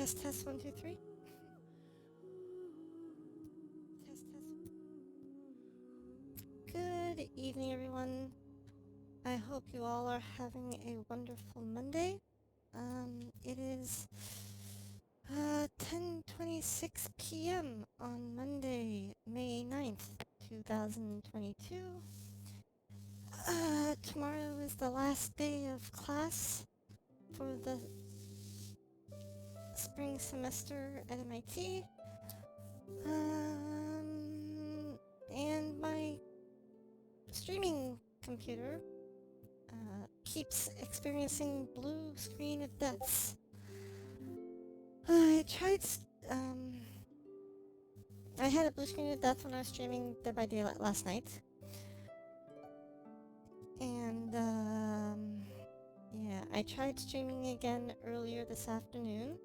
Test, test, 1, 2, 3. Test, test. Good evening, everyone. I hope you all are having a wonderful Monday. It is 10:26 p.m. on Monday, May 9th, 2022. Tomorrow is the last day of class for the spring semester at MIT. And my streaming computer keeps experiencing blue screen of deaths. I had a blue screen of death when I was streaming Dead by Daylight last night. And, yeah, I tried streaming again earlier this afternoon.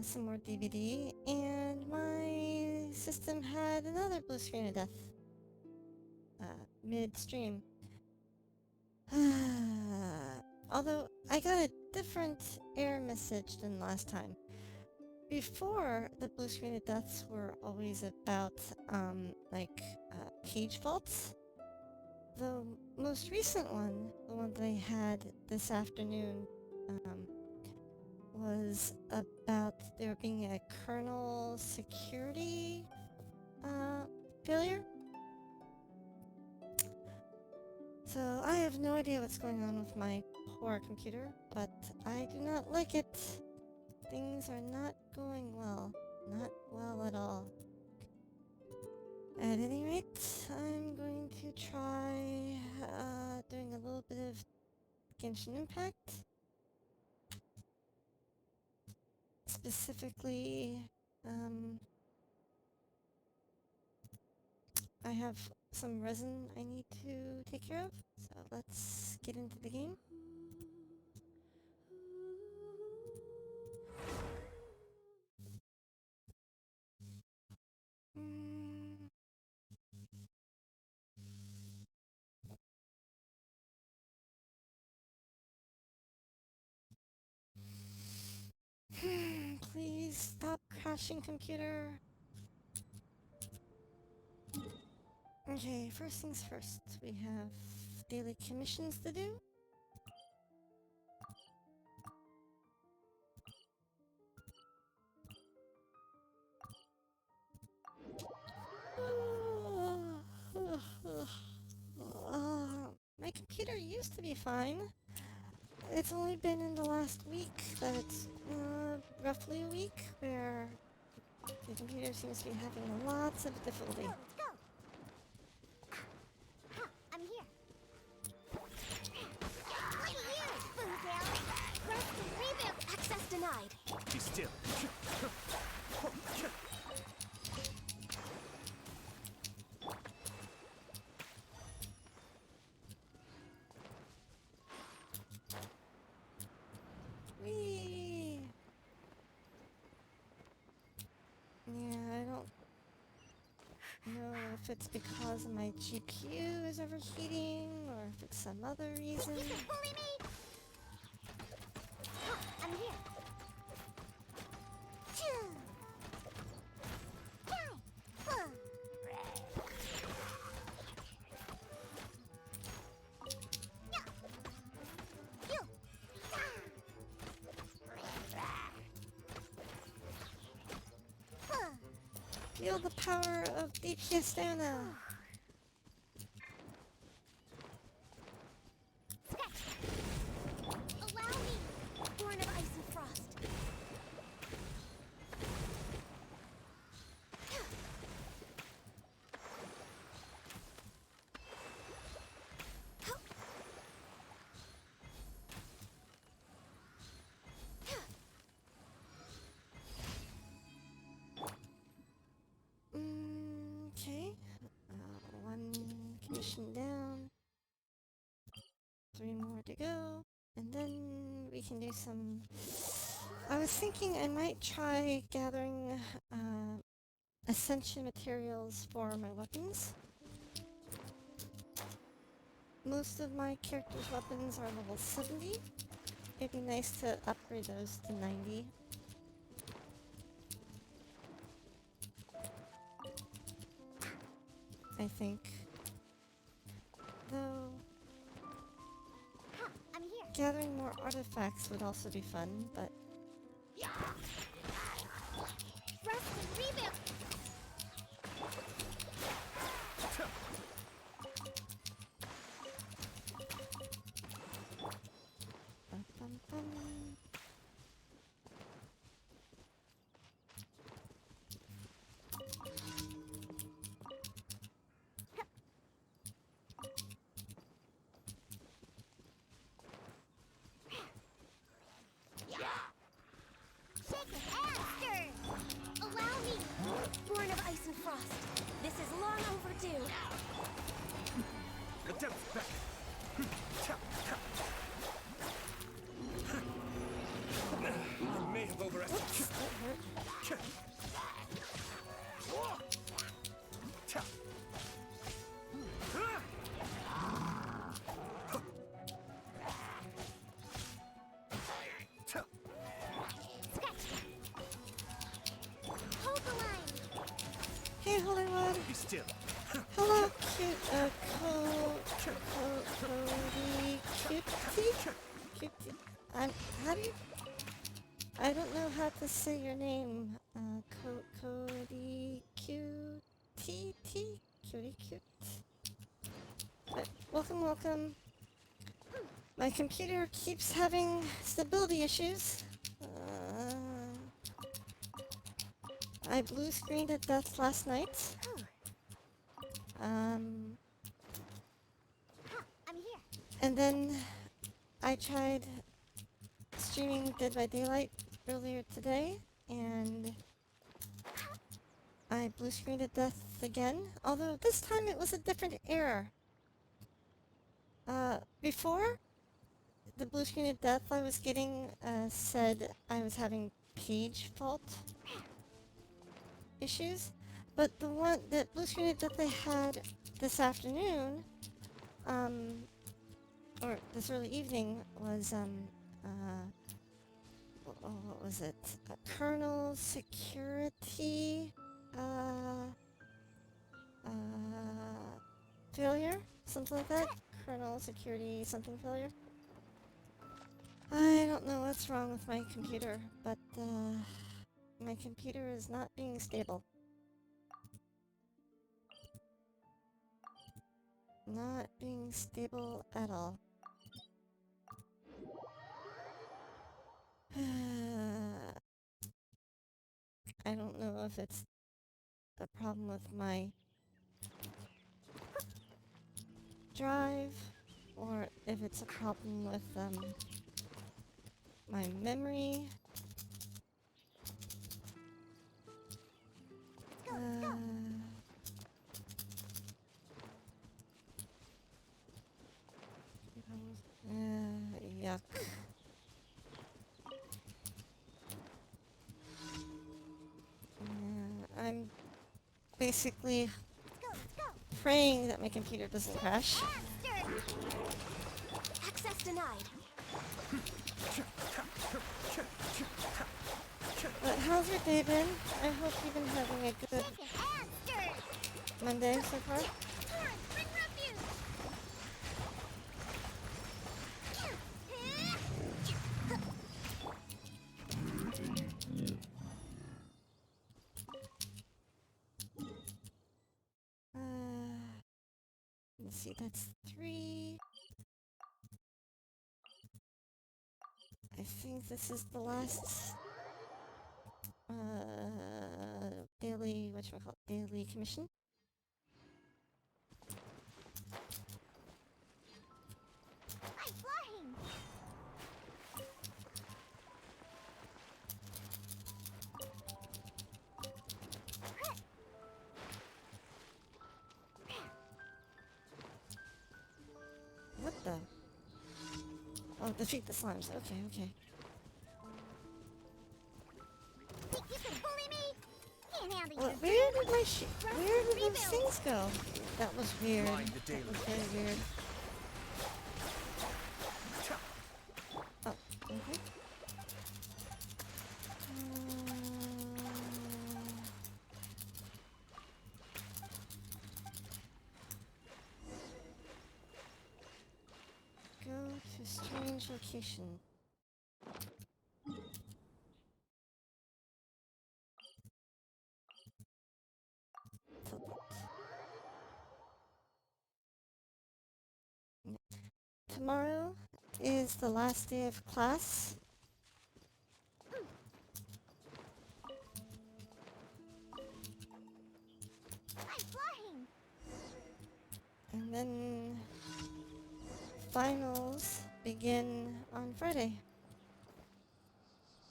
Some more DVD, and my system had another blue screen of death. Mid-stream. Although, I got a different error message than last time. Before, the blue screen of deaths were always about, page faults. The most recent one, the one that I had this afternoon, was about there being a kernel security, failure. So I have no idea what's going on with my poor computer, but I do not like it. Things are not going well. Not well at all. At any rate, I'm going to try doing a little bit of Genshin Impact. Specifically, I have some resin I need to take care of, so let's get into the game. Please stop crashing, computer. Okay, first things first. We have daily commissions to do. My computer used to be fine. It's only been in the last week that it's roughly a week where the computer seems to be having lots of difficulty. Let's go. I'm here. Right here, Boomtail. Press the reboot. Access denied. Be still. Whee! Yeah, I don't know if it's because my GPU is overheating or if it's some other reason. You can bully me. I'm here. Feel the power of DPS stamina. Allow me, born of ice and frost. Okay. One commission down. 3 more to go. And then we can do some... I was thinking I might try gathering ascension materials for my weapons. Most of my character's weapons are level 70, it'd be nice to upgrade those to 90. I think. Though, I'm here. gathering more artifacts would also be fun, but Rest and rebuild. bum, bum, bum. Shake and stir. Allow me. Born of ice and frost. This is long overdue. Attempt back. I may have overestimated. That hurt. Hold the line. Hey, Hollywood! Be still. Hello, cute, Cody, cutie? How do you... I don't know how to say your name. Cody, cutie, cutie, cute. But welcome. My computer keeps having stability issues. I blue screened at death last night. I'm here. And then I tried streaming Dead by Daylight earlier today, and I blue screened to death again, although this time it was a different error. Before the blue screen of death I was getting said I was having page fault issues, but the one that blue screen of death I had this afternoon, or this early evening, was what was it? Kernel security failure, something like that. Kernel security something failure. I don't know what's wrong with my computer, but my computer is not being stable. Not being stable at all. I don't know if it's a problem with my drive or if it's a problem with my memory. Yuck. I'm basically praying that my computer doesn't crash. Access denied. But how's your day been? I hope you've been having a good Monday so far. Bring refuge. Let's see, that's 3. I think this is the last daily, daily commission. I'm flying. What the? Oh, defeat the slimes. Okay. Think you can bully me? Can't handle Well, your where did those things go? That was weird. Mind the That daily. was very weird. Oh, Change location. Tomorrow is the last day of class. I'm flying. And then finals begin on Friday.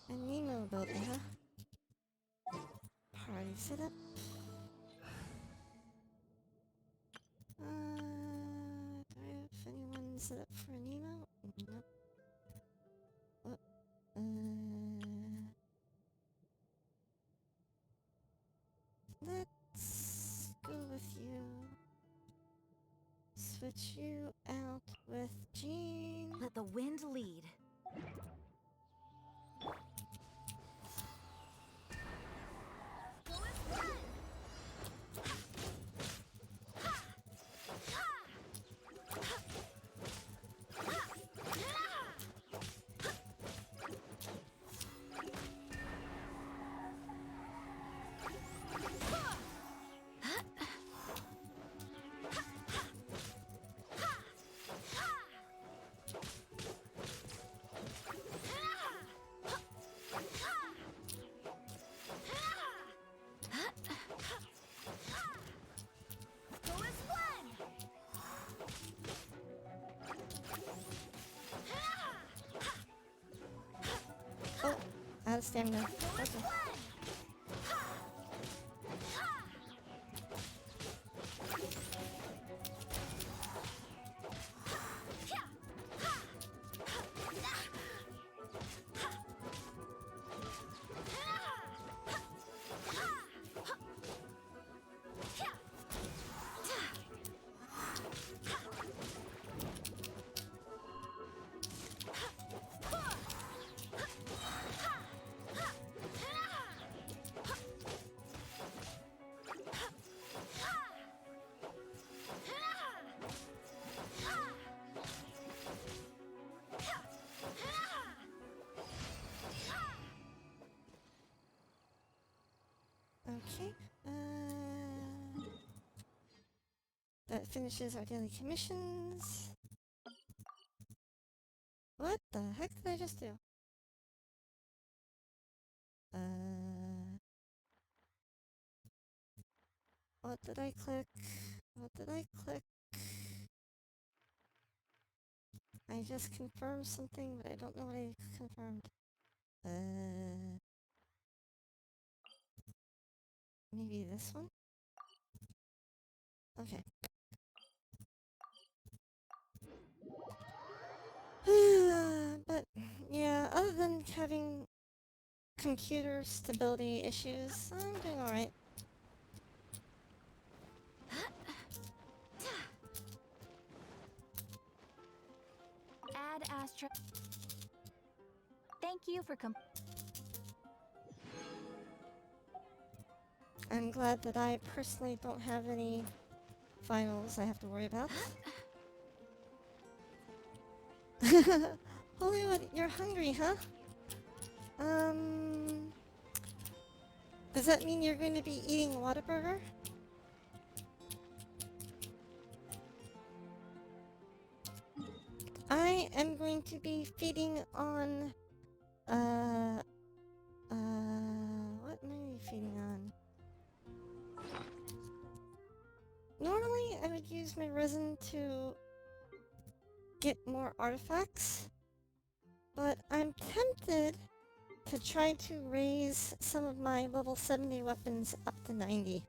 And Nemo building, huh? Party setup. Do I have anyone set up for Nemo? Nope. Let's go with you. Switch you out with Jean. Let the wind lead. Oh, out of stamina. Okay. Okay. That finishes our daily commissions. What the heck did I just do? What did I click? What did I click? I just confirmed something, but I don't know what I confirmed. Maybe this one? Okay. But, yeah, other than having computer stability issues, I'm doing alright. Add Astra. Thank you for I'm glad that I personally don't have any finals I have to worry about. Hollywood, you're hungry, huh? Does that mean you're going to be eating Whataburger? I am going to be feeding on, what am I feeding on? Normally, I would use my resin to get more artifacts, but I'm tempted to try to raise some of my level 70 weapons up to 90.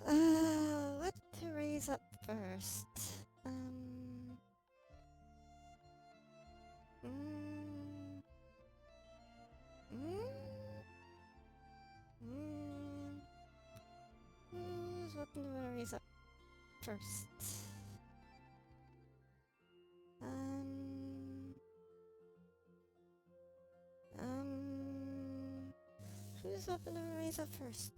What to raise up first? Whose weapon do I want to raise up first? Whose weapon do I raise up first?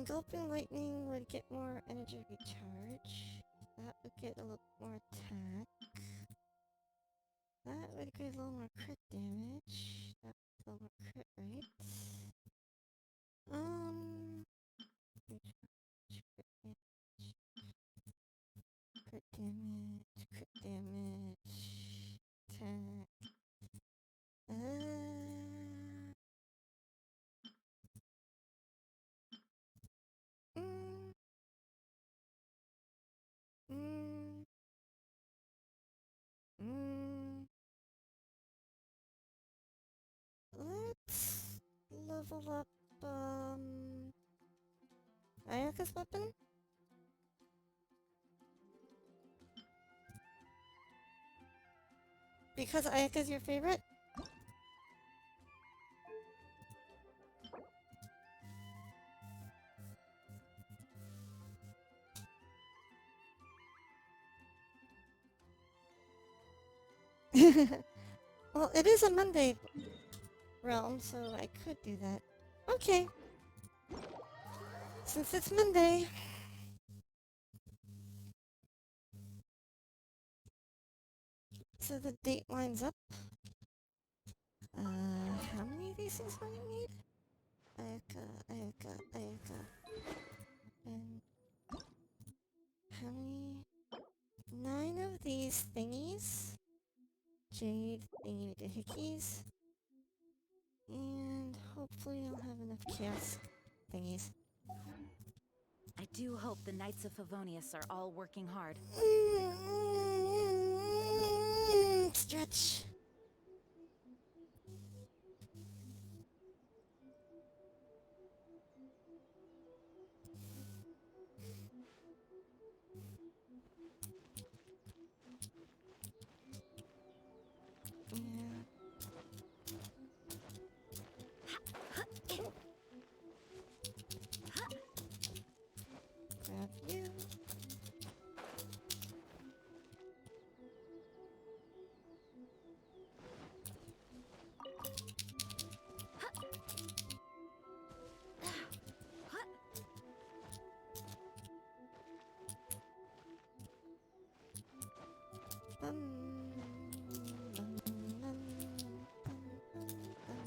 Engulfing lightning would get more energy recharge. That would get a little more attack. That would get a little more crit damage. That would get a little more crit rate. Crit damage, crit damage, attack. Mm, mm, mm. Let's level up, Ayaka's weapon? Because Ayaka's your favorite? Well, it is a Monday realm, so I could do that. Okay. Since it's Monday. So the date lines up. How many of these things do I need? Ayaka. And how many? 9 of these thingies. Jade thingy doohickeys. And hopefully I'll have enough chaos thingies. I do hope the Knights of Favonius are all working hard. Stretch. Yeah. Grab you. Bum, bum, bum, bum. Oh.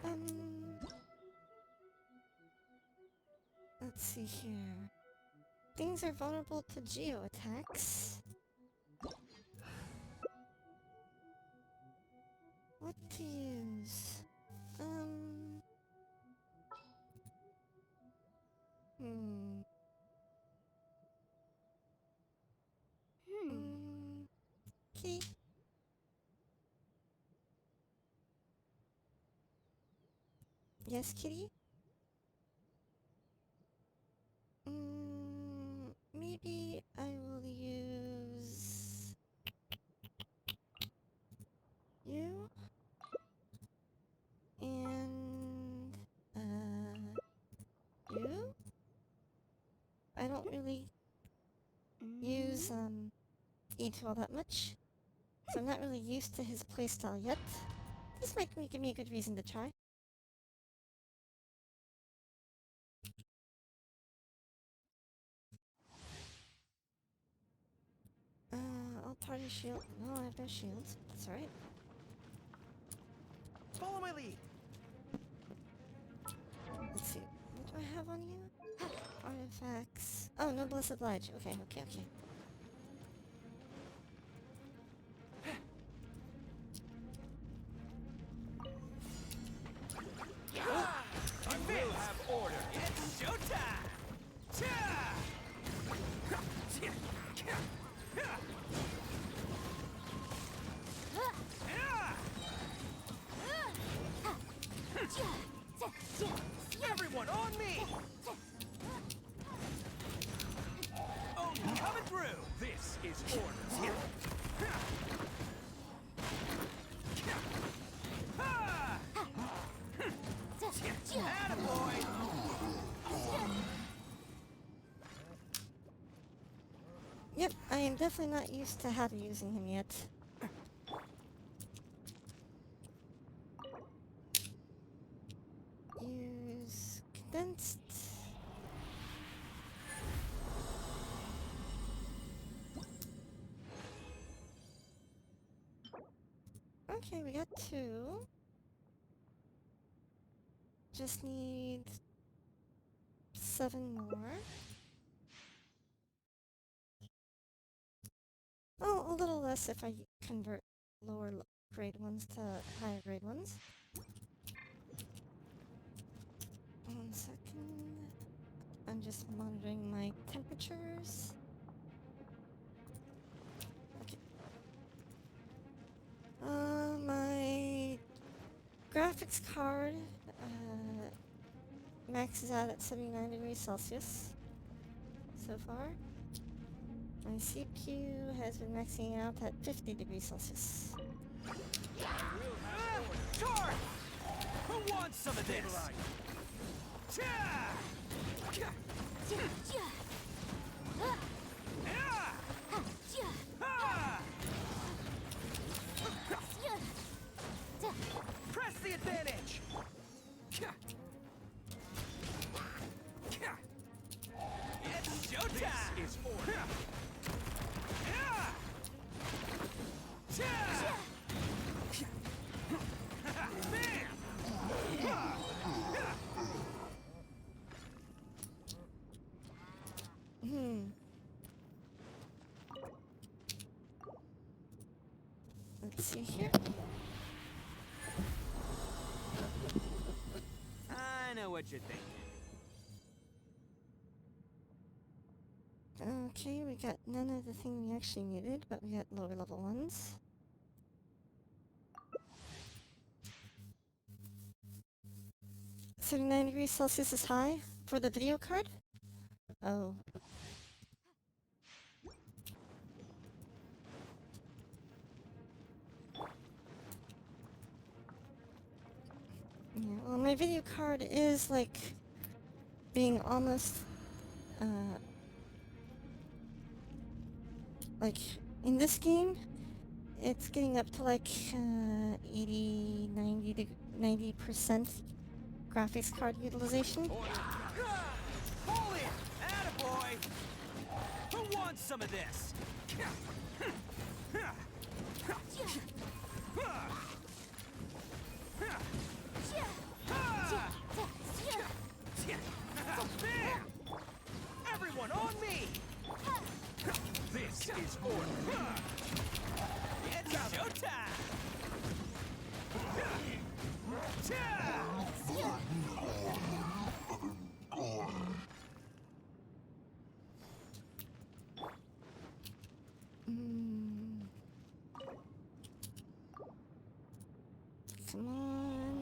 Bum. Let's see here. Things are vulnerable to geo attacks. What to use? Hmm. Okay. Yes, kitty? Maybe I will use you and you. I don't really use E2 all that much, so I'm not really used to his playstyle yet. This might give me a good reason to try. I'll party shield. No, I have no shields. That's alright. Follow my lead. Let's see. What do I have on you? Artifacts. Oh, Noblesse Oblige. Okay. I will have order. It's showtime. orders. Here. Ha! Attaboy! Yep, I am definitely not used to how to using him yet. Use condensed. Okay, we got 2. Just need 7 more. Oh, a little less if I convert lower grade ones to higher grade ones. 1 second. I'm just monitoring my temperatures. Okay. My graphics card maxes out at 79 degrees Celsius so far. My CPU has been maxing out at 50 degrees Celsius. Charge! Who wants some of this? Cha! Yeah! Ha! Press the advantage! It's showtime! This is order. Let's see here. I know what you're thinking. Okay, we got none of the thing we actually needed, but we got lower level ones. $39 degrees Celsius is high for the video card? Oh. Yeah, well, my video card is like being almost like in this game it's getting up to like 80 90% graphics card utilization. Hold it! Attaboy! Who wants some of this? Everyone on me! This is order. It's showtime! Come on.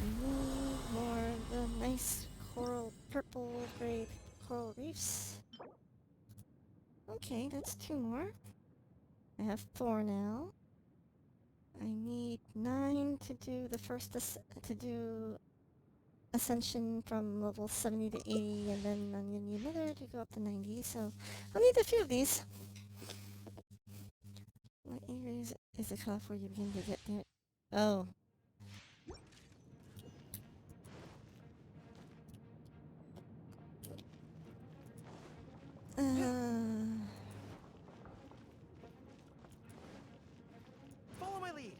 We need more of the nice purple grade coral reefs. Okay, that's 2 more. I have 4 now. I need 9 to do the first to do ascension from level 70 to 80, and then I need another to go up to 90, so I'll need a few of these. What area is the cutoff where you begin to get there? Oh. Follow my lead.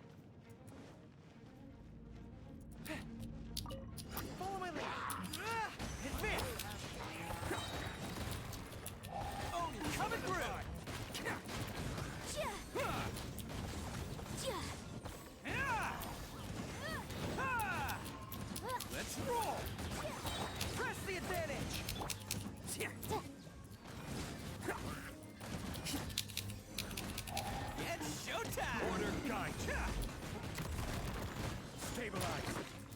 Follow my lead. Advance. Oh, coming through. Let's roll. Press the advantage. It's showtime. Order guide. Stabilize.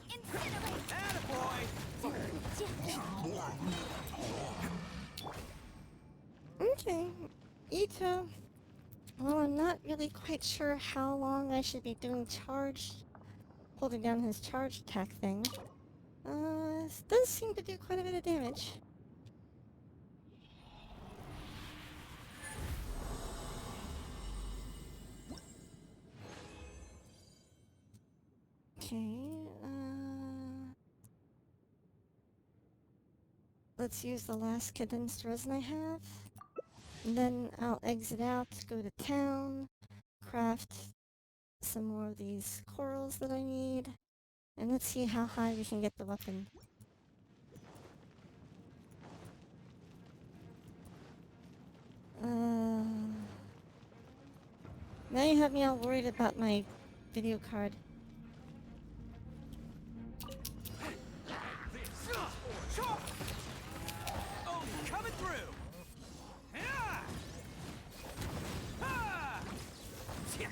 Incinerate! Attaboy. Okay. Ito. Well, I'm not really quite sure how long I should be doing holding down his charge attack thing. This does seem to do quite a bit of damage. Okay, let's use the last condensed resin I have. And then I'll exit out, go to town, craft some more of these corals that I need. And let's see how high we can get the weapon. Now you have me all worried about my video card. Oh, coming through. Yeah. Ah. Yeah.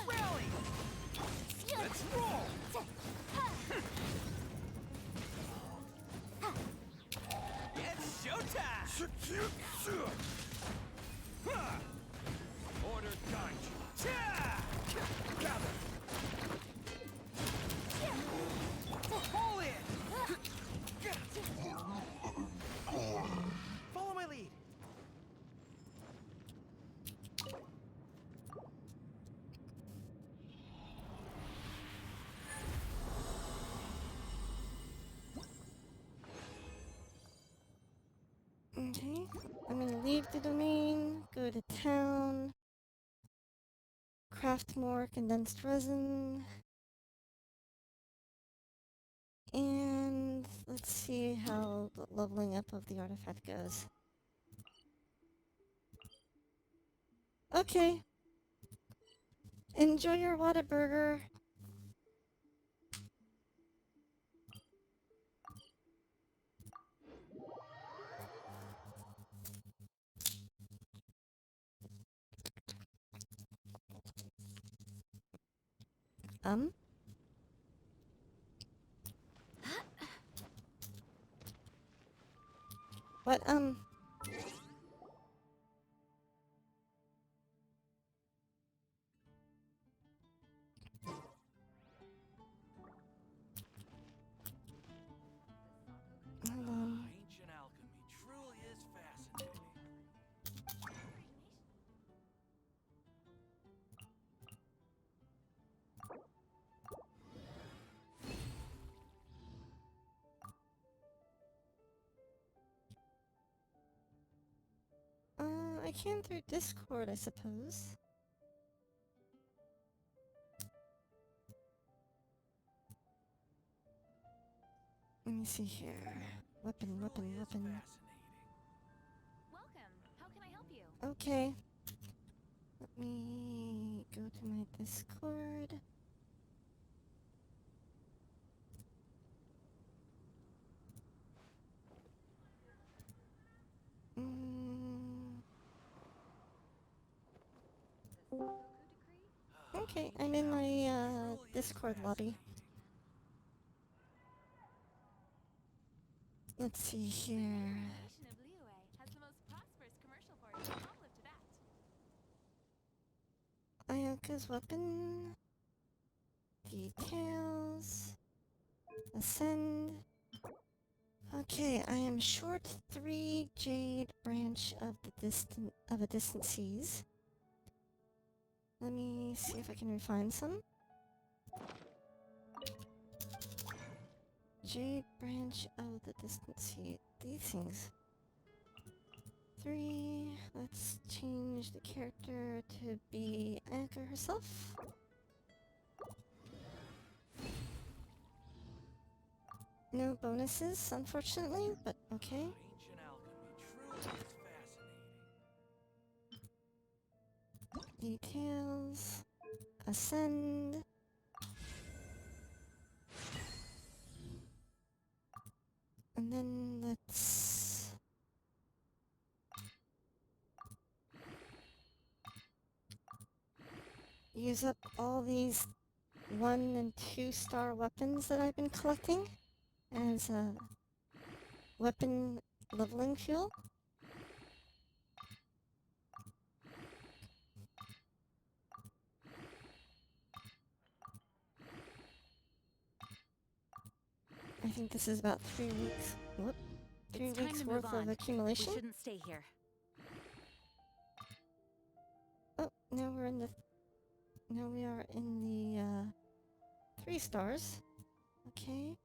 Rally. Let's roll. It's showtime. Order guide. Gather. Pull in. Follow my lead. Okay, I'm gonna leave the domain, go to town, craft more condensed resin, and let's see how the leveling up of the artifact goes. Okay, enjoy your Whataburger. What, hold on. Ancient alchemy truly is fascinating. I can through Discord, I suppose. Let me see here. Weapon, weapon, Truly is weapon. fascinating. Welcome. How can I help you? Okay. Let me go to my Discord. Okay, I'm in my Discord lobby. Let's see here. Ayaka's weapon. Details. Ascend. Okay, I am short 3 jade branch of a distant seas. Let me see if I can refine some. Jade branch of the distant sea. These things. 3. Let's change the character to be Ayaka herself. No bonuses, unfortunately, but okay. Ancient alchemy truly is fascinating. Details. Ascend. And then let's... use up all these 1 and 2 star weapons that I've been collecting as weapon leveling fuel. I think this is about 3 weeks. Whoop. 3 It's time weeks to move worth on. of We accumulation. shouldn't stay here. Oh, now we're in the. Now we are in the 3 stars. Okay.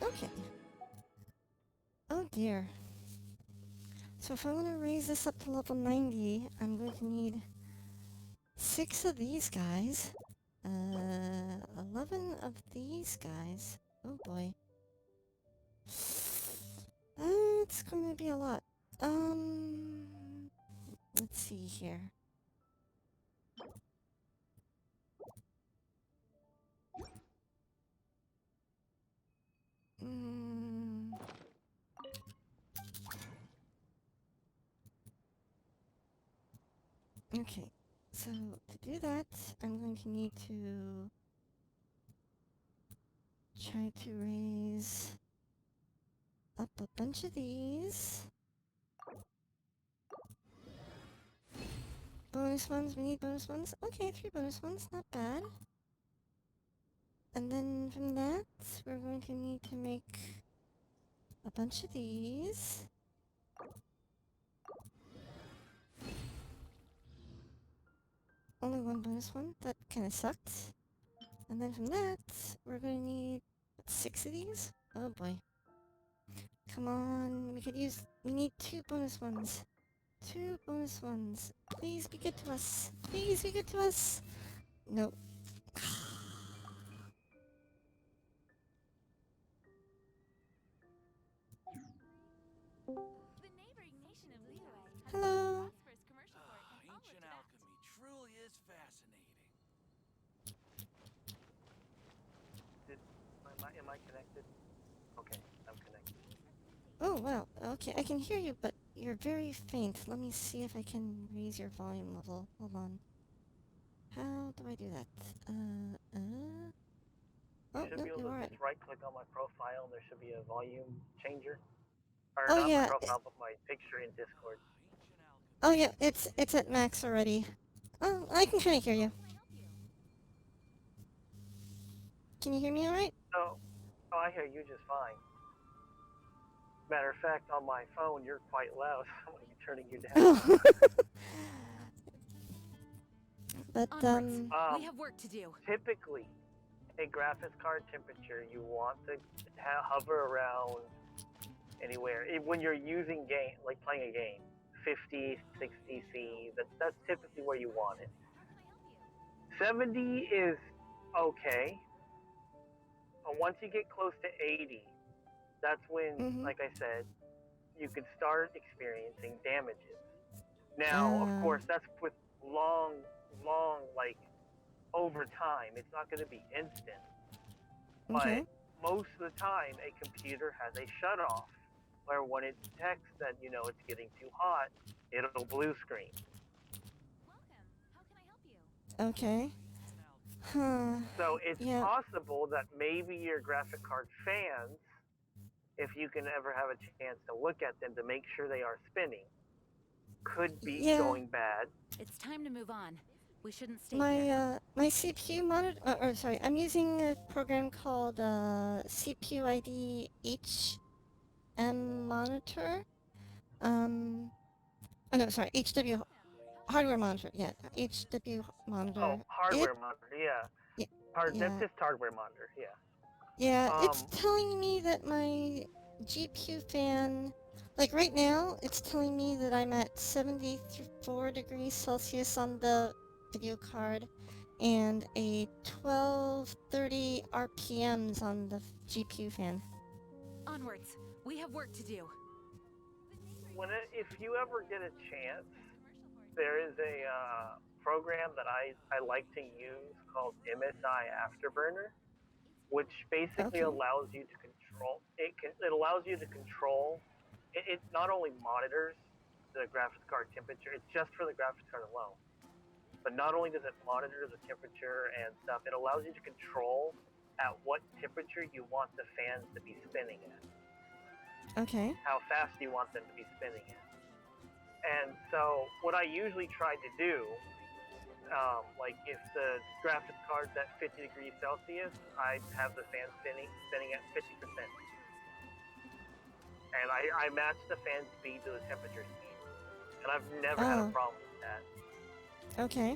Okay. Oh dear. So if I want to raise this up to level 90, I'm going to need 6 of these guys. 11 of these guys. Oh boy. It's going to be a lot. Let's see here. Okay, so to do that, I'm going to need to try to raise up a bunch of these. Bonus ones, we need bonus ones. Okay, 3 bonus ones, not bad. And then from that, we're going to need to make a bunch of these. Only 1 bonus one, that kind of sucked. And then from that, we're going to need 6 of these. Oh boy. Come on, we need 2 bonus ones. 2 bonus ones. Please be good to us. Please be good to us. Nope. The neighboring nation of Liyue has Hello. a prosperous commercial port and all Ancient of that. alchemy truly is fascinating. Am I connected? Okay, I'm connected. Oh, wow. Okay, I can hear you, but you're very faint. Let me see if I can raise your volume level. Hold on. How do I do that? Oh, You should no, be able you to are. just right click on my profile and there should be a volume changer. Or Oh, not my yeah. profile, but my picture in Discord. Ancient alchemy. Oh, yeah, it's at max already. Oh, I can kind of hear you. Can you hear me alright? Oh, I hear you just fine. Matter of fact, on my phone, you're quite loud. I'm going to be turning you down. But, Onwards. We have work to do. Typically, a graphics card temperature, you want to hover around anywhere. When you're using game, like playing a game, 50, 60 C, that's typically where you want it. 70 is okay. Once you get close to 80, that's when, like I said, you could start experiencing damages. Now, of course, that's with long, like, over time. It's not going to be instant. okay. But most of the time, a computer has a shutoff where when it detects that, it's getting too hot, it'll blue screen. Welcome. How can I help you? Okay. Huh. So it's Yeah. possible that maybe your graphic card fans, if you can ever have a chance to look at them to make sure they are spinning, could be going bad. It's time to move on. We shouldn't stay here. My CPU monitor, or sorry, I'm using a program called CPU ID HM monitor. Oh no, sorry, HW hardware monitor. Yeah, HW monitor. Oh, hardware monitor, yeah. That's just hardware monitor, yeah. Yeah, it's telling me that my GPU fan, like right now, it's telling me that I'm at 74 degrees Celsius on the video card and a 1230 RPMs on the GPU fan. Onwards. We have work to do. If you ever get a chance, there is a program that I like to use called MSI Afterburner, which basically allows you to control. It allows you to control. It not only monitors the graphics card temperature. It's just for the graphics card alone. But not only does it monitor the temperature and stuff, it allows you to control at what temperature you want the fans to be spinning at. Okay. How fast you want them to be spinning at. And so what I usually try to do, like if the graphics card's at 50 degrees Celsius, I have the fan spinning at 50%. And I match the fan speed to the temperature speed. And I've never had a problem with that. Okay.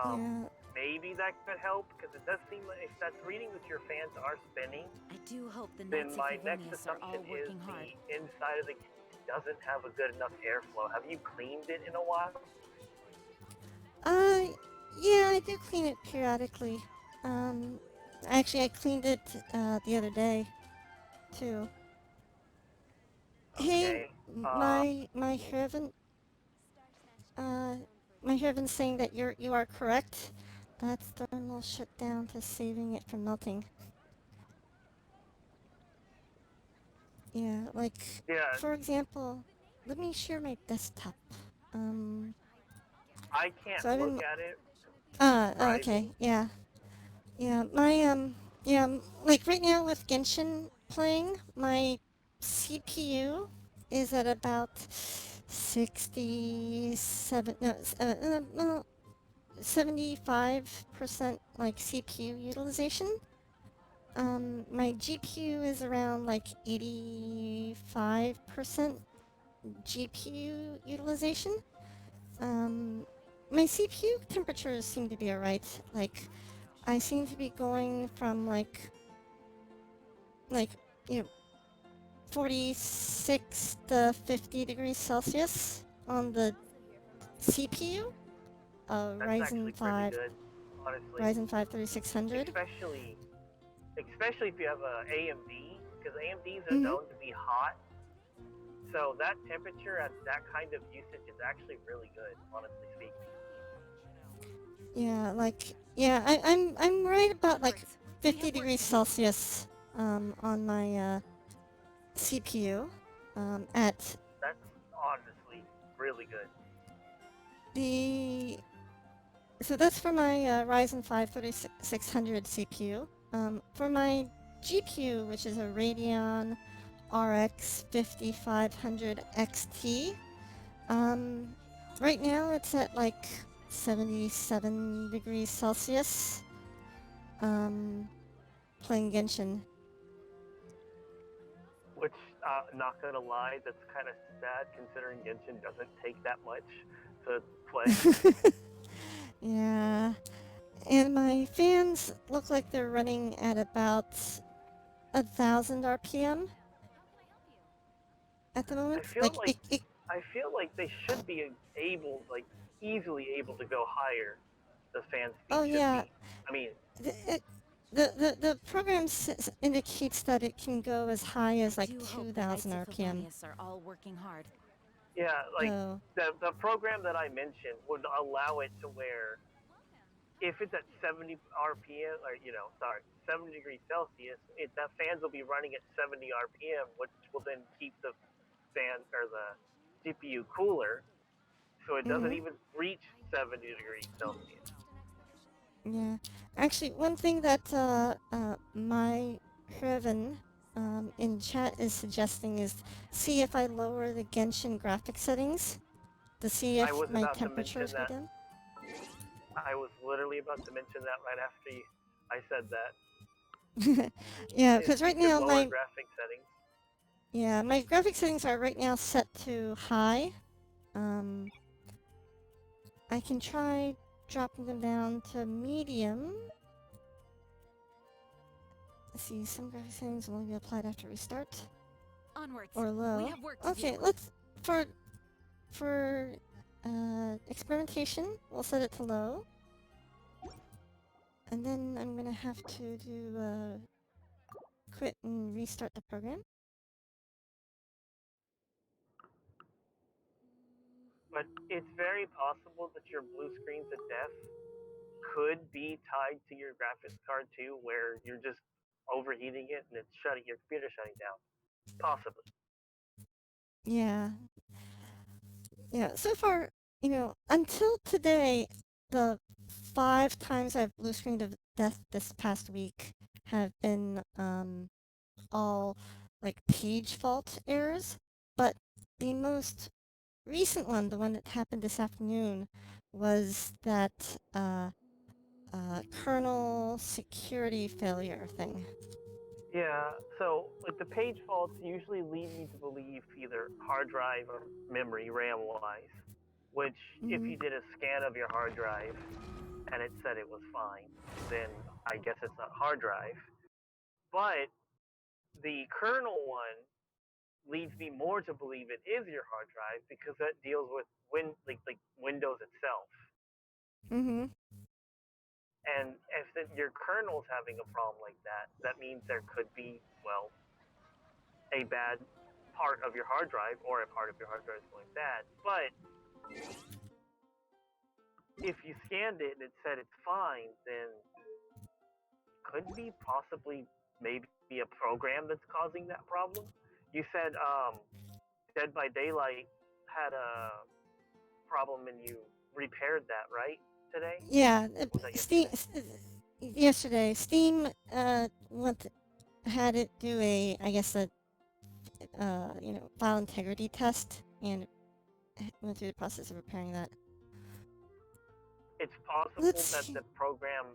Yeah. Maybe that could help, because it does seem like if that's reading that your fans are spinning, I do hope the then Knights my of next Favonius are all assumption is working hard. the inside of the doesn't have a good enough airflow. Have you cleaned it in a while? Yeah, I do clean it periodically. Actually, I cleaned it the other day, too. Hey, Okay. my Heaven, my Heaven's saying that you are correct. That's thermal shutdown to saving it from melting. Yeah, like, Yeah, for example, let me share my desktop. I can't So I've look been, at it okay, driving. yeah. Yeah, my, yeah, like right now with Genshin playing, my CPU is at about 67, no, 75% like CPU utilization. My GPU is around like 85% GPU utilization. My CPU temperatures seem to be alright. Like, I seem to be going from like, you know, 46 to 50 degrees Celsius on the CPU. That's actually pretty good, honestly. Ryzen 5 3600. Especially if you have a AMD, because AMDs are Mm-hmm. known to be hot. So that temperature at that kind of usage is actually really good, honestly speaking. Yeah, like, yeah, I'm right about like 50 degrees Celsius on my CPU at That's honestly really good. so that's for my Ryzen 5 3600 CPU. For my GPU, which is a Radeon RX 5500 XT, right now it's at like 77 degrees Celsius. Playing Genshin. Which, not gonna lie, that's kind of sad considering Genshin doesn't take that much to play. Yeah. And my fans look like they're running at about 1,000 RPM at the moment. I feel like they should be able, like, easily able to go higher. The fan speed Oh should yeah, be. I mean, the program indicates that it can go as high as I like do hope the Knights 2,000 of RPM. Favonius are all working hard. yeah, like Oh. the program that I mentioned would allow it to where if it's at 70 RPM, or 70 degrees Celsius, that fans will be running at 70 RPM, which will then keep the fan or the GPU cooler, so it doesn't Mm-hmm. even reach 70 degrees Celsius. Yeah. Actually, one thing that my Heaven in chat is suggesting is see if I lower the Genshin graphic settings to see if I was my about to mention temperatures go that. down. I was literally about to mention that right after I said that. Yeah, If because you right could now lower graphic settings. my graphic settings are right now set to high. I can try dropping them down to medium. Let's see, some graphic settings will only be applied after restart. Onwards. Or low. We have work to Okay, do. let's for experimentation, we'll set it to low. And then I'm gonna have to do quit and restart the program. But it's very possible that your blue screen to death could be tied to your graphics card too, where you're just overheating it and it's your computer shutting down. Possibly. Yeah. Yeah, so far, you know, until today, the 5 times I've blue screened of death this past week have been all like page fault errors, but the most recent one, the one that happened this afternoon, was that kernel security failure thing. Yeah, so like the page faults usually lead me to believe either hard drive or memory RAM wise, which if Mm-hmm. you did a scan of your hard drive and it said it was fine, then I guess it's not hard drive. But the kernel one leads me more to believe it is your hard drive because that deals with like Windows itself. Mm-hmm. And if your kernel's having a problem like that, that means there could be, well, a bad part of your hard drive or a part of your hard drive is going bad. But if you scanned it and it said it's fine, then could be possibly maybe a program that's causing that problem. You said Dead by Daylight had a problem and you repaired that, right? Today? Yeah, Was that Steam yesterday? yesterday. Steam had it do I guess file integrity test, and went through the process of repairing that. It's possible Let's that see. the program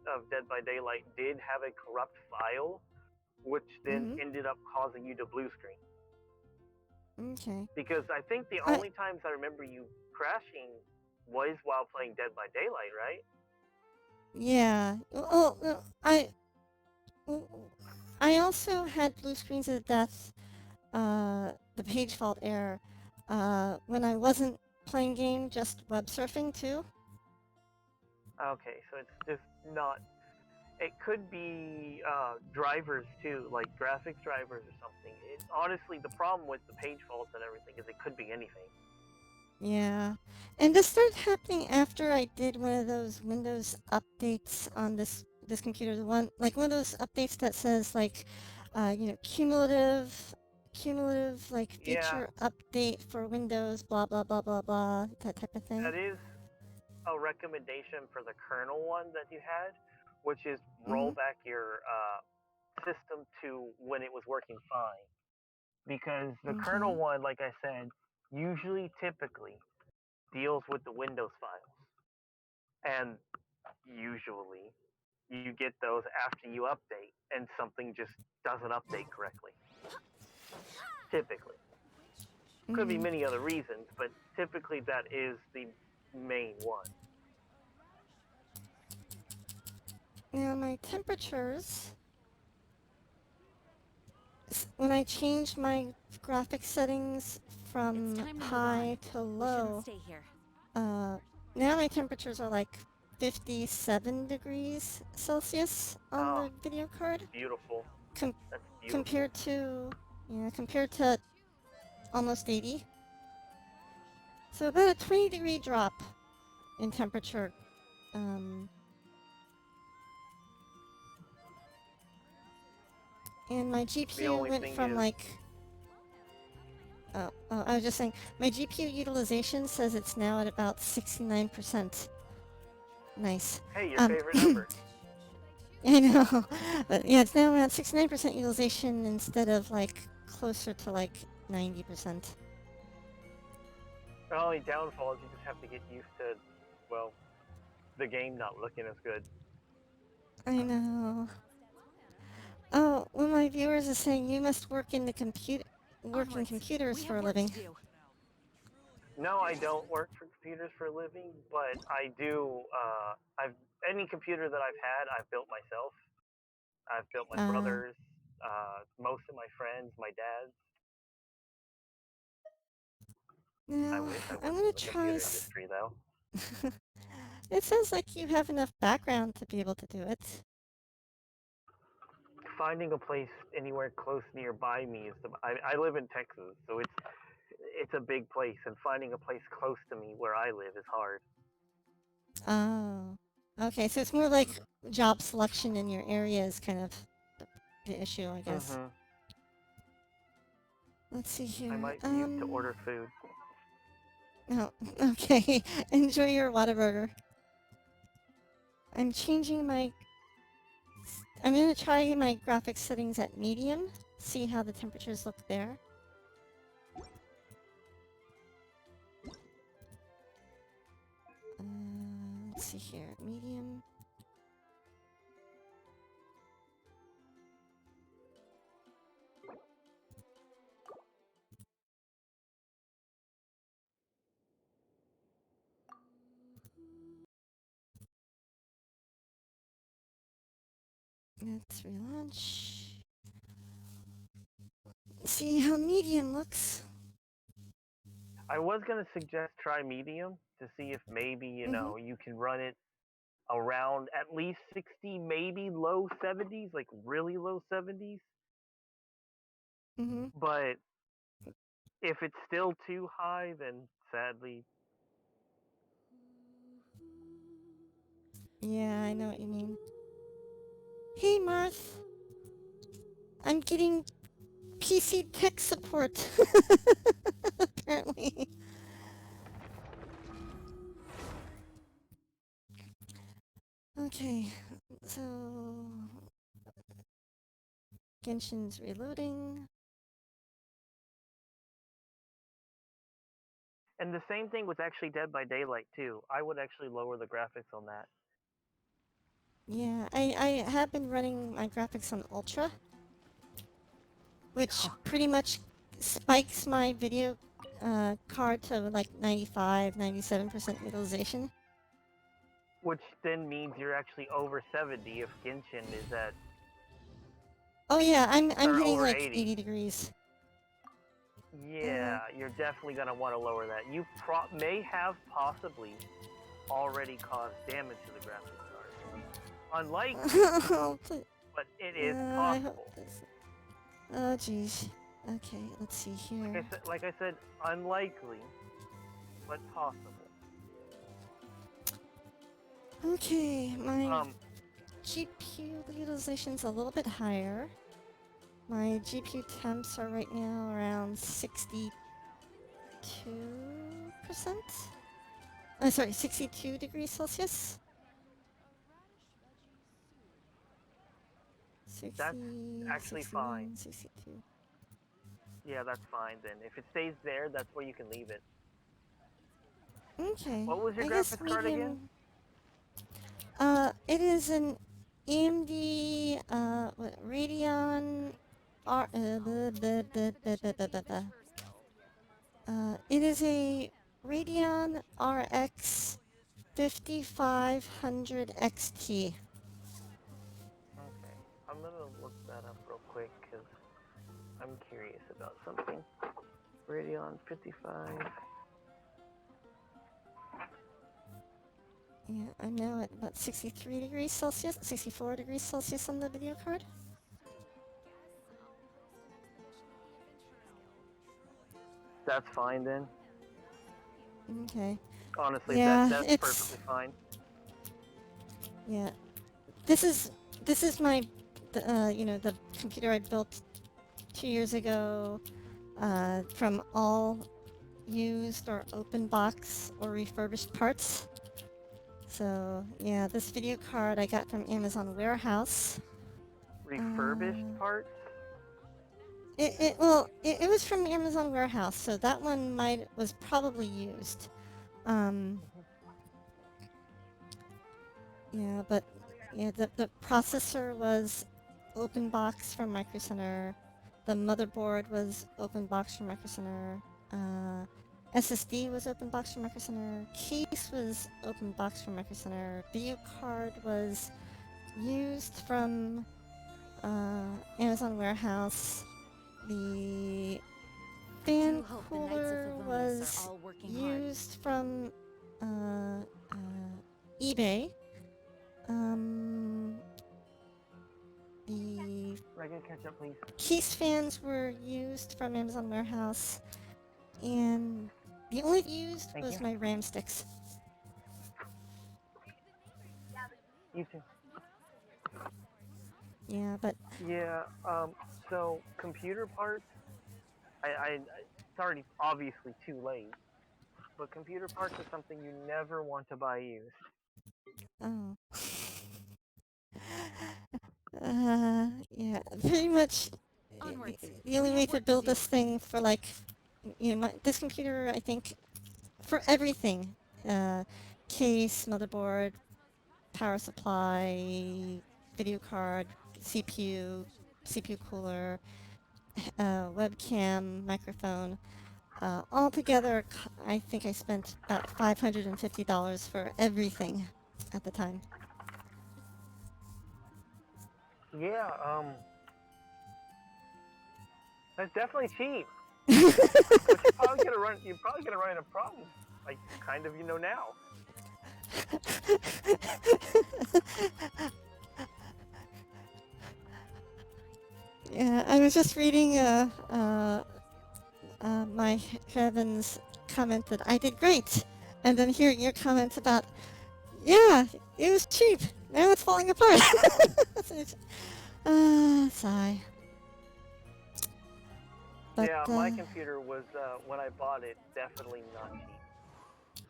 of Dead by Daylight did have a corrupt file, which then Mm-hmm. ended up causing you to blue screen. Okay. Because I think the I only times I remember you crashing was while playing Dead by Daylight, right? Yeah. Oh, no, I also had blue screens of death, the page fault error, when I wasn't playing game, just web surfing too. Okay, so it's just not. It could be drivers too, like graphics drivers or something. Honestly, the problem with the page faults and everything is it could be anything. Yeah. And this started happening after I did one of those Windows updates on this computer. The one of those updates that says like, cumulative like Yeah, feature update for Windows, blah blah blah blah blah, that type of thing. that is a recommendation for the kernel one that you had, which is roll Mm-hmm. back your system to when it was working fine. Because the kernel Okay. one, like I said, usually typically deals with the Windows files. And usually you get those after you update and something just doesn't update correctly. Typically. Could be Mm-hmm. many other reasons, but typically that is the main one. Now my temperatures, when I changed my graphics settings It's from time to move on. high to We shouldn't low, stay here. uh, now my temperatures are like 57 degrees Celsius on Oh, the video card, beautiful. com- That's beautiful. compared to, compared to almost 80. So about a 20-degree drop in temperature. Um, and my The GPU only went thing from is, like, I was just saying, my GPU utilization says it's now at about 69%. Nice. hey, your favorite number. I know, but yeah, it's now around 69% utilization instead of like closer to like 90%. The only downfall is you just have to get used to, well, the game not looking as good. I know. Oh, one of my viewers is saying you must work in Onwards. computers We for have a work living. to do. No, I don't work for computers for a living, but I do. I've any computer that I've had, I've built myself. I've built my Uh, brother's, most of my friends, my dad's. I now wish I I'm worked gonna in the try. computer industry though. It sounds like you have enough background to be able to do it. Finding a place anywhere close nearby me is the. I live in Texas, so it's a big place, and finding a place close to me where I live is hard. Oh, okay. So it's more like job selection in your area is kind of the issue, I guess. Mm-hmm. Let's see I here. might be used to order food. Oh, okay. Enjoy your Whataburger. I'm changing my... I'm gonna try my graphics settings at medium. See how the temperatures look there. Let's see here. Medium. Let's relaunch. See how medium looks. I was gonna suggest try medium to see if maybe you can run it around at least 60, maybe low 70s, like really low 70s. Mm-hmm. But if it's still too high, then sadly, Yeah, I know what you mean. Hey, Marth. I'm getting PC tech support. Apparently. Okay, so... Genshin's reloading. and the same thing with actually Dead by Daylight too. I would actually lower the graphics on that. Yeah, I have been running my graphics on Ultra, which pretty much spikes my video card to like 95, 97% utilization. Which then means you're actually over 70 if Genshin is at Oh yeah, I'm or hitting over like 80. 80 degrees. Yeah, you're definitely gonna want to lower that. You may have possibly already caused damage to the graphics card. Unlikely, Oh, please. but it is I hope possible. this... Oh jeez. Okay, let's see here. Like I said, unlikely, but possible. Okay, my Um, GPU utilization's a little bit higher. My GPU temps are right now around 62%. Sorry, 62 degrees Celsius. 60, that's actually 61, fine. 62. Yeah, that's fine then. If it stays there, that's where you can leave it. Okay. What was your I guess graphics card again? medium. It is an AMD Radeon R. It is a Radeon RX 5500 XT. Okay, I'm gonna look that up real quick because I'm curious about something. Radeon 55. Yeah, I'm now at about 63 degrees Celsius, 64 degrees Celsius on the video card. That's fine then. Okay. Honestly, Yeah, that's it's... perfectly fine. Yeah. This is my, the computer I built 2 years ago, from all used or open box or refurbished parts. So, yeah, this video card I got from Amazon Warehouse. Refurbished parts? It was from Amazon Warehouse, so that one was probably used. Yeah, but yeah, the processor was open box from Micro Center. The motherboard was open box from Micro Center. SSD was open box from Micro Center. Case was open box from Micro Center. Video card was used from Amazon Warehouse. The fan cooler was used from eBay. The Regular ketchup, please. case fans were used from Amazon Warehouse, and the only used Thank was you. my RAM sticks. You too. Yeah, but Yeah, so computer parts, it's already obviously too late, but computer parts is something you never want to buy used. Oh. Yeah, pretty much. Onwards. The only We way have to work build do. this thing for like, this computer, I think, for everything, uh, case, motherboard, power supply, video card, CPU, CPU cooler, webcam, microphone. Altogether, I think I spent about $550 for everything at the time. Yeah, that's definitely cheap. But you're probably gonna run into problems, like kind of now. Yeah, I was just reading my heavens comment that I did great, and then hearing your comment about, yeah, it was cheap. Now it's falling apart. Sigh. But Yeah, my computer was when I bought it definitely not cheap.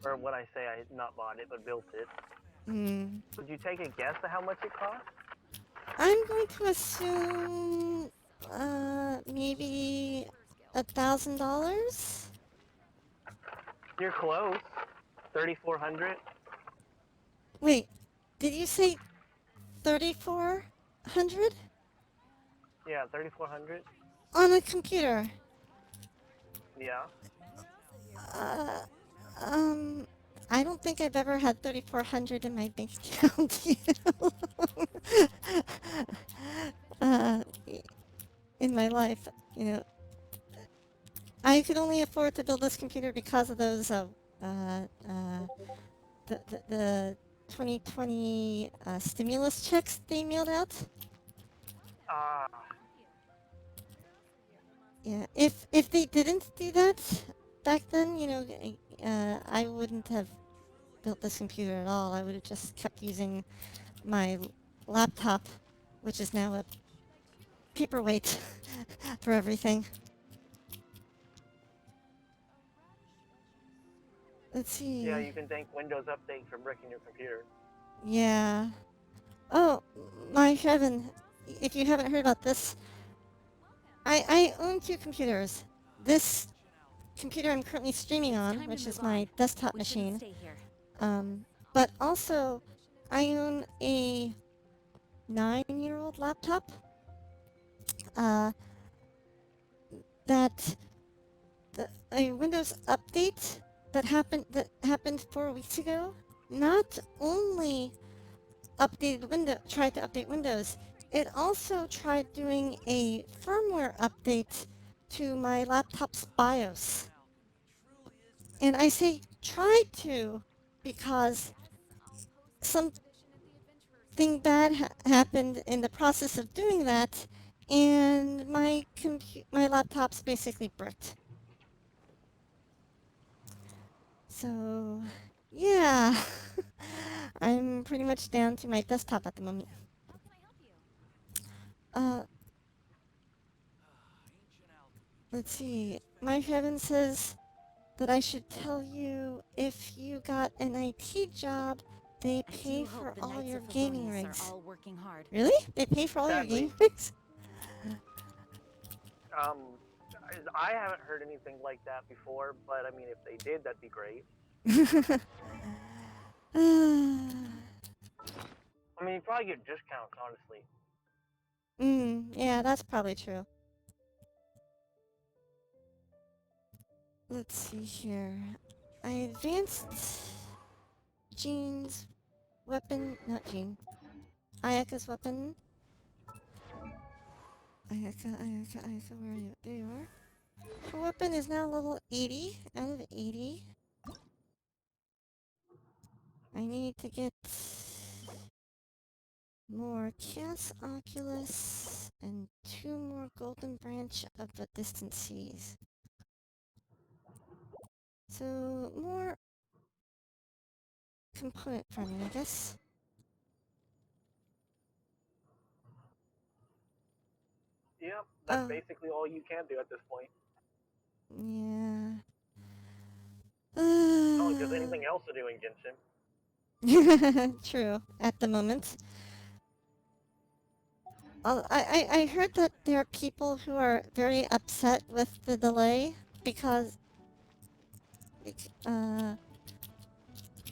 Or when I say I not bought it but built it. Would you take a guess at how much it cost? I'm going to assume maybe $1,000. You're close. 3,400. Wait, did you say 3,400 Yeah, 3,400. on a computer? Yeah. Uh, I don't think I've ever had 3,400 in my bank account. uh, in my life, I could only afford to build this computer because of those the 2020 stimulus checks they mailed out. Ah. Yeah, if they didn't do that back then, I wouldn't have built this computer at all. I would have just kept using my laptop, which is now a paperweight for everything. Let's see. Yeah, you can thank Windows Update for breaking your computer. Yeah. Oh, my heaven. If you haven't heard about this, I own two computers. This computer I'm currently streaming on, which is my desktop machine. Stay here. But also, I own a 9-year-old laptop that a Windows update that happened 4 weeks ago not only tried to update Windows, it also tried doing a firmware update to my laptop's BIOS. And I say tried to because something bad happened in the process of doing that, and my laptop's basically bricked. So, yeah, I'm pretty much down to my desktop at the moment. Let's see. My heaven says that I should tell you if you got an IT job, they pay for all your gaming rigs. All working hard. Really? They pay for all your Sadly. gaming rigs? I haven't heard anything like that before, but I mean, if they did, that'd be great. I mean, you probably get discounts, honestly. Yeah, that's probably true. Let's see here. I advanced Jean's weapon, not Jean. Ayaka's weapon. Ayaka, where are you? There you are. Her weapon is now level 80 out of 80. I need to get more Chaos Oculus and 2 more Golden Branch of the Distant Seas. So, more component farming, I guess. Yep, that's basically all you can do at this point. Yeah. because anything else to do in Genshin. True, at the moment. I heard that there are people who are very upset with the delay because I'm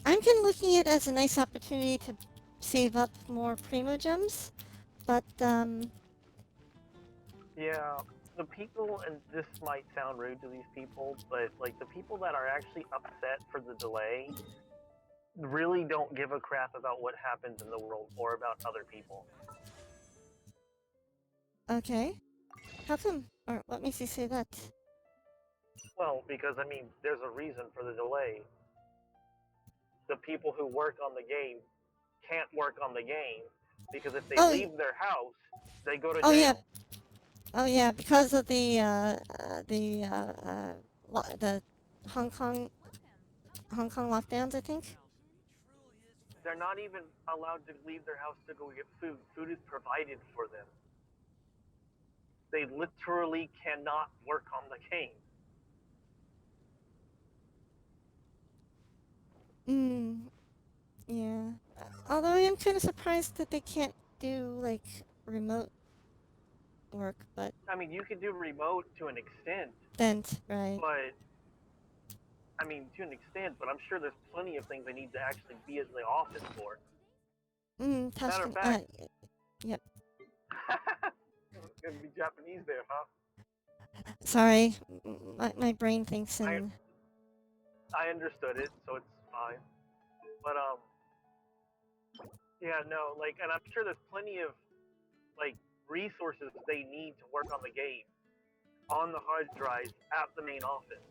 kind of looking at it as a nice opportunity to save up more Primo Gems, but Yeah, the people, and this might sound rude to these people, but like the people that are actually upset for the delay really don't give a crap about what happens in the world or about other people. okay. How come? Or what makes you say that? Well, because I mean, there's a reason for the delay. The people who work on the game can't work on the game because if they Oh, leave their house, they go to oh yeah, jail. oh yeah, because of the Hong Kong Hong Kong lockdowns, I think. They're not even allowed to leave their house to go get food. Food is provided for them. They literally cannot work on the game. Mm, yeah. Although I am kind of surprised that they can't do like remote work, but I mean, you can do remote to an extent, right. but I mean, to an extent, but I'm sure there's plenty of things they need to actually be at the office for. Matter of Tashkent, fact, yep. gonna be Japanese there, huh? Sorry, my brain thinks I in. I understood it, so it's fine. But yeah, no, like, and I'm sure there's plenty of like resources they need to work on the game on the hard drives at the main office.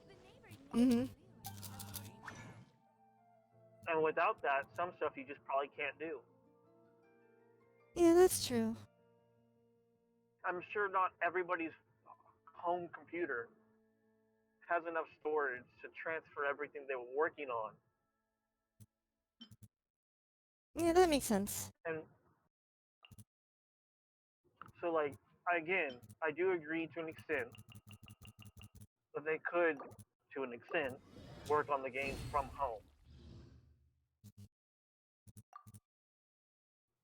Mm-hmm. And without that, some stuff you just probably can't do. Yeah, that's true. I'm sure not everybody's home computer has enough storage to transfer everything they were working on. Yeah, that makes sense. And so, like, again, I do agree to an extent that they could, to an extent, work on the games from home.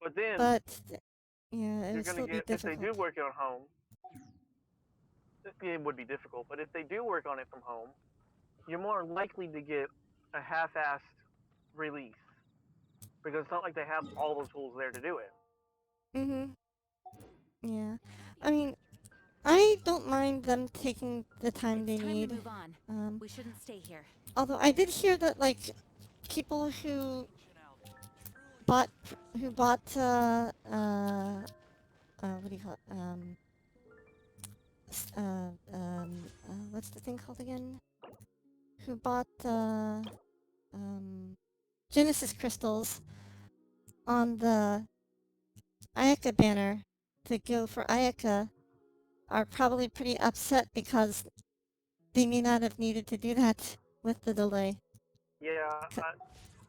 But then But yeah, it you're would gonna still be get, if they difficult. do work on home, it would be difficult. But if they do work on it from home, you're more likely to get a half-assed release because it's not like they have all the tools there to do it. Mm-hmm. Yeah. I mean, I don't mind them taking the time they It's time need. to move on. We shouldn't stay here. Although I did hear that like people who bought what do you call it? What's the thing called again? Who bought Genesis crystals on the Ayaka banner to go for Ayaka are probably pretty upset because they may not have needed to do that with the delay. Yeah,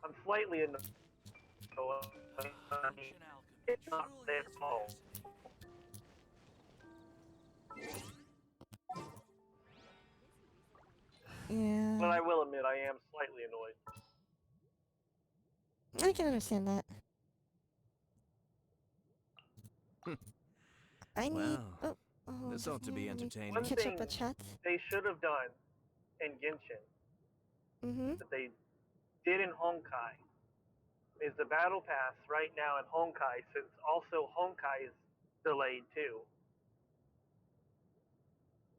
I'm slightly annoyed. I mean, it's not their fault. Yeah, But I will admit, I am slightly annoyed. I can understand that. I need. Well, this ought to be let me entertaining. One catch thing up a chat. they should have done in Genshin Mm-hmm. that they did in Honkai is the battle pass right now in Honkai, since also Honkai is delayed too.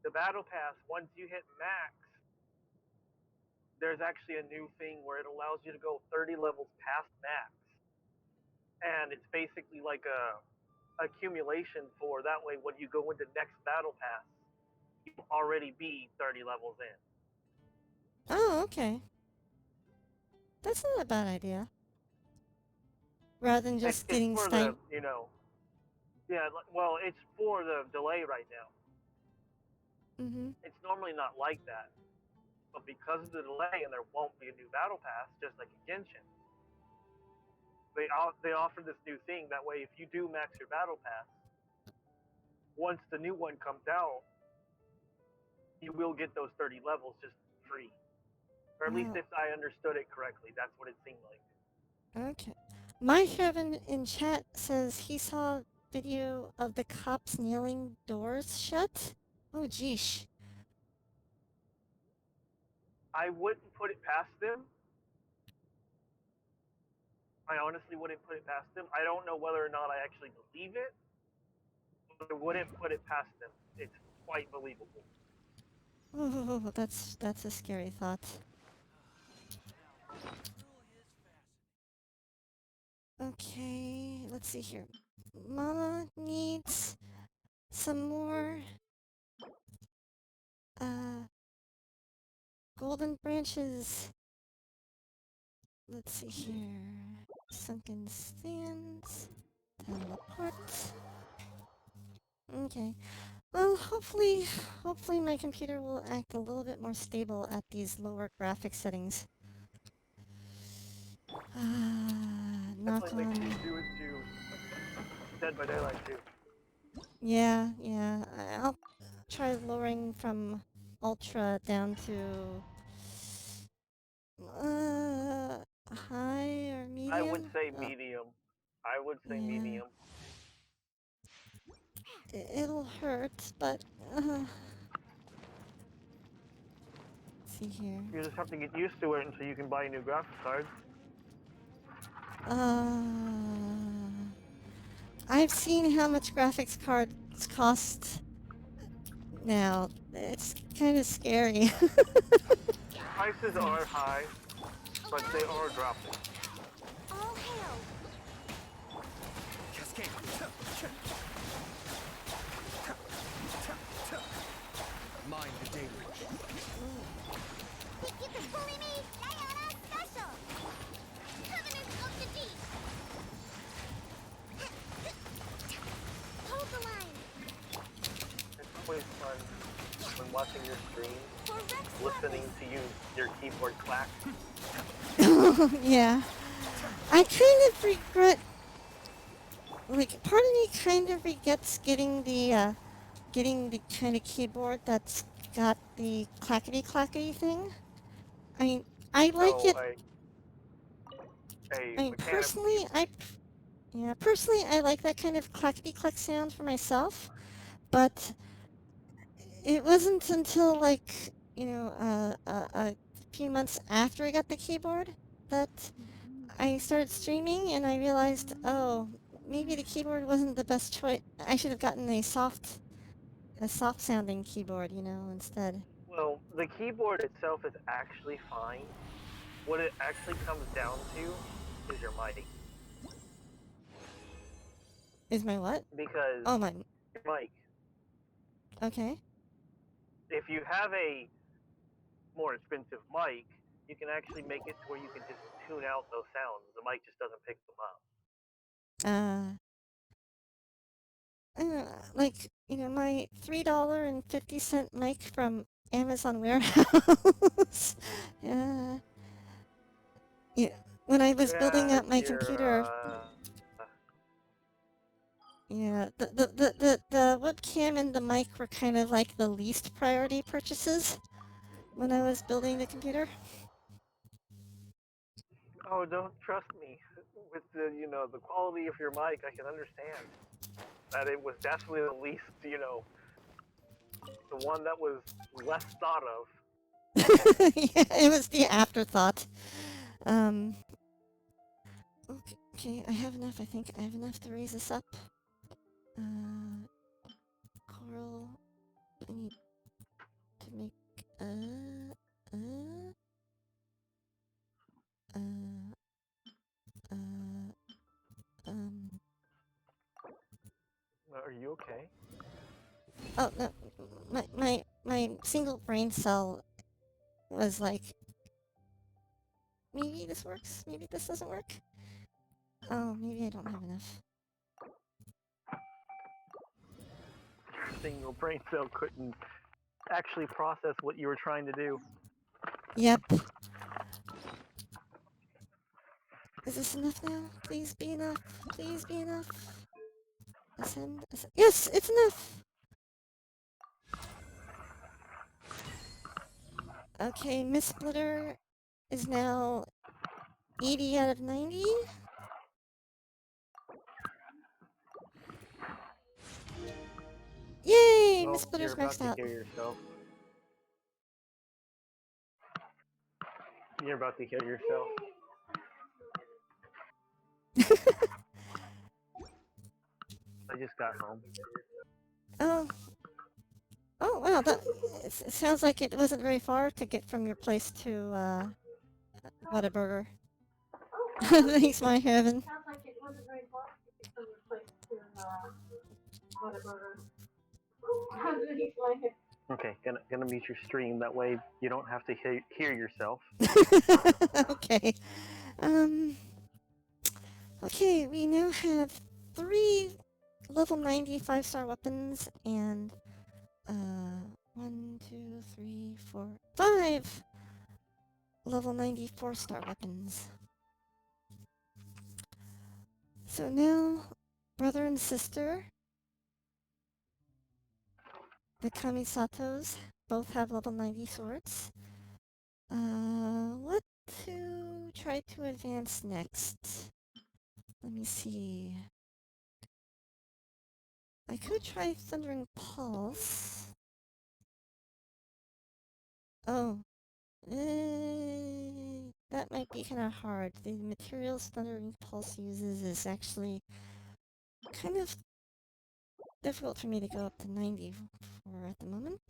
The battle pass, once you hit max, there's actually a new thing where it allows you to go 30 levels past max. And it's basically like a accumulation for that way when you go into next battle pass, you'll already be 30 levels in. Oh, okay. That's not a bad idea. Rather than just It's getting for the, sniped. yeah, well, it's for the delay right now. Mm-hmm. It's normally not like that. But because of the delay and there won't be a new battle pass, just like in Genshin, they offer this new thing. That way, if you do max your battle pass, once the new one comes out, you will get those 30 levels just free. Or at least if I understood it correctly, that's what it seemed like. Okay. My Heaven in chat says he saw video of the cops nailing doors shut. Oh, geesh. I wouldn't put it past them. I honestly wouldn't put it past them. I don't know whether or not I actually believe it, but I wouldn't put it past them. It's quite believable. Oh, that's a scary thought. Okay, let's see here. Mama needs some more golden branches. Let's see here. Sunken stands. Teleport. Okay. Well, hopefully my computer will act a little bit more stable at these lower graphic settings. Knock Definitely makes me on. do it to Dead by Daylight too. Yeah. I'll try lowering from ultra down to high or medium. I would say Oh, medium. I would say yeah. medium. It'll hurt, but let's see here. You just have to get used to it until you can buy new graphics cards. I've seen how much graphics cards cost now. It's kind of scary. Prices are high, but they are dropping. All hail. Cascade. Mind the day witch. Get the fully made Diana special. Covenant of the Deep. Hold the line. It's always fun when watching your stream, For Rex listening to your keyboard clack. Yeah. I kind of regret, like, part of me kind of regrets getting the kind of keyboard that's got the clackety thing. I mean, I like So it. a I mean, mechanical personally, I like that kind of clackety clack sound for myself, but it wasn't until like, a few months after I got the keyboard that I started streaming and I realized, oh, maybe the keyboard wasn't the best choice. I should have gotten a soft sounding keyboard, instead. Well, the keyboard itself is actually fine. What it actually comes down to is your mic. Is my what? Because Oh, my. your mic, Okay. if you have a more expensive mic, you can actually make it to where you can just tune out those sounds. The mic just doesn't pick them up. I don't know, like, my $3.50 mic from Amazon Warehouse. Yeah. Yeah. When I was building Yeah, up my computer, yeah, the webcam and the mic were kind of like the least priority purchases when I was building the computer. oh, don't trust me. With the quality of your mic, I can understand that it was definitely the least, the one that was less thought of. Yeah, it was the afterthought. Okay, I have enough. I think I have enough to raise this up. Coral. I need to make Are you okay? Oh no, my single brain cell was like, maybe this works, maybe this doesn't work. Oh, maybe I don't have enough. Single brain cell couldn't actually process what you were trying to do. Yep. Is this enough now? Please be enough. Please be enough. Ascend. Yes, it's enough. Okay, Mistsplitter is now 80 out of 90. Yay! Well, you're Mistsplitter's about maxed to out. hear yourself. You're about to kill yourself. I just got home. Oh. Oh, wow, that it sounds like it wasn't very far to get from your place to, Whataburger. Thanks, my heaven. Okay, gonna mute your stream. That way you don't have to hear yourself. Okay. Um, okay, we now have 3 level 90 5-star weapons and, 1, 2, 3, 4, 5 level 90 4-star weapons. So now, brother and sister, the Kamisatos, both have level 90 swords. What to try to advance next? Let me see. I could try Thundering Pulse. Oh. That might be kind of hard. The materials Thundering Pulse uses is actually kind of difficult for me to go up to 90 for at the moment.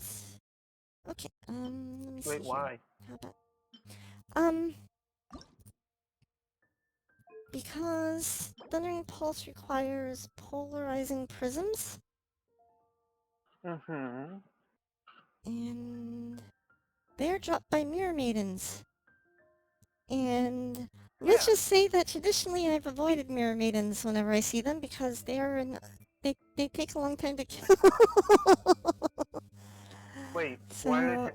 Okay, let me see Wait, here. why? How about... Because Thundering Pulse requires polarizing prisms, Mm-hmm. and they're dropped by Mirror Maidens. And let's just say that traditionally I've avoided Mirror Maidens whenever I see them because they take a long time to kill. Wait, So, why did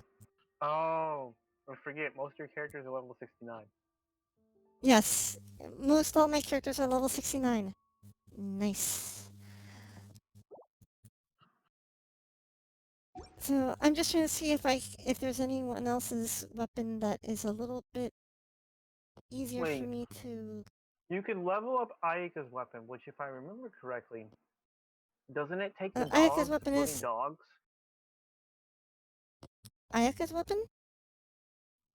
oh, I forget, most of your characters are level 69. yes, most all my characters are level 69. Nice. So I'm just trying to see if there's anyone else's weapon that is a little bit easier for Wait, me to... you can level up Ayaka's weapon, which if I remember correctly, doesn't it take the Ayaka's dogs, the weapon floating is... dogs? Ayaka's weapon?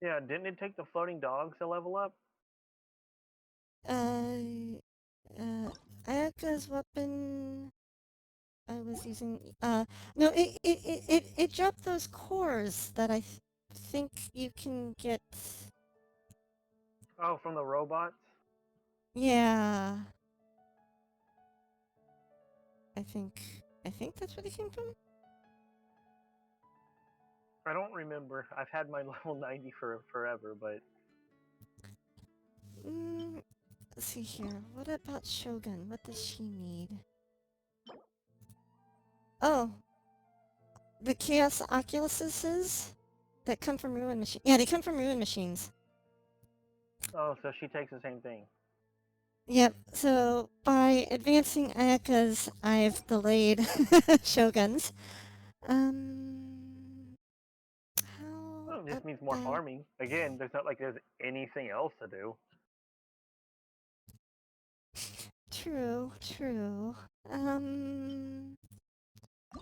Yeah, didn't it take the floating dogs to level up? Uh, Ayaka's weapon... I was using... no, it dropped those cores that I think you can get... Oh, from the robots? Yeah. I think that's where they came from? I don't remember. I've had my level 90 for forever, but... Let's see here. What about Shogun? What does she need? Oh, the Chaos Oculuses that come from Ruin Machines. Yeah, they come from Ruin Machines. Oh, so she takes the same thing. Yep, so by advancing Ayaka's, I've delayed Shogun's. How Well, it just means more about... farming. Again, there's not like there's anything else to do. True, true.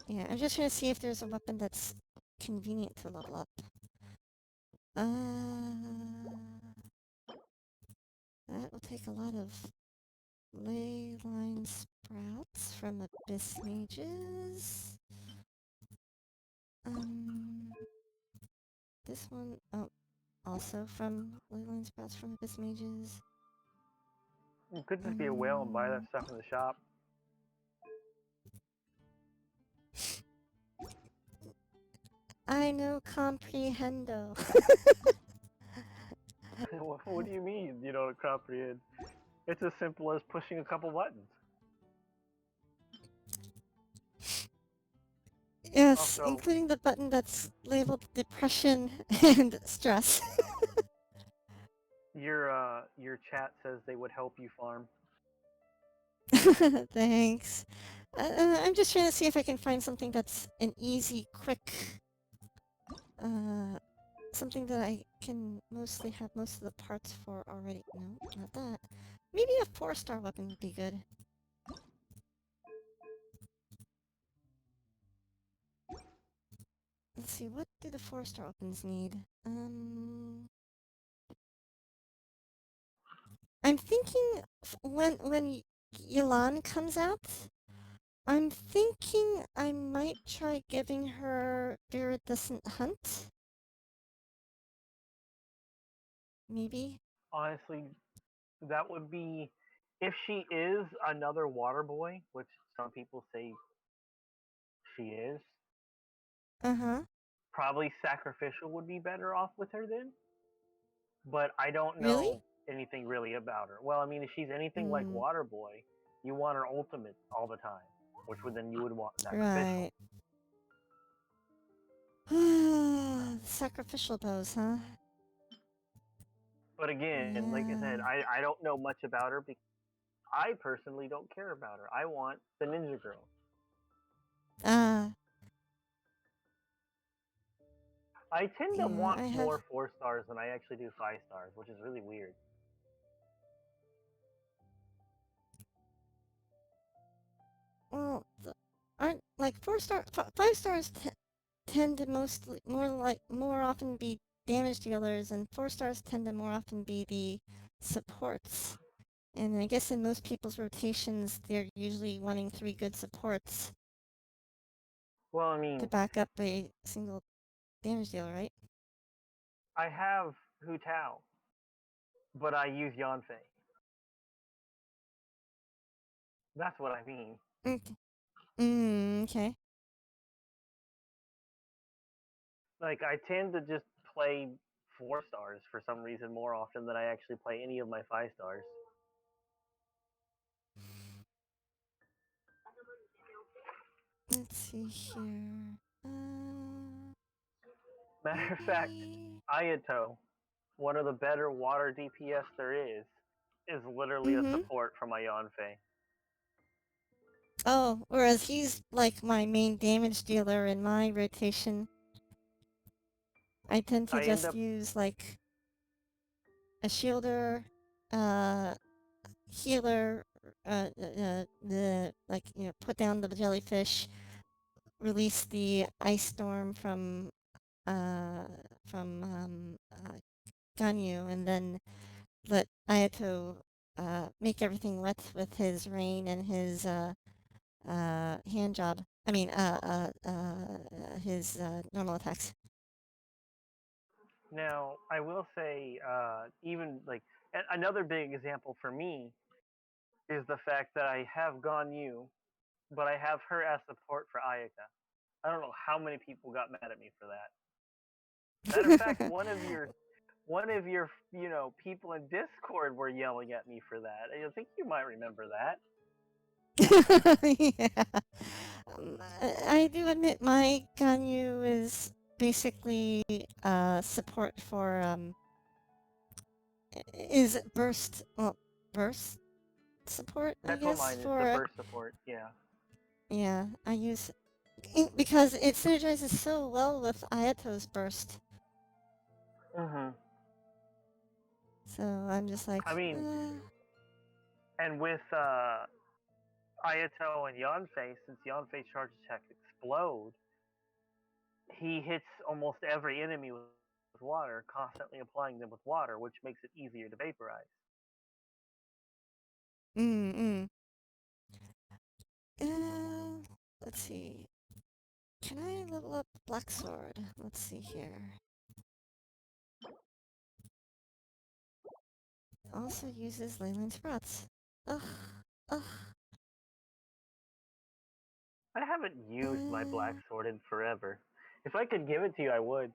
Yeah, I'm just trying to see if there's a weapon that's convenient to level up. That will take a lot of ley line sprouts from Abyss Mages. This one, oh, also from ley line sprouts from Abyss Mages. You could just be a whale and buy that stuff in the shop. I know comprehendo. What do you mean you don't comprehend? It's as simple as pushing a couple buttons. Yes, Also, including the button that's labeled depression and stress. your chat says they would help you farm. Thanks. I'm just trying to see if I can find something that's an easy, quick something that I can mostly have most of the parts for already. No, not that. Maybe a 4-star weapon would be good. Let's see, what do the 4-star weapons need? I'm thinking when Yelan comes out, I'm thinking I might try giving her Viridescent Hunt. Maybe. Honestly, that would be if she is another water boy, which some people say she is. Uh-huh. Probably sacrificial would be better off with her then. But I don't Really? know anything really about her. Well, I mean, if she's anything like Hmm. water boy, you want her ultimate all the time, which would then you would want sacrificial. Right. Sacrificial bows, huh? But again, like I said, Yeah. I don't know much about her because I personally don't care about her. I want the ninja girl. Ah. I tend to Yeah, want I have... more 4 stars than I actually do 5 stars, which is really weird. Well, aren't like 5 stars tend to more often be damage dealers, and 4 stars tend to more often be the supports. And I guess in most people's rotations, they're usually wanting 3 good supports Well, I to mean, back up a single damage dealer, right? I have Hu Tao, but I use Yanfei. That's what I mean. Okay. Okay. Like I tend to just play 4 stars for some reason more often than I actually play any of my 5 stars. Let's see here. Matter of fact, Maybe... Ayato, one of the better water DPS there is literally a Mm-hmm. support for my Yanfei. Oh, whereas he's like my main damage dealer in my rotation. I tend to I end just up use like a shielder, uh, healer, put down the jellyfish, release the ice storm uh, from Ganyu, and then let Ayato make everything wet with his rain and his hand job. I mean, his normal attacks. now. I will say, even like another big example for me is the fact that I have Ganyu, but I have her as support for Ayaka. I don't know how many people got mad at me for that. Matter of fact, one of your people in Discord were yelling at me for that. I think you might remember that. Yeah. I do admit my Ganyu is basically support for is burst support, I That's what guess, mine is, the for burst support. Yeah. yeah, I use because it synergizes so well with Ayato's burst. Mhm. So I'm just like, I mean, and with Ayato and Yanfei, since Yanfei's charge attack explode, he hits almost every enemy with water, constantly applying them with water, which makes it easier to vaporize. mm, mm. Let's see. Can I level up Black Sword? Let's see here. Also uses Leyland's Rats. Ugh. Ugh. I haven't used my black Uh... sword in forever. If I could give it to you, I would.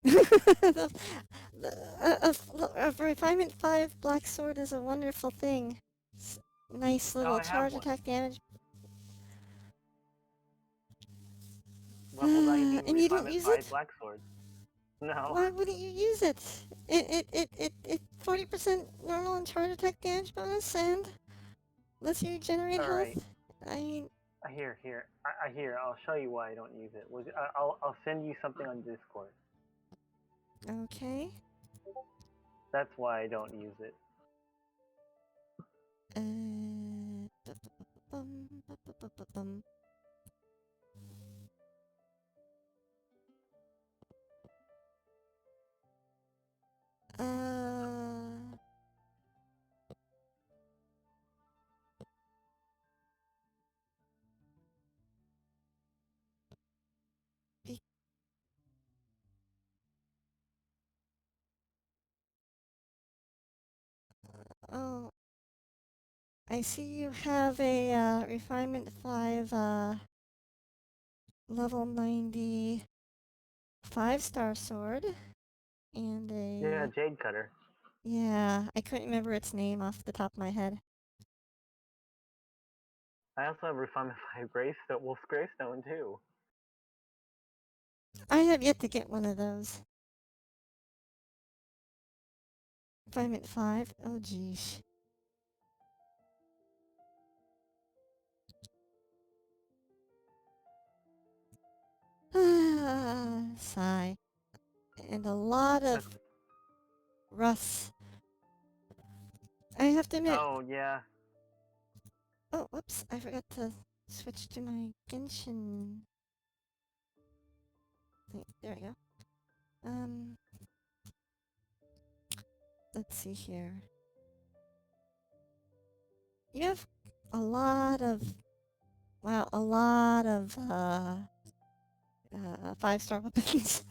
the, a Refinement 5 Black Sword is a wonderful thing. Nice Oh, little I have charge one. attack damage. Level 90 And you don't Refinement use 5 it? Black Sword. No. Why wouldn't you use it? It 40% normal and charge attack damage bonus and lets you generate health. Alright. I mean, Here. I hear. I'll show you why I don't use it. I'll send you something on Discord. Okay. That's why I don't use it. Bum. Be- oh, I see you have a Refinement 5 level 90 5-star sword and Yeah, a Jade Cutter. yeah, I couldn't remember its name off the top of my head. I also have Refinement 5 Greystone, Wolf's Greystone too. I have yet to get one of those. Refinement 5? Oh, geez. Sigh. And a lot of That's, rust. I have to admit. oh, yeah. Oh, whoops. I forgot to switch to my Genshin thing. There we go. Let's see here. You have a lot of, wow, a lot of, 5-star weapons.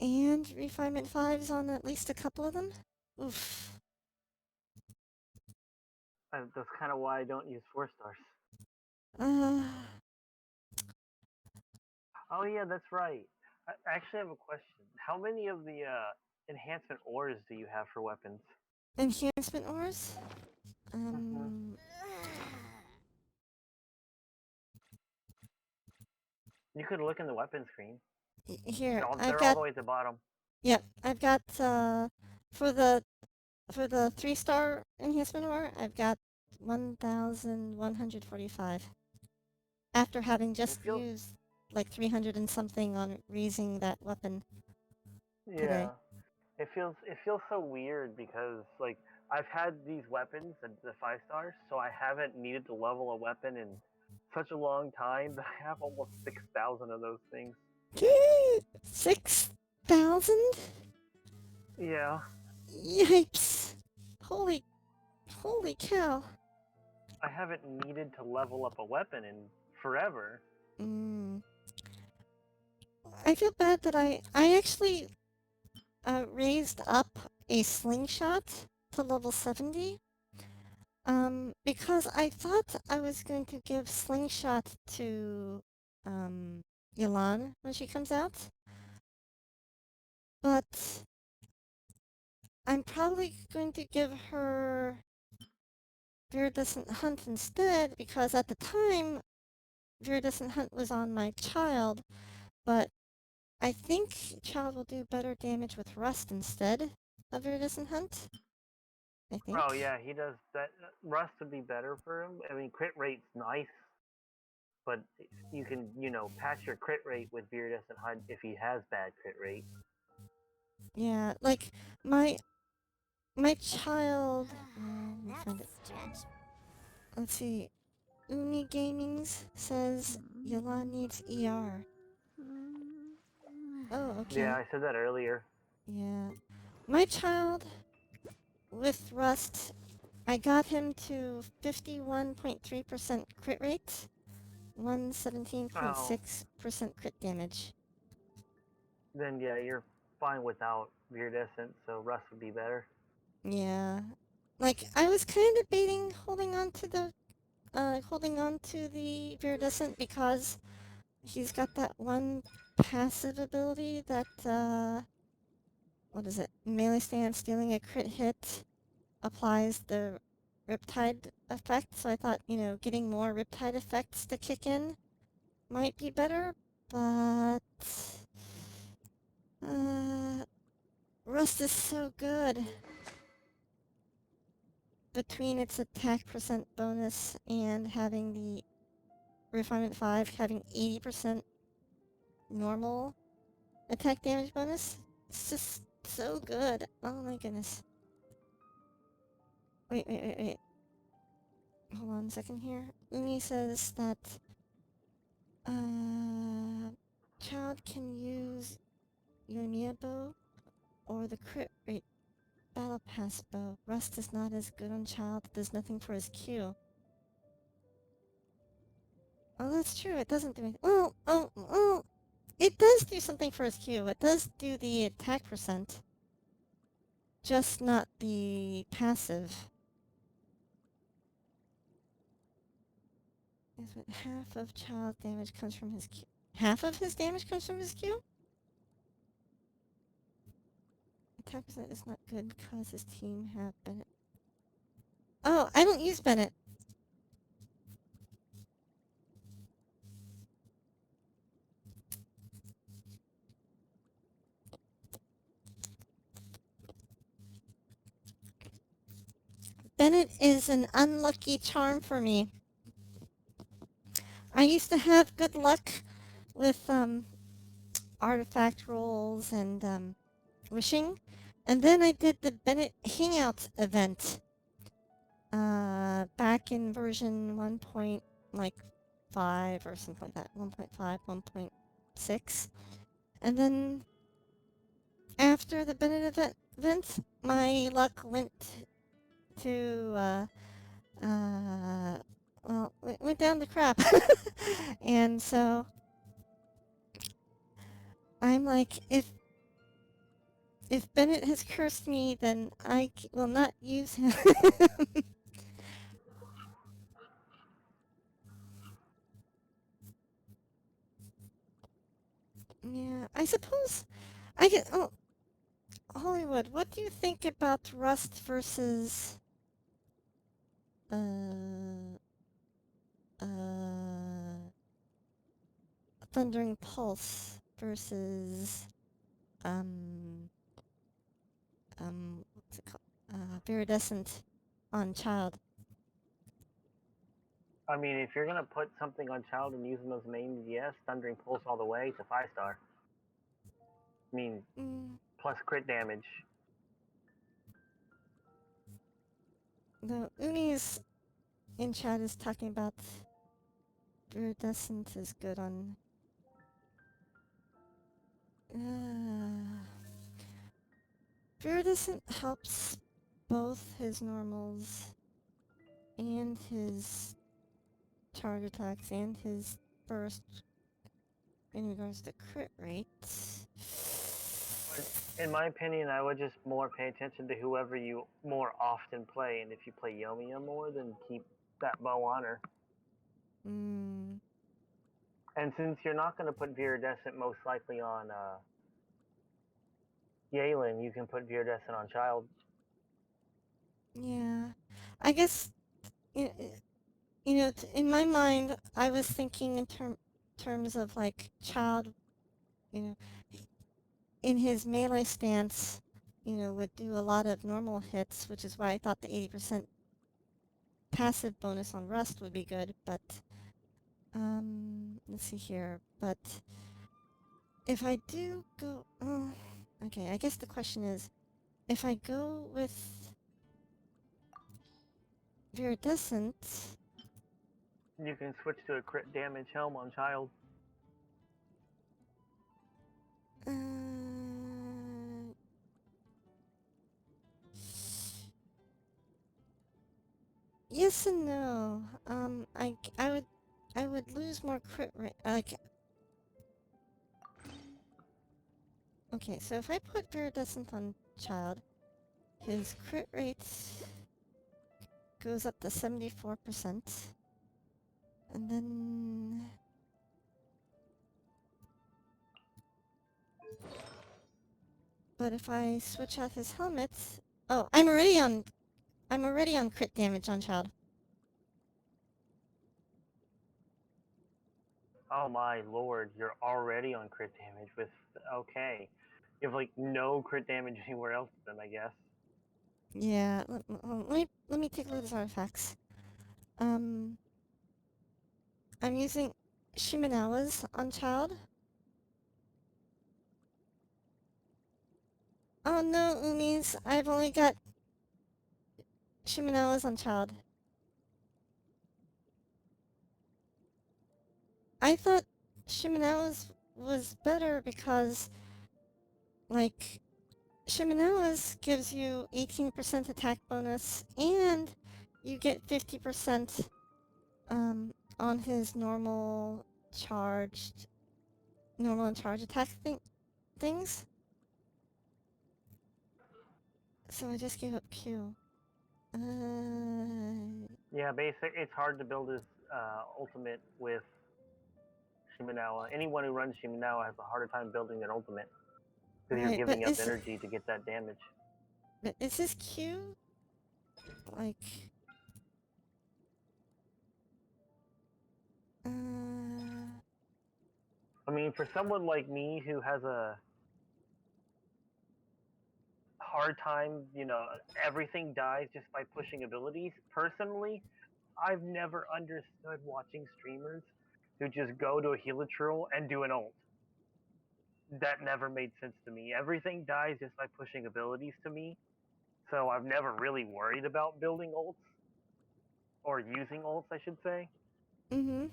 And Refinement 5s on at least a couple of them? Oof. That's kind of why I don't use 4 stars. Uh, Oh, yeah, that's right. I actually have a question. How many of the enhancement ores do you have for weapons? enhancement ores? Mm-hmm. You could look in the weapon screen. Here, I've They're all got, the way at the bottom. yep, I've got, for the 3-star enhancement ore, I've got 1,145. After having It just feels, used like 300 and something on raising that weapon today. yeah. It feels so weird because like I've had these weapons and the 5 stars, so I haven't needed to level a weapon in such a long time that I have almost 6,000 of those things. 6,000? Yeah, Yipes! Holy, holy cow! I haven't needed to level up a weapon in forever. Mm. I feel bad that I actually raised up a slingshot to level 70. Because I thought I was going to give slingshot to Yelan when she comes out, but I'm probably going to give her Viridescent Hunt instead, because at the time Viridescent Hunt was on my child, but I think child will do better damage with Rust instead of Viridescent Hunt. I think. Oh yeah, he does that. Rust would be better for him. I mean, crit rate's nice, but you can patch your crit rate with Viridescent Hunt if he has bad crit rate. Yeah, like my child. Let me find it. Stretch. Let's see. Umi Gamings says Yolan needs ER. Oh, Yeah, okay. I said that earlier. Yeah. My child with Rust, I got him to 51.3% crit rate, Oh, 117.6% crit damage. then yeah, you're fine without Viridescent, so Rust would be better. Yeah. Like, I was kind of debating holding on to the Viridescent because he's got that one passive ability that, what is it? Melee stance, dealing a crit hit, applies the Riptide effect, so I thought, getting more Riptide effects to kick in might be better, but... Rust is so good. Between its attack percent bonus and having the Refinement 5 having 80% normal attack damage bonus. It's just so good. Oh my goodness. Wait. Hold on a second here. Umi says that child can use your Nia bow or the crit rate battle pass bow. Rust is not as good on child. Does nothing for his Q. Oh, that's true. It doesn't do anything. Oh. It does do something for his Q. It does do the attack percent. Just not the passive. Is it half of child damage comes from his Q? Half of his damage comes from his Q? Attack percent is not good because his team have Bennett. Oh, I don't use Bennett. Bennett is an unlucky charm for me. I used to have good luck with artifact rolls and wishing, and then I did the Bennett Hangout event back in version 1.5 or something like that, 1.5, 1.6, and then after the Bennett event, my luck went to well, it went down to crap. And so I'm like, if Bennett has cursed me, then I will not use him. Yeah, I suppose I get. Oh, Hollywood, what do you think about Rust versus uh Thundering Pulse versus what's it called? Viridescent on Child. I mean, if you're gonna put something on child and use them as main DPS, Thundering Pulse all the way. It's a 5-star. I mean, plus crit damage. The Uni's in chat is talking about Viridescent is good on. Viridescent helps both his normals and his charge attacks and his burst in regards to crit rates. In my opinion, I would just more pay attention to whoever you more often play, and if you play Yomiya more, then keep that bow on her. And since you're not going to put Viridescent most likely on Yalen, you can put Viridescent on Child. Yeah. I guess, you know, in my mind, I was thinking in terms of, like, Child, you know, in his melee stance, you know, would do a lot of normal hits, which is why I thought the 80% passive bonus on Rust would be good, but, let's see here, but if I do go, okay, I guess the question is, if I go with Viridescent, You can switch to a crit damage helm on Child. yes and no. I would lose more crit rate. Like, okay, so if I put Viridescent on Child, his crit rate goes up to 74%, and then but if I switch out his helmet, oh, I'm already on crit damage on Child. Oh my lord, you're already on crit damage with... Okay. You have, like, no crit damage anywhere else then, I guess. Yeah, let me take a look at his artifacts. I'm using Shimenawa's on Child. Oh no, Umis, I've only got Shimenawas on child. I thought Shimenawas was better because, like, Shimenawas gives you 18% attack bonus and you get 50% on his normal and charge attack things. So I just gave up Q. Yeah, it's hard to build his ultimate with Shimenawa. Anyone who runs Shimenawa has a harder time building an ultimate because you're Right, giving up energy to get that damage. but is his Q like? I mean, for someone like me who has a hard time, everything dies just by pushing abilities. Personally, I've never understood watching streamers who just go to a Helitril and do an ult. That never made sense to me. Everything dies just by pushing abilities to me. So I've never really worried about building ults or using ults, I should say. Mm-hmm.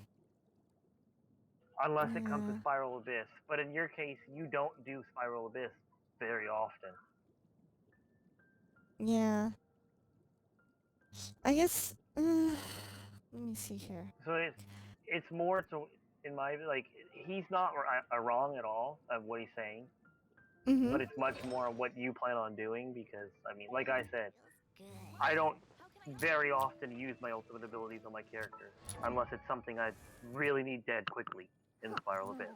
Unless it comes to Yeah. Spiral Abyss. But in your case, you don't do Spiral Abyss very often. Yeah. I guess. Let me see here. So it's more so in my he's not wrong at all of what he's saying, Mm-hmm. but it's much more what you plan on doing because I mean, like I said, I don't very often use my ultimate abilities on my characters unless it's something I really need dead quickly in Spiral Abyss.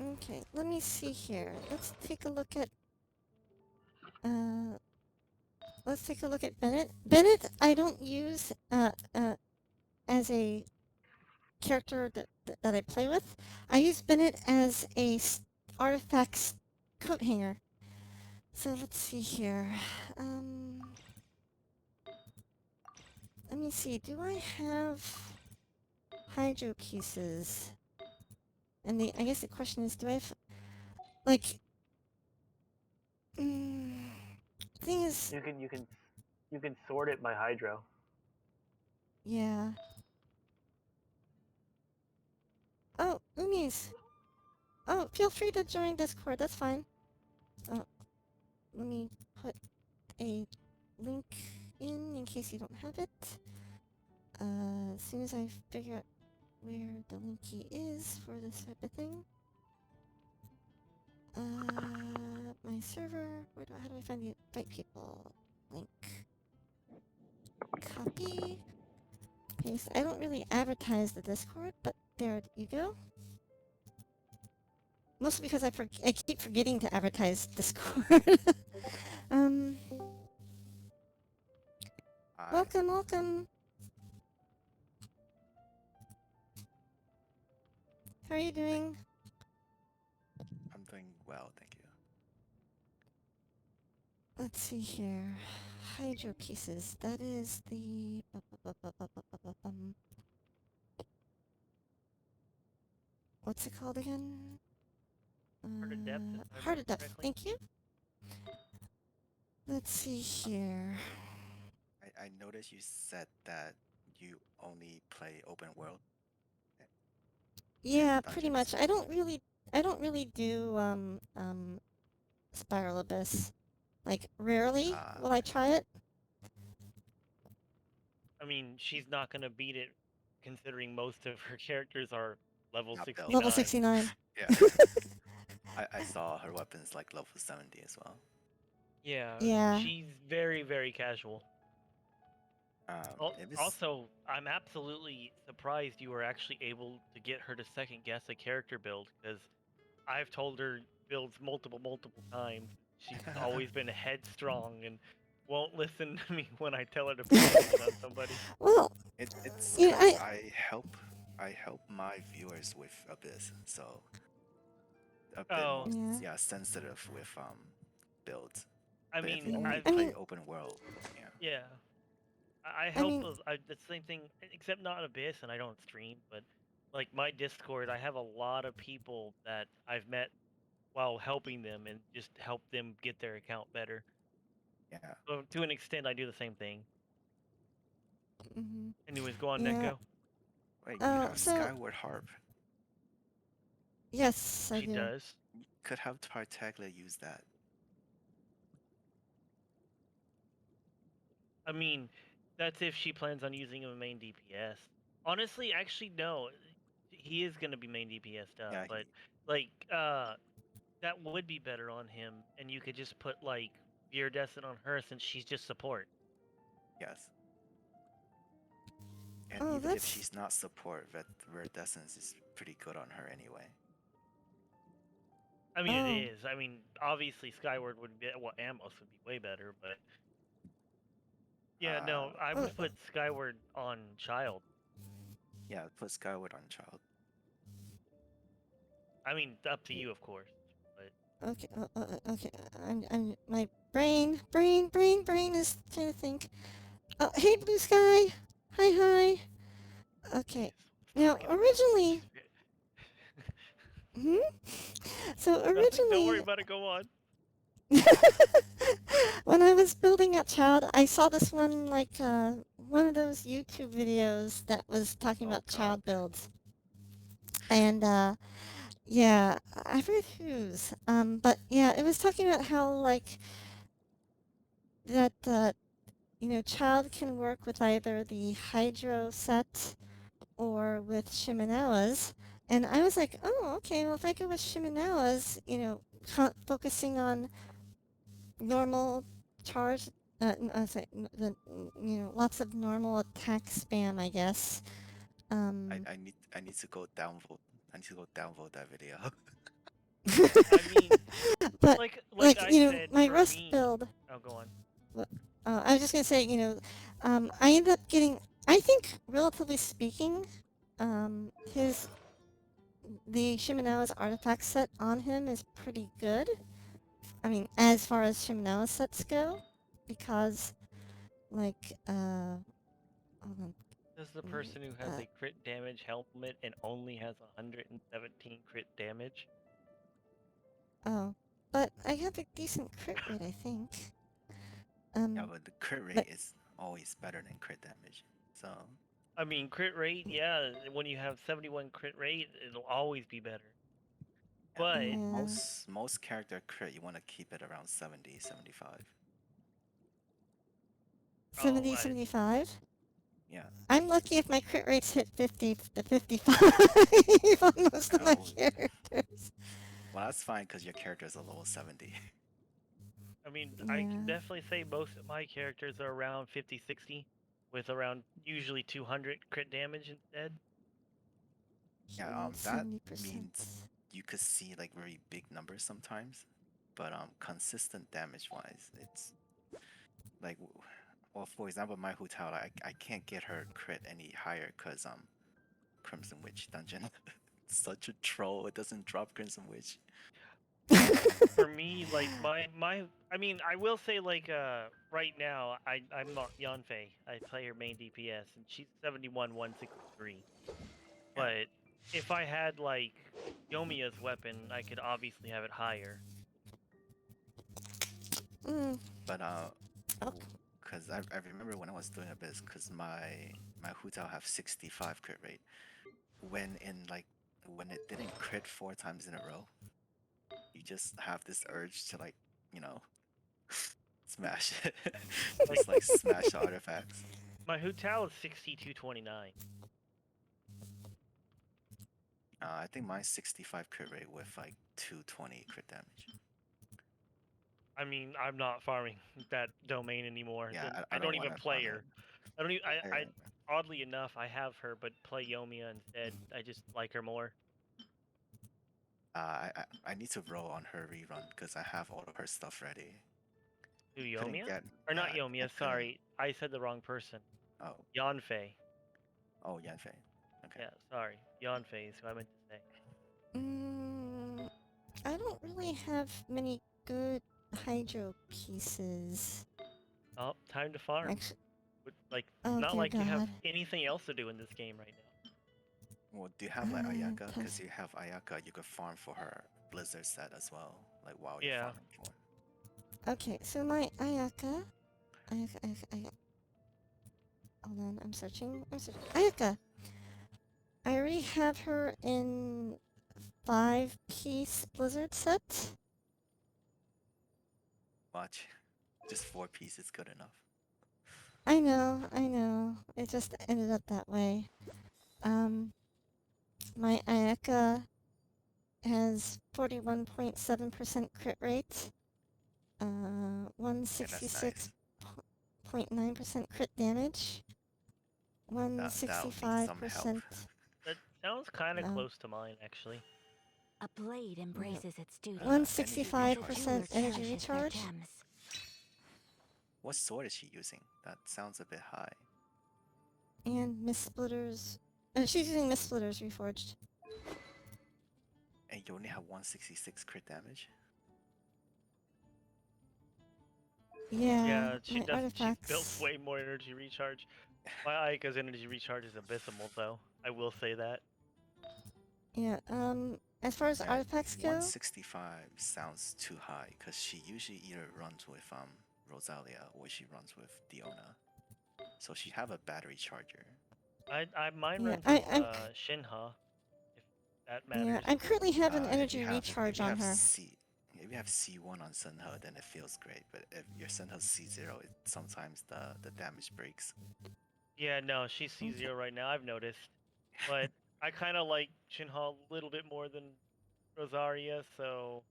Okay, let me see here. Let's take a look at. Uh, let's take a look at Bennett. Bennett, I don't use as a character that I play with. I use Bennett as a artifacts coat hanger. So let's see here. Let me see. Do I have hydro pieces? And I guess the question is, do I have like? Thing is, You can sort it by hydro. yeah. Oh, Umis. Oh, feel free to join Discord. That's fine. Oh, let me put a link in case you don't have it. As soon as I figure out where the link key is for this type of thing. My server. How do I find the invite people? Link. Copy. Paste. I don't really advertise the Discord, but there you go. Mostly because I keep forgetting to advertise Discord. um. Hi, Welcome, welcome. How are you doing? I'm doing well, thank you. Let's see here. Hydro pieces. That is the. What's it called again? Heart of Depth, if I Heart remember of Depth. correctly. Thank you. Let's see here. I noticed you said that you only play open world. Yeah, pretty Dungeons. much. I don't really do Spiral Abyss. Like rarely will I try it. I mean, she's not gonna beat it, considering most of her characters are level Not built. 69. Level 69. Yeah, I saw her weapons like level 70 as well. Yeah, Yeah. she's very, very casual. It was Also, I'm absolutely surprised you were actually able to get her to second guess a character build, because I've told her builds multiple times. She's always been headstrong and won't listen to me when I tell her to put something on somebody. Well, it's yeah, because I help my viewers with Abyss, so a bit Oh, more yeah. sensitive with builds. I But if mean, you only I play mean, open world, yeah. yeah, I I help mean, the same thing, except not Abyss, and I don't stream, but like my Discord, I have a lot of people that I've met while helping them and just help them get their account better. Yeah. So to an extent, I do the same thing. Hmm. Anyways, go on, Yeah. Neko. Wait, you Oh, have so Skyward Harp. yes, I She do. does. You could have Tartaglia use that. I mean, that's if she plans on using him in main DPS. Honestly, actually, no. He is gonna be main DPS up, Yeah, but he, like, that would be better on him, and you could just put like Iridescent on her since she's just support. yes. And Oh, even if that's she's not support, Viridescence is pretty good on her anyway. I mean, it oh. is. I mean, obviously, Skyward would be well, Amos would be way better, but yeah, Uh, no, I Oh, would put Skyward on Child. yeah, put Skyward on Child. I mean, up to you, of course. But okay. Okay. My brain is trying to think. Oh, hey, Blue Sky. Hi. Okay. jeez, stop Now, looking at me. originally, hmm? So Nothing. Don't worry originally, about it. Go on. when I was building a child, I saw this one of those YouTube videos that was talking Oh about God. child builds, and yeah, I forget whose, but yeah, it was talking about how like that child can work with either the hydro set or with Shimenawas. And I was like, oh, okay, well, if I go with Shimenawas, focusing on normal charge, sorry, lots of normal attack spam, I guess. Um, I need to go downvote. I need to go downvote that video. I mean, but, like I said, my for Rust me. build, Oh, go on. I was just going to say, I ended up getting, I think, relatively speaking, his the Shimenawa's artifact set on him is pretty good. I mean, as far as Shimenawa sets go, because, like, hold on, This is the mm, person who has a crit damage helmet and only has 117 crit damage. oh, but I have a decent crit rate, I think. Yeah, but the crit But, rate is always better than crit damage. So I mean, crit rate, yeah, when you have 71 crit rate, it'll always be better. yeah, but But yeah, most character crit you want to keep it around 70, 75. 70, 75. Yeah. I'm lucky if my crit rates hit 50 to 55 on most of my Oh, characters. well, that's fine because your character is a level 70. I mean, I can Yeah. definitely say most of my characters are around 50, 60, with around usually 200 crit damage instead. Yeah, Healing that 70%. means you could see like very big numbers sometimes, but consistent damage wise, it's like well, for example, my Hotel, I can't get her crit any higher because Crimson Witch dungeon. Such a troll. It doesn't drop Crimson Witch. For me, like I mean, I will say like right now I'm not Yanfei. I play her main DPS and she's 71 163. Yeah, But if I had like Yomiya's weapon, I could obviously have it higher. Mm. but Oh. because I remember when I was doing a bit, because my Hotel have 65 crit rate. When it didn't crit 4 times in a row, you just have this urge to like, you know, smash it. Like Just like smash the artifacts. my Hutao is 6229. I think mine's 65 crit rate with like 220 crit damage. I mean, I'm not farming that domain anymore. Yeah, I I don't don't even want to play farm it. her. I don't even. I, Oddly enough, I have her, but play Yomiya instead. I just like her more. I need to roll on her rerun because I have all of her stuff ready. Who, Couldn't Yomiya? get Or not yeah, I Yomiya? couldn't. Sorry, I said the wrong person. Oh Yanfei. oh Yanfei. Okay. Yeah, sorry. Yanfei is who I meant to say. Mm, I don't really have many good hydro pieces. Oh, time to farm. Actually, Like, oh not dear like you have God. anything else to do in this game right now. Well, do you have like Ayaka? Pass. Because you have Ayaka, you could farm for her Blizzard set as well, like while you're Yeah. farming for. Okay, so my Ayaka. Ayaka. Hold on, I'm searching. Ayaka! I already have her in 5-piece Blizzard set. Watch, just 4 pieces is good enough. I know. It just ended up that way. My Ayaka has 41.7% crit rate, Yeah, that's nice. 166.9% crit damage, That'll need some help. 165%. That sounds kind of No. close to mine, actually. A blade embraces its duty. Energy As a 165% recharge. jeweler energy cherishes their recharge. gems. What sword is she using? That sounds a bit high. And Mistsplitters. She's using Mistsplitters Reforged. And you only have 166 crit damage? Yeah, Yeah, she my does. She's built artifacts. way more energy recharge. My Aika's energy recharge is abysmal, though. I will say that. Yeah, as far as Yeah, artifacts go, 165 sounds too high because she usually either runs with Rosalia or she runs with Diona. So she have a battery charger. Mine yeah, runs with I'm Shinha, if that yeah, matters. I'm currently having If energy you have recharge on her. if you have C1 on Sunho, then it feels great. But if your Sunho's C0, sometimes the damage breaks. Yeah, no, she's C0 right now. I've noticed, but I kind of like Shinha a little bit more than Rosaria, so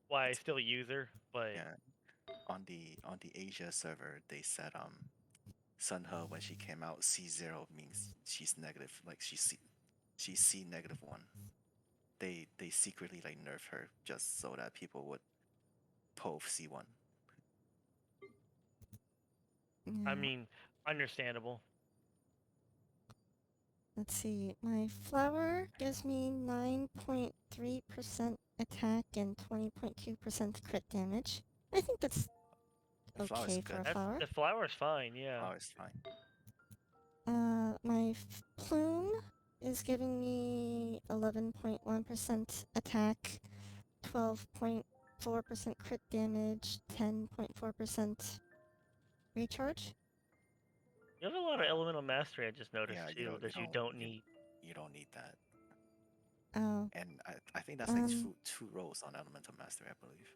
why I still use her. But Yeah, on the Asia server, they said Sunho when she came out C0 means she's negative, like she's C -1. They secretly like nerf her just so that people would pull C1. I Yeah. mean, understandable. Let's see. My flower gives me 9.3% attack and 20.2% crit damage. I think that's The flower's okay for good. a That's flower. the flower's fine. Yeah. Flower's fine. My plume is giving me 11.1% attack, 12.4% crit damage, 10.4% recharge. You have a lot of elemental mastery. I just noticed Yeah, too that you don't need. you don't need that. Oh, And I think that's like two rows on Elemental Mastery, I believe.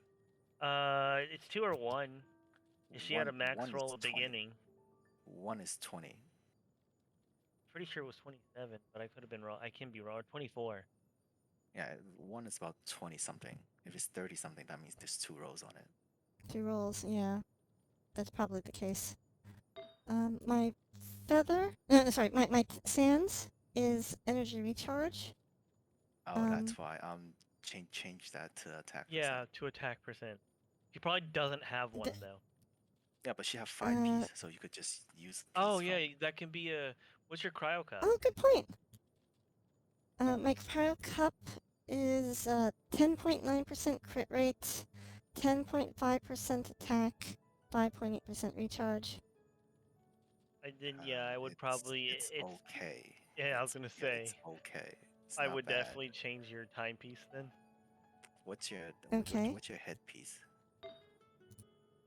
It's 2 or 1. She had a max One is roll at the 20. beginning. One is 20. Pretty sure it was 27, but I could have been wrong. I can be wrong. Or 24. Yeah, one is about 20 something. If it's 30 something, that means there's 2 rows on it. 2 rolls, yeah. That's probably the case. My feather, sorry, my sands is energy recharge. Oh, that's why. Change that to attack Yeah, percent. to attack percent. She probably doesn't have one though. Yeah, but she have 5 Ps, so you could just use Oh Ps yeah, from. that can be a. What's your cryo cup? Oh, good point. My cryo cup is 10.9% crit rate, 10.5% attack, 5.8% recharge. I would probably. It's okay. Yeah, I was gonna say. It's okay. It's I not would bad. definitely change your timepiece then. What's your Okay. what's your headpiece?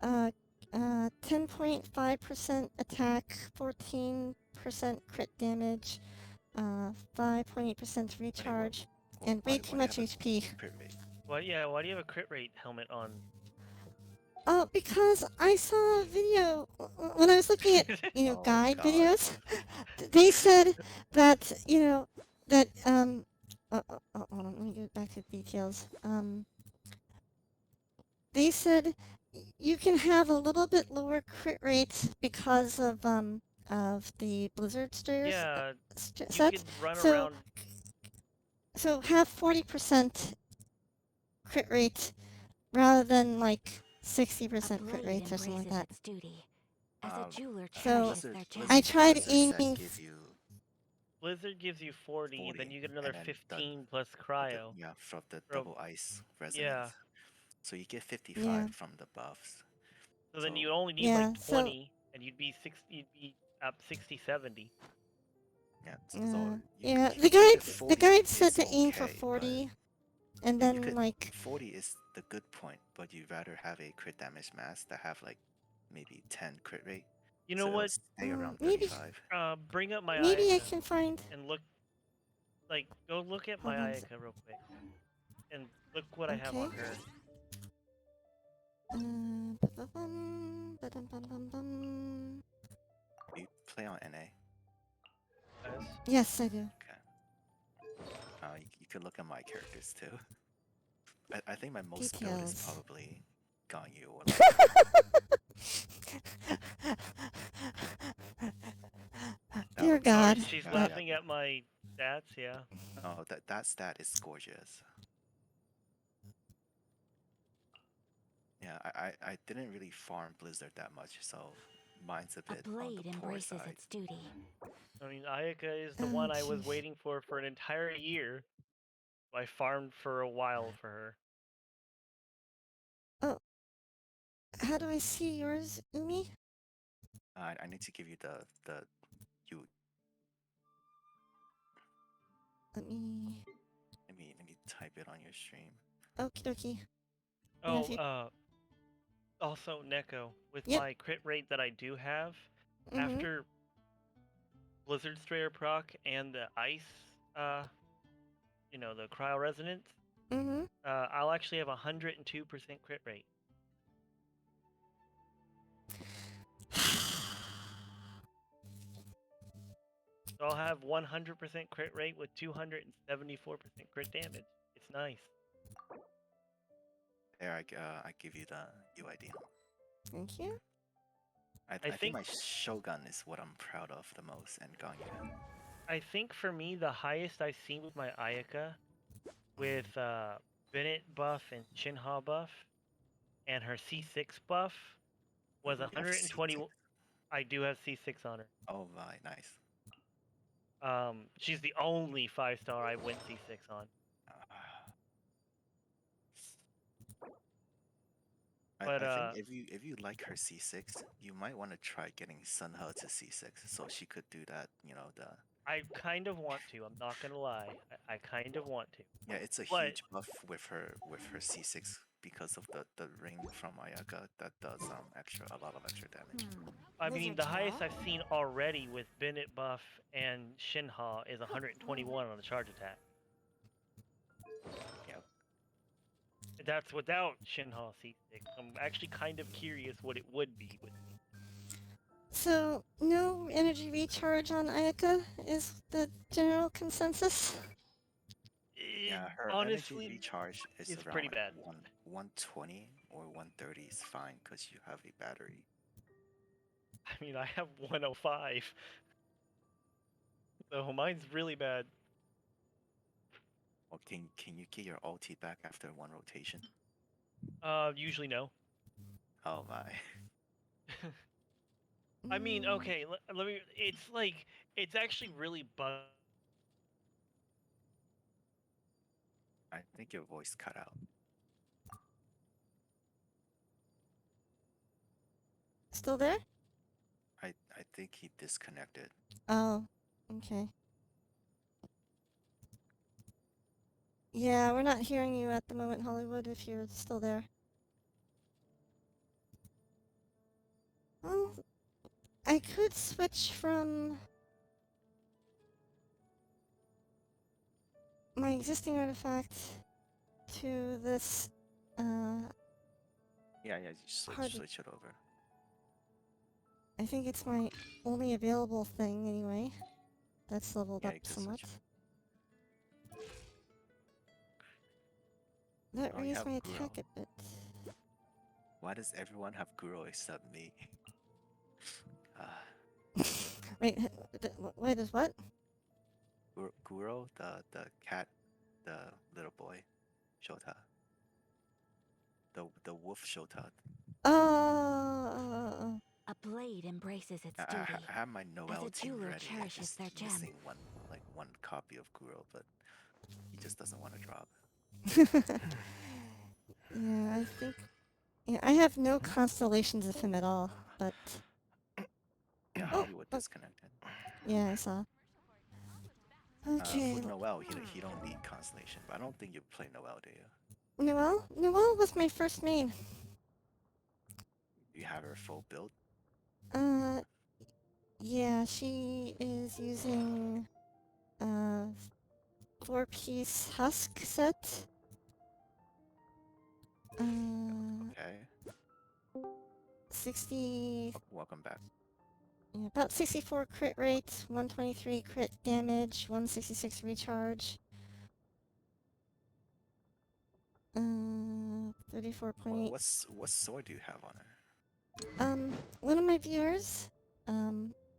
10.5% attack, 14% crit damage, 5.8% recharge, and way too much HP. Crit rate? Why do you have a crit rate helmet on? Oh, because I saw a video when I was looking at, Oh, guide God. videos. They said that, that hold on, let me get back to the details. They said you can have a little bit lower crit rates because of the Blizzard stairs Yeah, you set. could run So around. so have 40% crit rate rather than like 60% crit rates or something like that. Its duty. As a jeweler So cherishes their gems. I tried Blizzard aiming. set give you Blizzard gives you 40, then you get another and then 15 plus cryo. from the From- double ice resonance. Yeah. So you get 55 Yeah. from the buffs. So then you only need Yeah, like 20, and you'd be up 60, 70. Yeah. So Yeah, the guide said to aim for 40, And Yeah, you then could like 40 is the good point, but you'd rather have a crit damage mask that have like maybe 10 crit rate, You know so it'll what? stay around maybe 35. Bring up my maybe I Ayaka can find. and look. Like, go look at my Hold on. Ayaka real quick, and look what I have Okay. on her. Ba-ba-bum, ba-dum-bum-bum-bum. You play on NA. Guys. Yes, I do. Okay. You could look at my characters too. I think my most build is Details. probably Ganyu or like that Dear looks Oh, God. she's yeah, That yeah. laughing at my stats. Yeah. No, that stat is gorgeous. Yeah, I didn't really farm Blizzard that much, so mine's a A bit on blade the poor embraces side. its duty. I mean, Ayaka is the oh one I was jeez. waiting for an entire year. I farmed for a while for her. Oh, how do I see yours, Umi? I need to give you the you Let me. let me type it on your stream. Okie dokie. Yeah, if Oh, you. also Neko, with Yep. my crit rate that I do have, Mhm. after Blizzard Strayer proc and the ice, the cryo resonance, Mhm. I'll actually have 102% crit rate. So I'll have 100% crit rate with 274% crit damage. It's nice. There, I give you the UID. Thank you. I I think think my Shogun is what I'm proud of the most, and Ganyu. I think for me the highest I've seen with my Ayaka with Bennett buff and Shinha buff and her C6 buff was You have 120. C6. I do have C6 on her. Oh my, nice. She's the only 5-star I went C6 on. But I think if you like her C6, you might want to try getting Sunhe to C6, so she could do that. You know the I kind of want to. I'm not gonna lie. I kind of want to. yeah, it's a But huge buff with her C6 because of the ring from Ayaka that does a lot of extra damage. I mean, the Wizard's highest Law? I've seen already with Bennett buff and Shinha is 121 on the charge attack. Yep. That's without Shinha C6. I'm actually kind of curious what it would be with. So, no energy recharge on Ayaka is the general consensus. It Yeah, her energy honestly recharge is is around pretty like bad. 120 or 130 is fine because you have a battery. I mean, I have 105, so mine's really bad. Or can you get your ulti back after one rotation? Usually no. Oh my. I mean, Mm, okay, let me. It's actually really bug. I think your voice cut out. Still there? I think he disconnected. Oh, okay. Yeah, we're not hearing you at the moment, Hollywood, if you're still there. Well, I could switch from my existing artifact to this, Yeah, yeah, you hard to, switch it over. I think it's my only available thing anyway. That's leveled Yeah, up you could somewhat. switch it. That Oh, you raised have my Guro. attack a bit. Why does everyone have Guro except me? Wait, wait, is what? Guro, the cat, the little boy, Shota, the wolf Shota. Oh, A blade embraces its I, duty. I have my As Noel a team jeweler ready. I cherishes just their gem. missing one copy of Guro, but he just doesn't want to drop. yeah, I think. Yeah, I have no constellations of him at all, but. Yeah, Oh, Hollywood oh, disconnected. yeah, I saw. Okay. For Noel, he don't need Constellation, but I don't think you play Noel, do you? Noelle? Noelle was my first main. You have her full build? Uh, yeah, she is using, 4-piece husk set. Okay. 60, Welcome back. yeah, about 64 crit rate, 123 crit damage, 166 recharge. 34.8. What sword do you have on her? One of my viewers,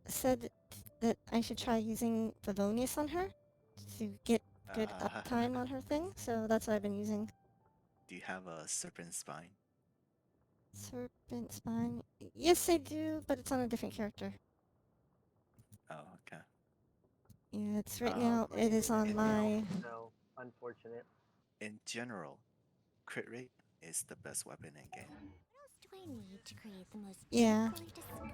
said that I should try using Favonius on her to get good uptime on her thing, so that's what I've been using. Do you have a Serpent Spine? Serpent Spine. Yes, I do, but it's on a different character. Oh, okay. Yeah, it's right now. It is on in- my. So unfortunate. In general, crit rate is the best weapon in game. What else do I need to create the most Yeah. beautifully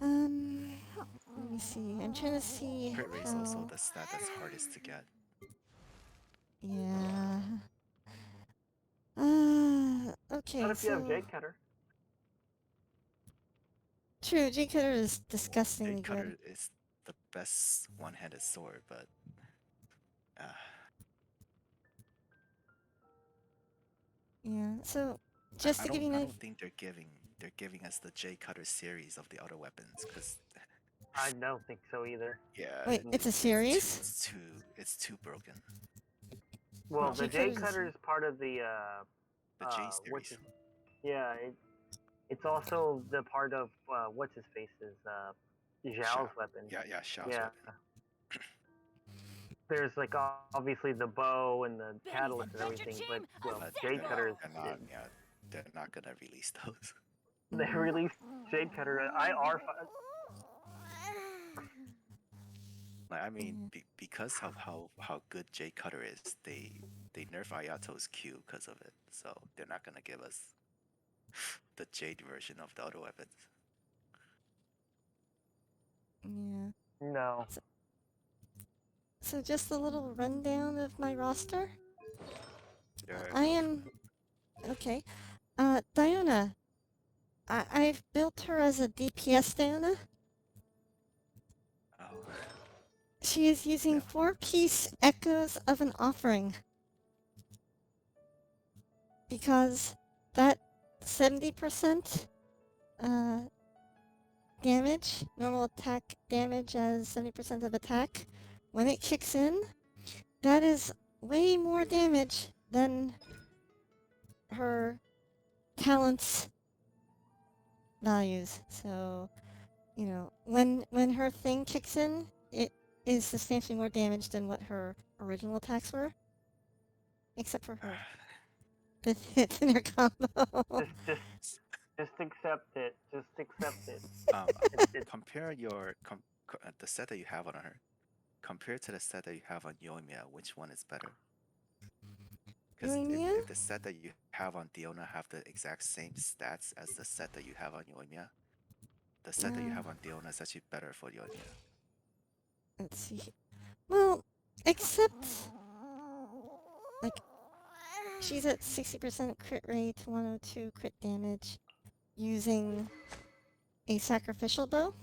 Let me see. I'm trying to see Crit rate is also the stat that's hardest to get. Yeah. Okay, Not if you have so. Jade Cutter. True, J Cutter is disgustingly Jade good. Cutter is the best one-handed sword, but Yeah, so just to give you an I idea. don't think they're giving us the Jade Cutter series of the other weapons because I don't think so either. yeah, Wait, it's a series? It's too broken. Well, the Jade Jade Cutter's- Cutter is part of the The J what's series. yeah, it's also the part of what's his face's Zhao's weapon. Yeah, Shao's Yeah. weapon. There's like obviously the bow and the catalyst and Adventure everything, team, but But Jade Cutter is they're not gonna release those. they released Jade Cutter IR. Like I mean, because of how good Jade Cutter is, they nerf Ayato's Q because of it. So they're not gonna give us the Jade version of the other weapons. Yeah. No. So just a little rundown of my roster. Sure, I go for am it. okay. Diona. I've built her as a DPS Diona. Oh, She is using Yeah. 4-piece Echoes of an Offering. Because that 70% damage, normal attack damage as 70% of attack, when it kicks in, that is way more damage than her talents values. So, you know, when her thing kicks in, it is substantially more damage than what her original attacks were. Except for her fifth hits in her combo. Just accept it. Just accept it. Compare the set that you have on her. Compared to the set that you have on Yoimiya, which one is better? Because Yoimiya? if the set that you have on Diona have the exact same stats as the set that you have on Yoimiya, the set that you have on Diona is actually better for Yoimiya. Let's see. Well, except like she's at 60% crit rate, 102 crit damage, using a sacrificial bow.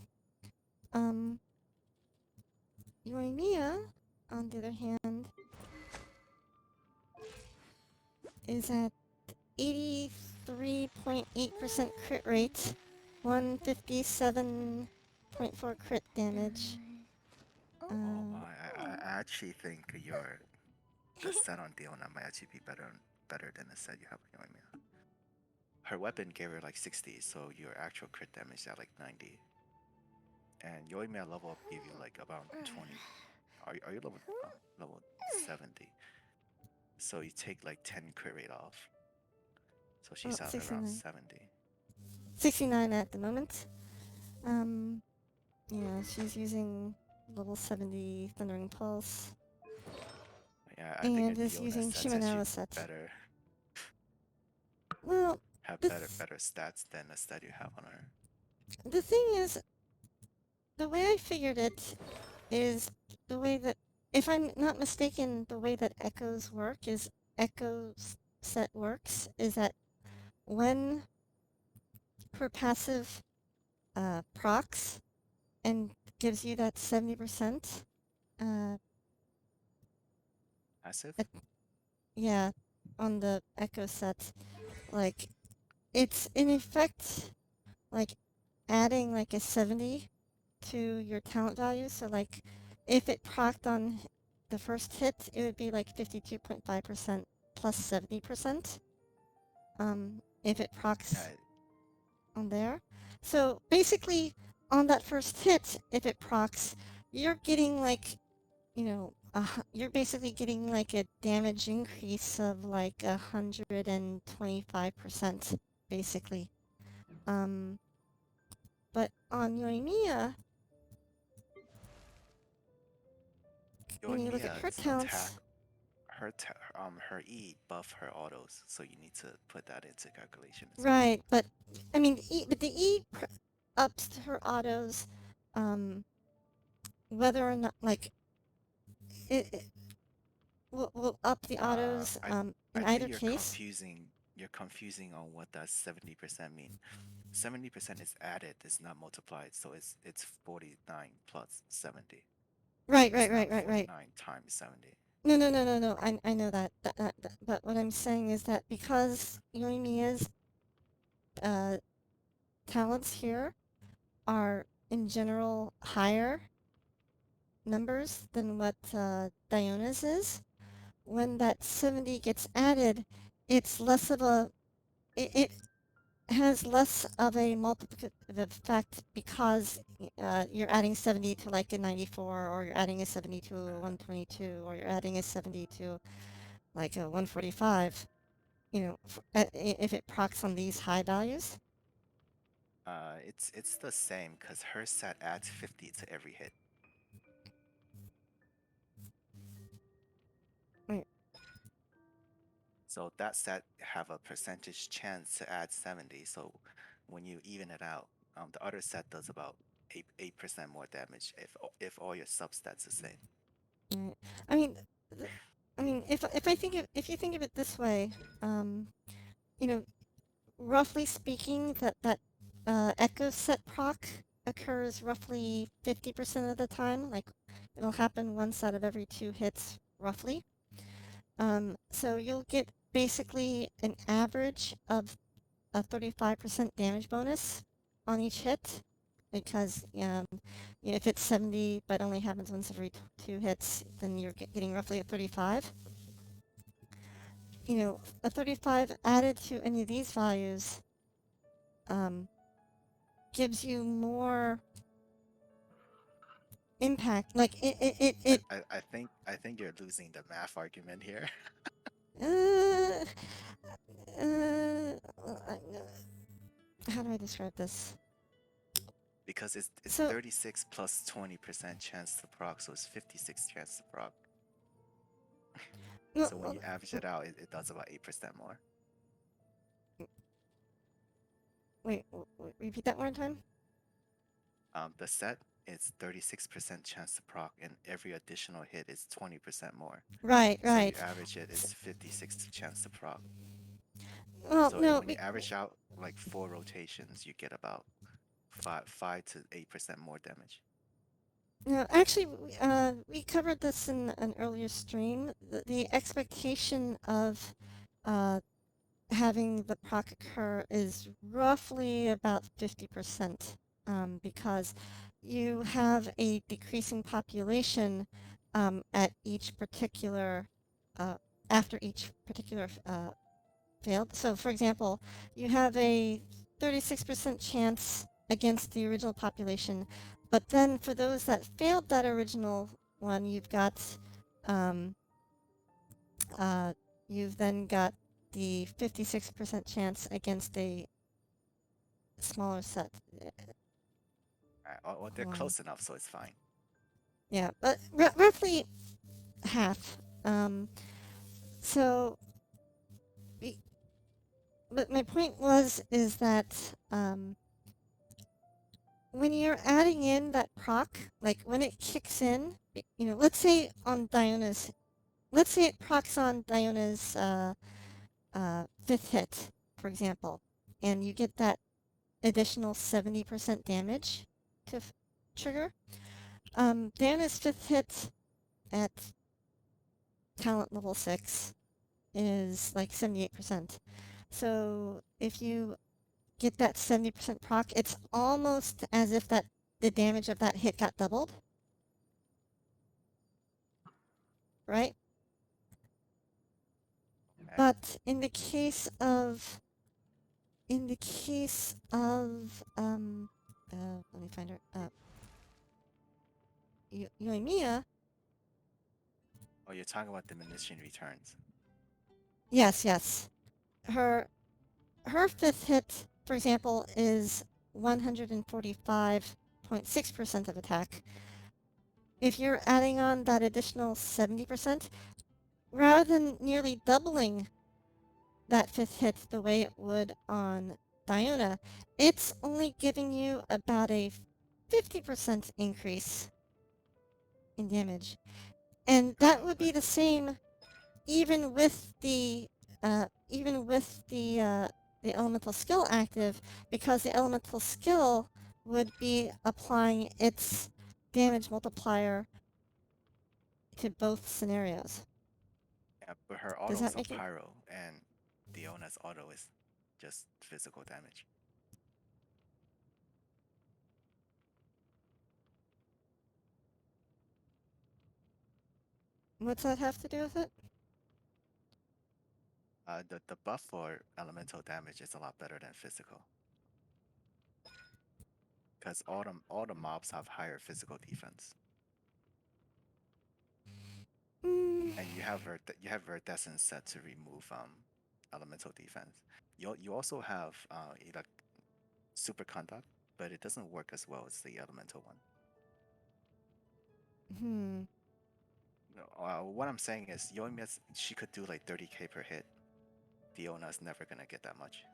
Yoimiya, on the other hand, is at 83.8% crit rate, 157.4 crit damage. I actually think the set on Diona might actually be better than the set you have on Yoimiya. Her weapon gave her like 60, so your actual crit damage is at like 90. And Yoimiya level up gave you like about 20. Are you level 70? So you take like 10 crit rate off. So she's at around 70. 69 at the moment. Yeah, she's using level 70 Thundering Pulse. Yeah, I think And is using Shimenawa set. better. Well, have better stats than the stat you have on her. The thing is, the way I figured it is the way that, if I'm not mistaken, the way that echoes work is echoes set works is that when her passive procs and gives you that 70%, Passive? yeah, on the echo set, like it's in effect like adding like a 70 to your talent value. So like if it procced on the first hit, it would be like 52.5% plus 70%. If it procs Yeah, on there. So basically on that first hit, if it procs, you're getting like, you're basically getting like a damage increase of like 125%, basically. But on Yoimiya, when you look at her Yoimiya's attack, talents, her E buff her autos, so you need to put that into calculation as well. right? But I mean, but the ups her autos, um, whether or not like it will up the Uh, autos I in I either think case. you're confusing on what does 70% mean. 70% is added, it's not multiplied, so it's 49 plus 70. Right, It's right, not right, right, right. 49 times 70. No, no, no, no, no. I know that. But what I'm saying is that because Yoimiya's uh, talents here are in general higher numbers than what Diona's is, when that 70 gets added, it's less of a it has less of a multiplicative effect because you're adding 70 to like a 94, or you're adding a 70 to a 122, or you're adding a 70 to like a 145. If it procs on these high values. It's the same because her set adds 50 to every hit. Wait, So that set have a percentage chance to add 70. So when you even it out, the other set does about 8% more damage if all your substats the same. wait. I mean, if you think of it this way, um, you know, roughly speaking, that echo set proc occurs roughly 50% of the time. Like, it'll happen once out of every 2 hits, roughly. So you'll get basically an average of a 35% damage bonus on each hit, because if it's 70 but only happens once every 2 hits, then you're getting roughly a 35. A 35 added to any of these values um, gives you more impact. Like I think you're losing the math argument here uh, uh, how do I describe this? because it's So, 36 plus 20% chance to proc, so it's 56 chance to proc. no, So when you average it out, it does about 8% more. wait, repeat that one time. The set is 36% chance to proc, and every additional hit is 20% more. Right, So you right. average it is 56 chance to proc. Well, So no, when you average out like 4 rotations, you get about 5 to 8% more damage. no. Actually, we covered this in an earlier stream. The expectation of uh, having the proc occur is roughly about 50%, because you have a decreasing population at each particular uh, after each particular failed. So, for example, you have a 36% chance against the original population, but then for those that failed that original one, um, uh, you've then got the 56% chance against a smaller set. Well, they're Hold on. close enough, so it's fine. Yeah, but roughly half. So, but my point is that when you're adding in that proc, like when it kicks in, let's say it procs on Diona's 5th hit, for example, and you get that additional 70% damage to trigger. Diona's 5th hit at talent level 6 is like 78%. So if you get that 70% proc, it's almost as if the damage of that hit got doubled. Right? Okay. But in the case of let me find her. Yoimiya. Oh, you're talking about diminishing returns. Yes. Her 5th hit, for example, is 145.6% of attack. If you're adding on that additional 70%, rather than nearly doubling that 5th hit the way it would on Diona, it's only giving you about a 50% increase in damage. And that would be the same even with the the elemental skill active, because the elemental skill would be applying its damage multiplier to both scenarios. Yeah, but her Does auto is that a make it? pyro, and Diona's auto is just physical damage. What's that have to do with it? The buff for elemental damage is a lot better than physical, because all the mobs have higher physical defense, and you have Iridescence set to remove elemental defense. You also have like superconduct, but it doesn't work as well as the elemental one. What I'm saying is, Yoimiya, she could do like 30k per hit. Diona's never gonna get that much.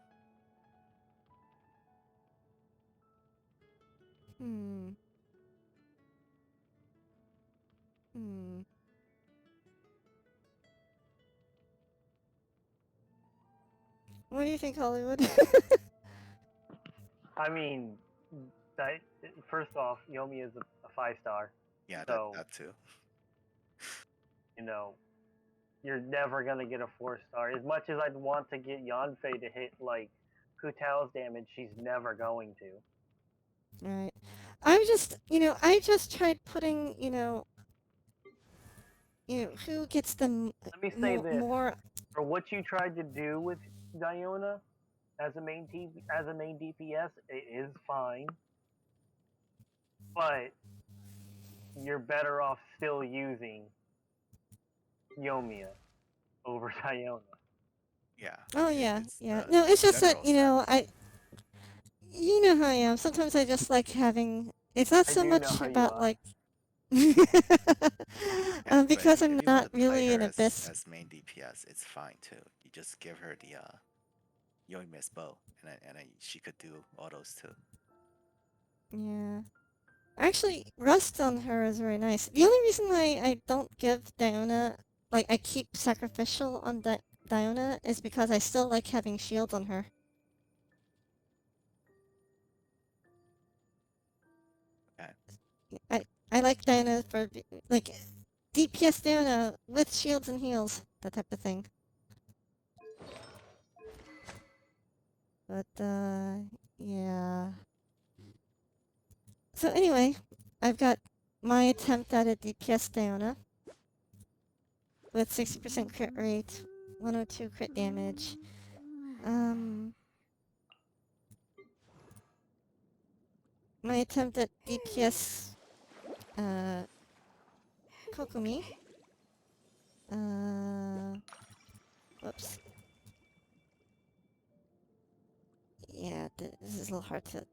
Hmm. What do you think, Hollywood? I mean, that first off, Yomi is a 5-star. Yeah, So that too. you know, you're never gonna get a 4-star. As much as I'd want to get Yanfei to hit like Hu Tao's damage, she's never going to. Right. I just tried putting, who gets the Let me say this: more. for what you tried to do with Diona as a main DPS, it is fine, but you're better off still using Yomiya over Diona. Yeah. Oh yeah, It's yeah. No, it's just that, general stats. you know how I am. Sometimes I just like having. It's not I so do know much how you about are. like. Yeah, but Because I'm if you want not to play really her an abyss. as main DPS, it's fine too. You just give her the Yoimiya's bow, and then she could do autos too. Yeah. Actually, Rust on her is very nice. The only reason I don't give Diona, like, I keep Sacrificial on Diona is because I still like having shield on her. Okay. I like Diona for, like, DPS Diona with shields and heals, that type of thing. But, yeah. So anyway, I've got my attempt at a DPS Diona with 60% crit rate, 102 crit damage. My attempt at DPS Kokumi. Whoops. Yeah, this is a little hard to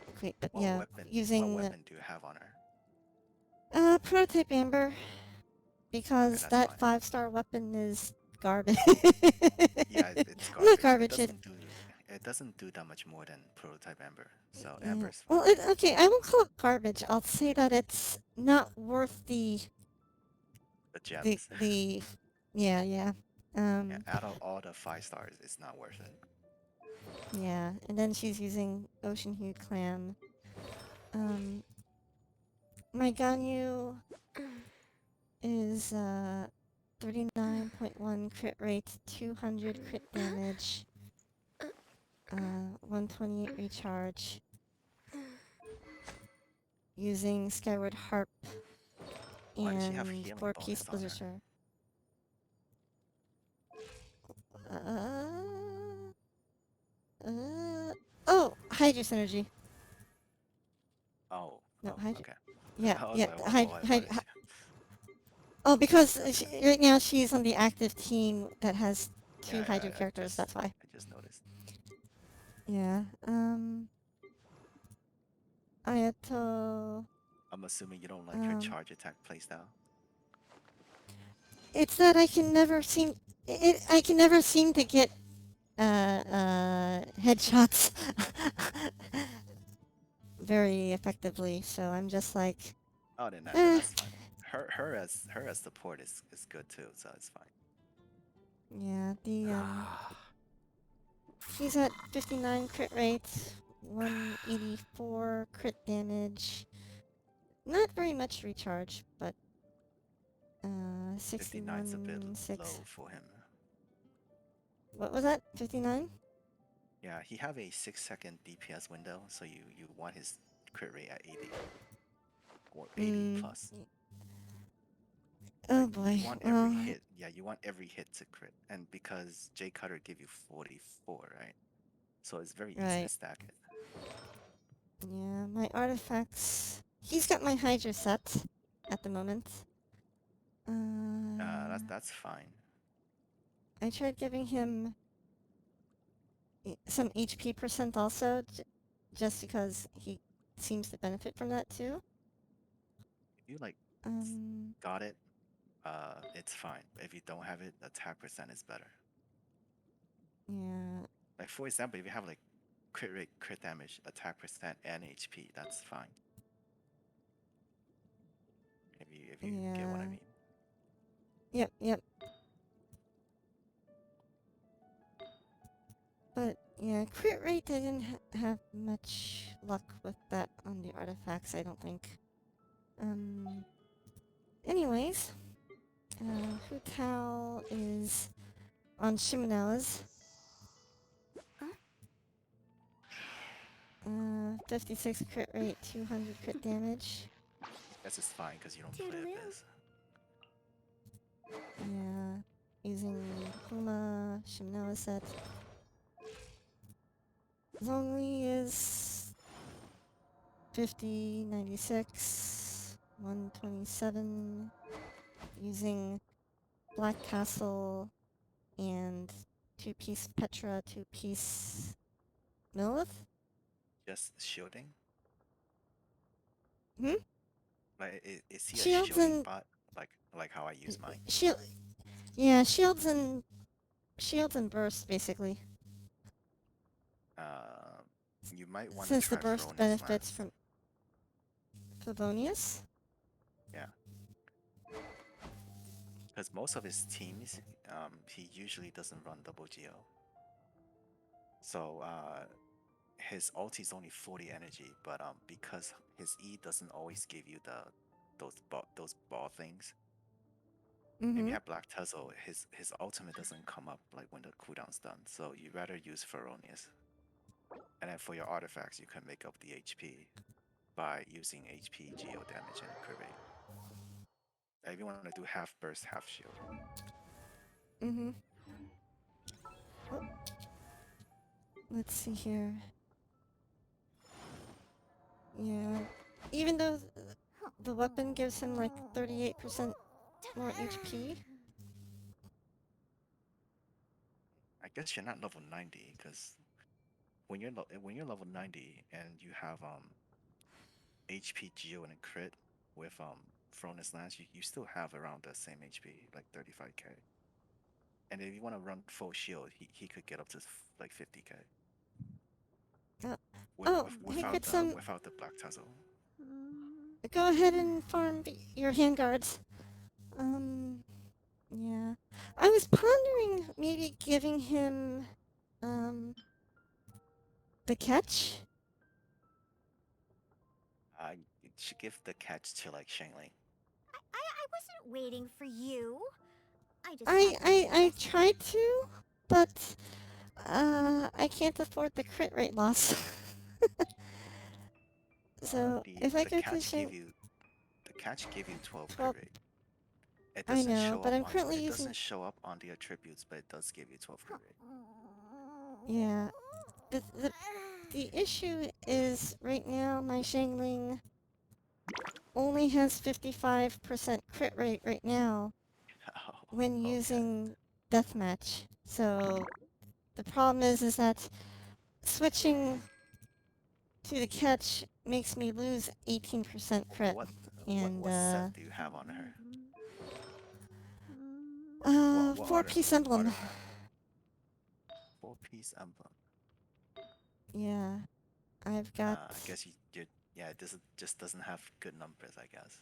equate, but yeah, What using weapon do you have on her? Prototype Amber, Okay, because that's that fine. 5-star weapon is garbage. Yeah, it's Not garbage. garbage, It it doesn't do that much more than prototype Ember, so Yeah. Ember's Well, fine. okay, I won't call it garbage. I'll say that it's not worth The the gems, the yeah, yeah. yeah, Um, out of all the 5 stars, it's not worth it. yeah. And then she's using Ocean Hue Clam. Um, my Ganyu is 39.1 crit rate, 200 crit damage, 128 recharge, using Skyward Harp Why does she have and healing 4-piece bonus on her? Blizzard. Uh, oh, Hydra Synergy. Oh, No, oh, Hydra. okay. Yeah, I was yeah, like, what is she? oh, because right now she's on the active team that has two Yeah, Hydra I characters, just that's why. I just noticed. Yeah, Ayato, I'm assuming you don't like her um, charge attack playstyle. it's that I can never seem to get, headshots very effectively, so I'm just like, Oh, then eh, that's fine. Her as support is good too, so it's fine. yeah, she's at 59 crit rate, 184 crit damage, not very much recharge, but, 59's a bit 61, 6. low for him. What was that? 59? Yeah, he have a 6-second DPS window, so you want his crit rate at 80 or 80 Mm. plus. Oh Like you boy. want every Well, hit. Yeah, you want every hit to crit, and because J Cutter give you 44, right? So it's very easy to right. stack it. Yeah, my artifacts. He's got my Hydra set at the moment. That's fine. I tried giving him some HP percent also, just because he seems to benefit from that too. If you like Um, got it, it's fine. But if you don't have it, attack percent is better. yeah, Like for example, if you have like crit rate, crit damage, attack percent, and HP, that's fine. If you get what I yeah. mean. Yep, yep. But yeah, crit rate, I didn't have much luck with that on the artifacts, I don't think. Anyways, Hu Tao is on Shimenawa's. 56 crit rate, 200 crit damage. Guess it's fine because you don't play Toodaloo. Abyss. Yeah, using Puma Shimenawa set. Zhongli is 50, 96, 127, using Black Castle and 2-piece Petra, 2-piece Millith? Just shielding. Hmm? Like is he a Shields shielding and bot? Like how I use mine. shield. Yeah, shields and burst basically. Uh, you might want to Since the try burst Fronis benefits last. from Favonius. Yeah, because most of his teams, he usually doesn't run double GO. So his ulti is only 40 energy, but because his E doesn't always give you those ball things. If you Mm-hmm. have Black Tussle, his ultimate doesn't come up like when the cooldown's done. So you rather use Feronius. And then for your artifacts, you can make up the HP by using HP, Geo damage, and crit rate. If you want to do half burst, half shield. Mm-hmm. Oh, let's see here. Yeah. Even though the weapon gives him like 38% more HP. I guess you're not level 90 because when you're level 90 and you have HP, Geo, and a crit with Fronis Lance, you still have around the same HP, like 35k. And if you want to run full shield, he could get up to like 50k. Oh, oh, hey, without get some. the black tassel. Go ahead and farm your handguards. Um, yeah. I was pondering maybe giving him, the catch. You should give the catch to like Shangling. I wasn't waiting for you. I just I, had I, I this. tried to, but, I can't afford the crit rate loss. So, if I The go to catch gave you 12 crit 12, rate. It I doesn't know, show but up I'm on currently using, the attributes, but it does give you 12 crit rate. yeah. The issue is, right now, my Shangling only has 55% crit rate right now when Oh, okay. using deathmatch. So the problem is that switching to the catch makes me lose 18% crit. What And what set do you have on her? What four-piece emblem. artifact? 4-piece emblem. Yeah, I've got. I guess you yeah, this just doesn't have good numbers, I guess.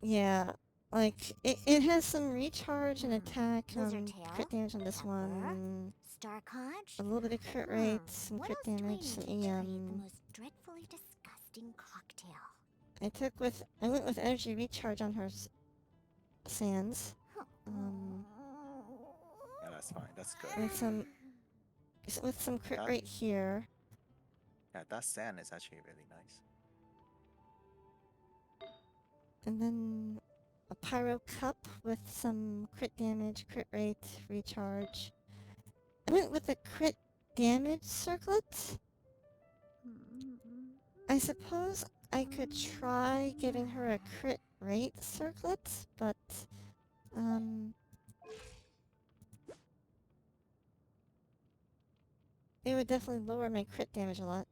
Yeah, like it has some recharge and attack Lizard crit tail, damage on this pepper, one. star conch. A little bit of crit rate, some What crit else do I damage, need some to create the EM. most dreadfully disgusting cocktail? I went with energy recharge on her sands. Yeah, that's fine. That's good. With some crit That rate here. yeah, that sand is actually really nice. And then a pyro cup with some crit damage, crit rate, recharge. I went with a crit damage circlet. I suppose I could try giving her a crit rate circlet, but it would definitely lower my crit damage a lot.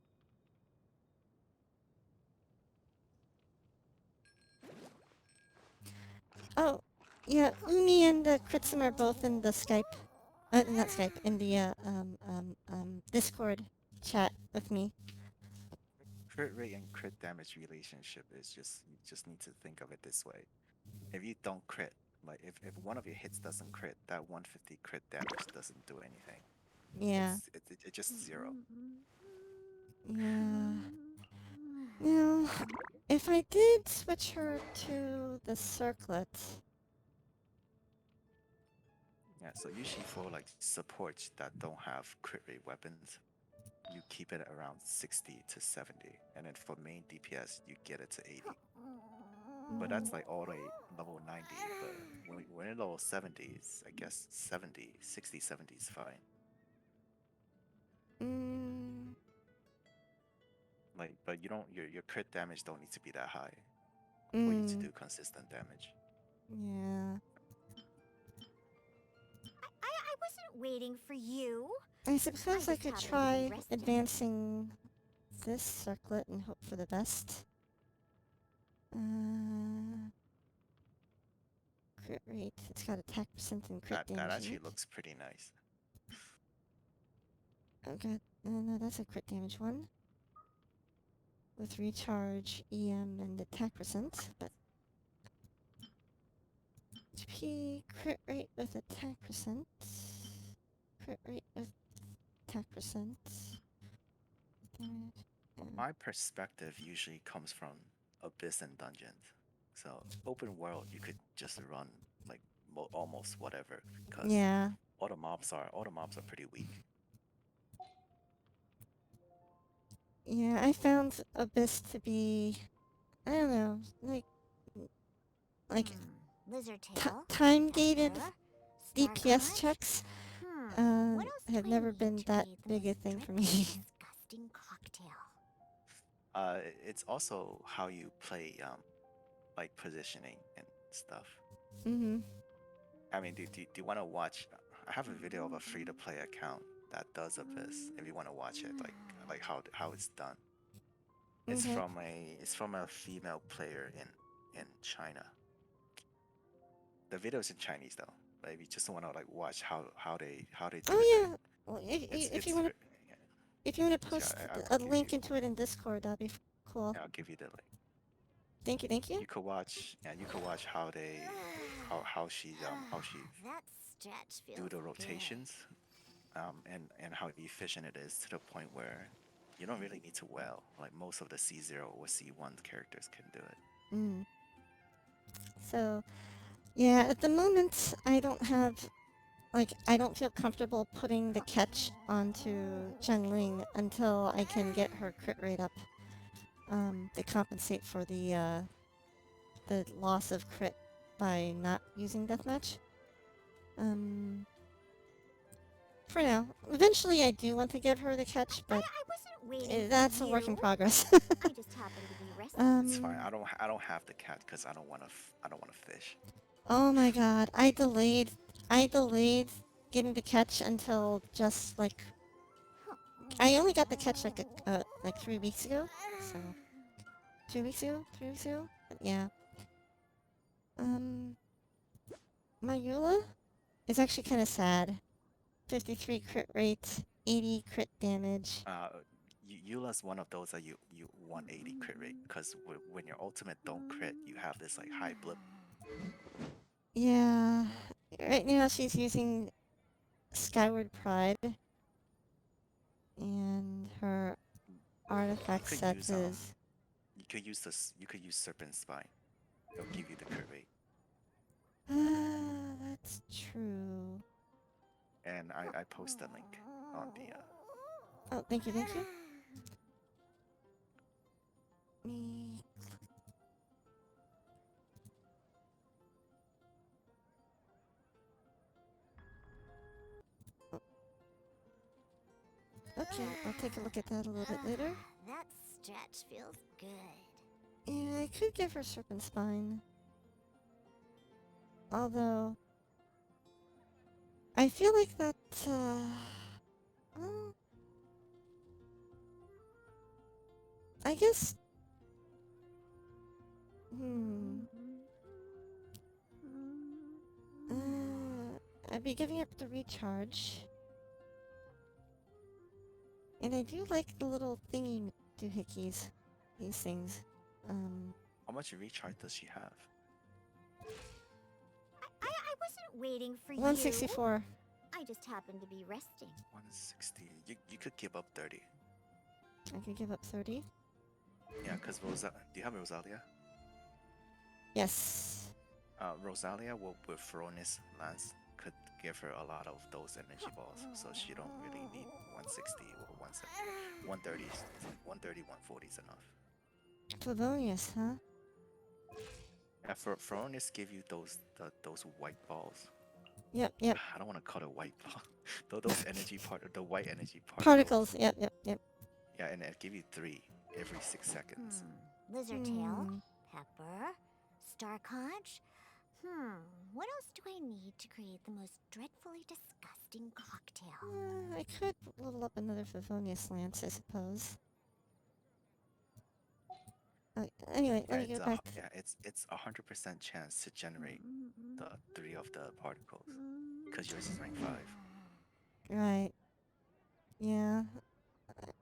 Oh, yeah, Umi and Kritsum are both in the Skype. Not Skype, in the Discord chat with me. Crit rate and crit damage relationship is just you just need to think of it this way. If you don't crit, like if one of your hits doesn't crit, that 150 crit damage doesn't do anything. Yeah. It's just zero. Yeah. Now, if I did switch her to the circlet. Yeah, so usually for like supports that don't have crit rate weapons, you keep it around 60 to 70, and then for main DPS you get it to 80. But that's like all the way level 90. But when we're in level 70s, I guess 70, 60, 70 is fine. Like, but you don't your crit damage don't need to be that high for you to do consistent damage. Yeah. I wasn't waiting for you. I suppose I just could happened to be try resting. advancing this circlet and hope for the best. Crit rate. It's got attack percent and crit damage. That in actually it. looks pretty nice. Oh god. No, that's a crit damage one. With recharge, EM, and attack percent, but HP, crit rate with attack percent. Crit rate with attack percent. Damage. My perspective usually comes from Abyss and Dungeons. So open world, you could just run like almost whatever because Yeah. all the mobs are pretty weak. Yeah, I found Abyss to be, I don't know, like Lizard tail, time-gated pepper, star DPS conch. checks What else do have I never need been to that create the big a most thing for dreadfully me. disgusting cocktail? It's also how you play like positioning and stuff. I mean, do you want to watch? I have a video of a free-to-play account that does Abyss. If you want to watch it, like how it's done. It's from a female player in China. The video's in Chinese though. But if you just want to like watch how they do it, Oh yeah. Well, if it's you want to, yeah. If you want to Yeah, post I'll a give link you. into it in Discord, that'd be cool. Yeah, I'll give you the link. Thank you, thank you. You could watch. Yeah, you could watch how they, how she That stretch do feels the good. rotations, and how efficient it is to the point where you don't really need to well. Like most of the C0 or C1 characters can do it. Mm. So, yeah, at the moment, I don't have, like, I don't feel comfortable putting the catch onto Chun-Ling until I can get her crit rate up, to compensate for the loss of crit by not using deathmatch. For now. Eventually I do want to give her the catch, but I wasn't waiting that's for a work in you. progress. I just happened to be resting. It's fine. um, I don't have the cat because I don't want to fish. oh my god, I delayed getting the catch until just like, I only got the catch like 3 weeks ago, so 2 weeks ago, 3 weeks ago, but yeah. My Eula is actually kind of sad. 53 crit rate, 80 crit damage. Eula's one of those that you 180 crit rate because when your ultimate don't crit, you have this like high blip. Yeah, right now she's using Skyward Pride, and her artifact You could set use is... you could use Serpent Spine. It'll give you the crit rate. That's true. And I post the link on the Oh, thank you, thank you. Me... Oh. Okay, I'll take a look at that a little bit later. That stretch feels good. Yeah, I could give her Serpent Spine. Although... I feel like that, well, I guess... I'd be giving up the recharge. And I do like the little thingy doohickeys. These things. how much recharge does she have? I wasn't waiting for 164. you. I just happened to be resting. 160. You could give up 30. I could give up 30. Yeah, because do you have Rosalia? Yes. Rosalia with Feronis Lance could give her a lot of those energy balls, so she don't really need 160 or 170. 130, 130, 140 is enough. Favonius, huh? Yeah, Feronis give you those white balls. Yep, yep. I don't want to call it white ball. Those energy the white energy Particles, yep, yep, yep. Yeah, and it give you 3 every 6 seconds. Lizard tail, pepper, star conch. What else do I need to create the most dreadfully disgusting cocktail? I could level up another Favonius Lance, I suppose. Anyway, let me go back. Yeah, it's 100% chance to generate the 3 of the particles because yours is rank 5. Right. Yeah.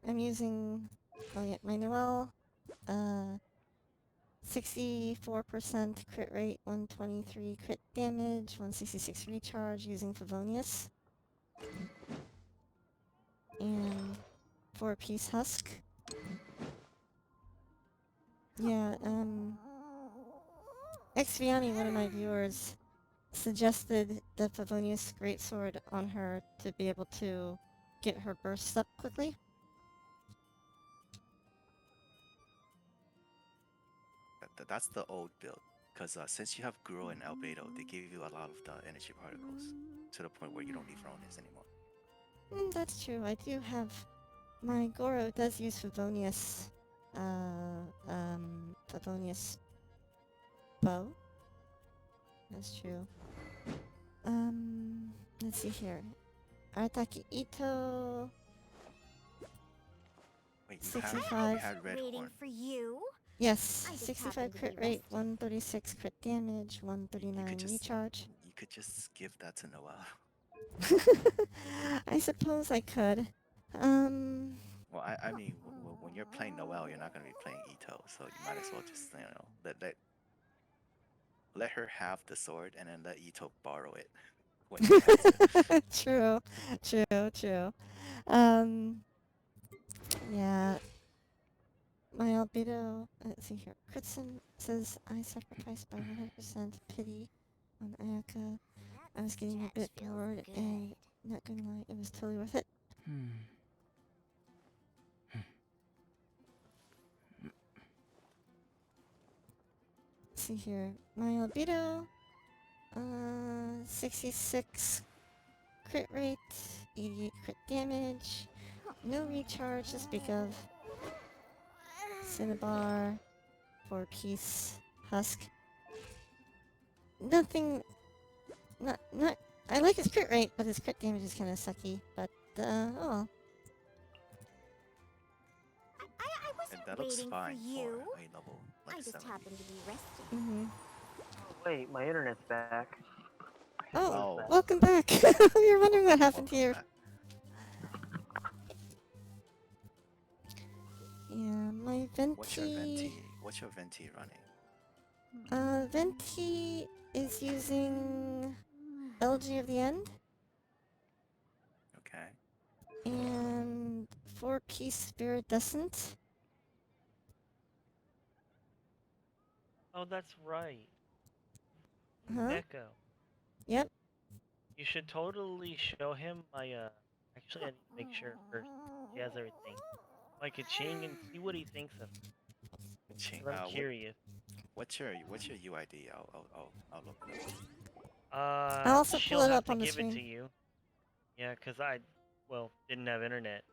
I'm using... Oh yeah, my Noelle. 64% crit rate, 123 crit damage, 166 recharge using Favonius. And 4-piece husk. Yeah, Exviani, one of my viewers, suggested the Favonius Greatsword on her to be able to get her bursts up quickly. That's the old build because since you have Guro and Albedo, they give you a lot of the energy particles to the point where you don't need Feronis anymore. That's true. I do have... My Goro does use Favonius... Favonius... bow. That's true. Let's see here. Arataki Ito... Wait, 65. you had Red Waiting Horn. for you. Yes, I just 65 happened to crit be rate, resting. 136 crit damage, 139 recharge. You could just give that to Noelle. I suppose I could. Well, I mean, when you're playing Noelle, you're not gonna be playing Ito, so you might as well just let her have the sword and then let Ito borrow it when he has it. True, true. Um, yeah. My albedo, let's see here. Kritson says I sacrificed by 100% pity on Ayaka. I was getting a That bit feels bored, good. and not gonna lie, it was totally worth it. Let's see here. My albedo, 66 crit rate, 88 crit damage, no recharge to speak of. Cinnabar, 4-piece husk. Nothing. Not. I like his crit rate, but his crit damage is kind of sucky. But oh well. I And wasn't that looks waiting fine for you. for a level like I just 70. happened to be resting. Mm-hmm. Wait, my internet's back. Oh, What is Oh, that? welcome back. You're wondering what happened welcome here. back. Yeah, my Venti. What's your venti running? Venti is using Elegy of the End Okay. and 4-piece Viridescent. Oh, that's right. Huh? Neko. Yep. You should totally show him my actually I need to make sure first he has everything. My Kaching and see what he thinks of it. Ching, 'Cause I'm curious. what's your UID? I'll look it up. I'll also She'll pull it have up to on the give it to screen. you. Yeah, 'cause I, well, didn't have internet.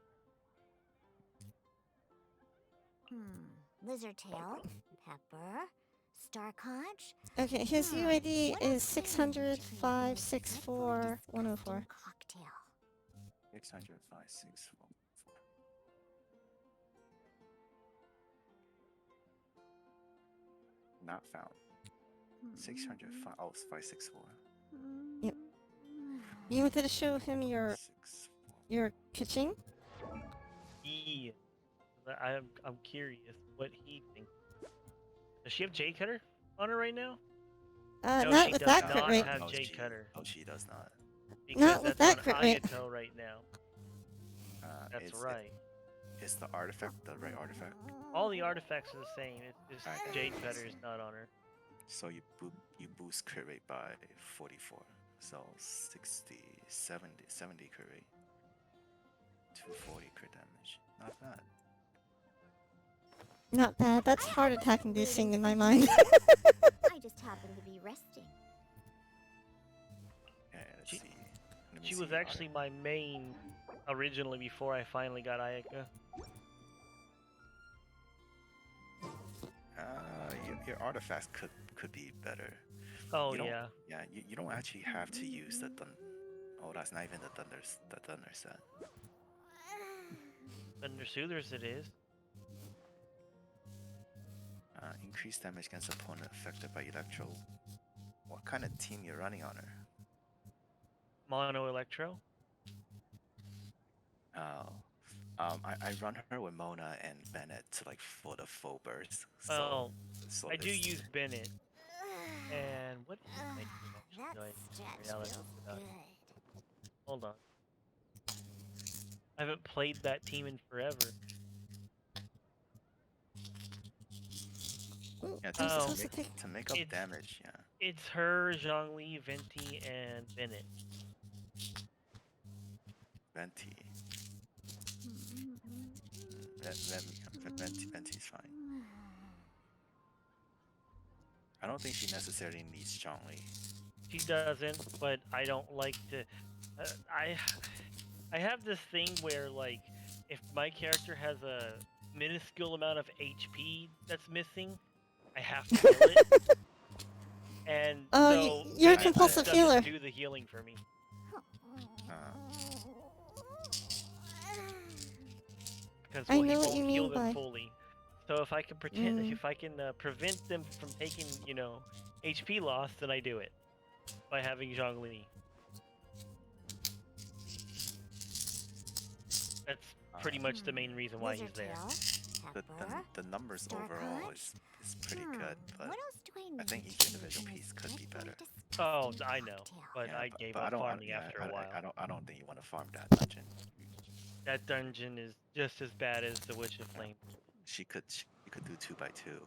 Lizardtail, Pepper, Star Conch. Okay, his UID What is else do I need to create the most 600-564-104. disgusting cocktail? 60564. Not found. 605. Oh, it's 564. Yep. You wanted to show him your 64. kitchen? Yeah. I'm curious what he thinks. Does she have Jade Cutter on her right now? No, Not she with does that crit not rate. have Jade Cutter. Oh, she does not. Because Not with that's that on crit rate. Ayato right now. That's right. Is the artifact the right artifact? All the artifacts are the same. It's just Okay. Jade Cutter is not on her. So you boost crit rate by 44. So 60, 70 crit rate. 240 crit damage. Not bad. Not bad. That's heart attack inducing in my mind. I just happened to be resting. Yeah, let's She- see. Let me She see was your actually my main originally before I finally got Ayaka. your artifacts could be better. Oh You don't- yeah. Yeah, you don't actually have to use the Oh, that's not even the thunder set. Thunder Soothers it is. Increased damage against opponent affected by electro. What kind of team you're running on her? Mono Electro. Oh. I run her with Mona and Bennett to like for the full burst. Oh, So I do it's- use Bennett. And what is my team actually? That Do I stretch reality feels for that? good. Hold on. I haven't played that team in forever. Ooh, Yeah, I'm Oh, supposed to take. to make up It's- damage, yeah. It's her, Zhongli, Venti, and Bennett. Venti. Venti's fine. I don't think she necessarily needs Zhongli. She doesn't, but I don't like to. I have this thing where like, if my character has a minuscule amount of HP that's missing, I have to heal it. And Oh, so you're a Bennett compulsive doesn't healer. do the healing for me because I well, he know what won't you heal mean them by- fully. So if I can pretend, Mm. if I can prevent them from taking, HP loss, then I do it by having Zhongli. That's pretty much the main reason why he's there. Lizardtail, The, Pepper, the numbers Star overall Conch. is pretty good, but What else do I need I think to each create individual the piece most could be dreadfully better. Oh, disgusting I know, cocktail? but Yeah, I gave but up farming after a while. I don't think you want to farm that dungeon. That dungeon is just as bad as the Witch of Flame. She could do 2x2.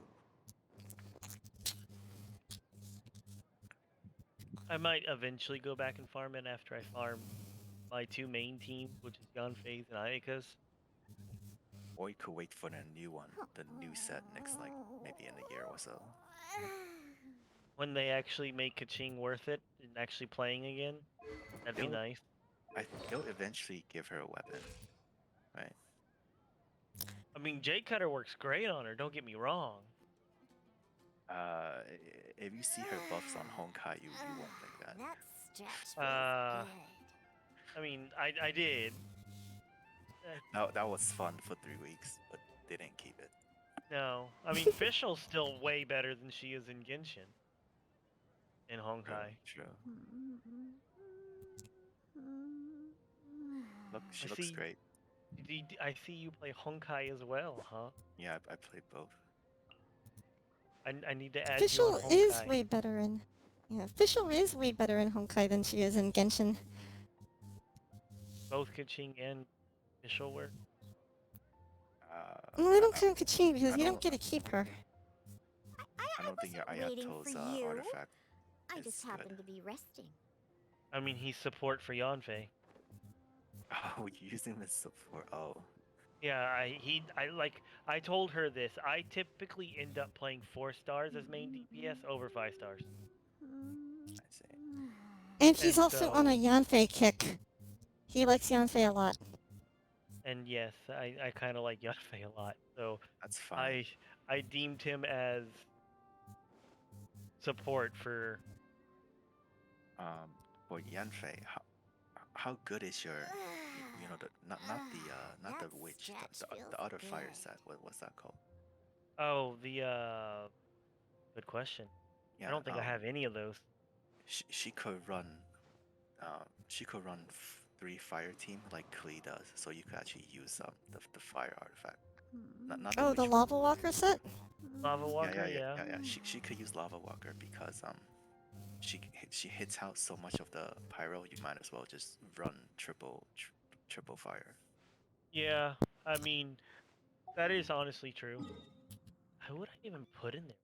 I might eventually go back and farm it after I farm my two main teams, which is Yanfei's and Ayaka's. Or you could wait for the new one, the new set next, like maybe in a year or so. When they actually make Kaching worth it and actually playing again, that'd be It'll- nice. They'll eventually give her a weapon, right? I mean, Jade Cutter works great on her, don't get me wrong. If you see her buffs on Honkai, you won't think that. That stretch feels Uh, good. I mean, I did. That was fun for 3 weeks, but they didn't keep it. No. I mean, Fischl's still way better than she is in Genshin. In Honkai. True. Look, she looks great. I see you play Honkai as well, huh? Yeah, I played both. I need to add you on Fischl Honkai. is way better in... Yeah, Fischl is way better in Honkai than she is in Genshin. Both Kaching and Fischl were. Well, I don't count Kaching because I you don't don't- get to keep her. I don't think your wasn't waiting Ayato's for you. artifact I is just good. happened to be resting. I mean, he's support for Yanfei. Oh, you're using this support. Oh, Yeah, I told her this. I typically end up playing 4 stars as main DPS over 5 stars. I see. And he's And also on a so- Yanfei kick. He likes Yanfei a lot. And yes, I kind of like Yanfei a lot. So That's fine. I deemed him as support for. For Yanfei, how good is your, you know, the not the That witch, stretch feels the other fire good. set. What's that called? Oh, the good question. Yeah, I don't think I have any of those. She could run, she could run 3 fire team like Klee does, so you could actually use the fire artifact. Not Oh, the witch one. Lava Walker set? Lava Walker, Yeah. She could use Lava Walker because she hits out so much of the pyro. You might as well just run triple fire. Yeah, I mean, that is honestly true. Who would I even put in there?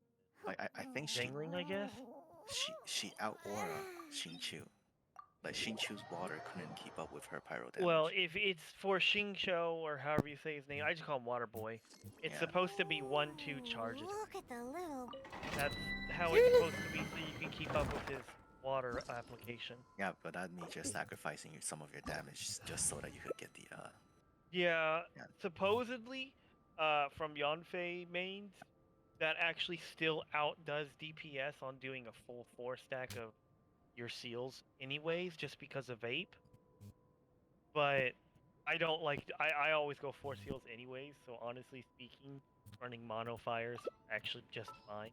Like I think Zangling, I guess. she out aura Xingqiu. Like Xingqiu's water couldn't keep up with her pyro damage. Well, if it's for Xingqiu or however you say his name, I just call him Water Boy. It's Yeah. supposed to be 1-2 charges. Look at the little. That's how it's supposed to be, so you can keep up with his water application. Yeah, but that means you're sacrificing some of your damage just so that you could get the Yeah, Yeah. supposedly, from Yanfei mains, that actually still outdoes DPS on doing a full 4 stack of your seals anyways, just because of vape. But I don't like, I always go 4 seals anyways, so honestly speaking, running mono fire is actually just fine.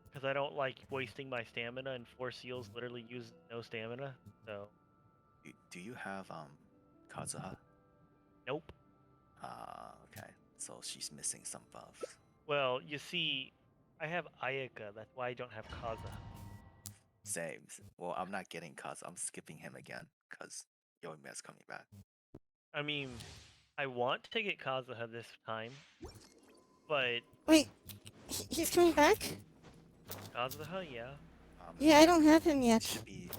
Because I don't like wasting my stamina, and 4 seals literally use no stamina, so Do you have Kazuha? nope. Okay. So she's missing some buffs. Well, you see, I have Ayaka, that's why I don't have Kaza. Same. Well, I'm not getting Kazuha. I'm skipping him again because Yoimiya's coming back. I mean, I want to get Kazuha this time, but Wait, he's coming back? Kazuha, yeah. Yeah, I don't have him yet.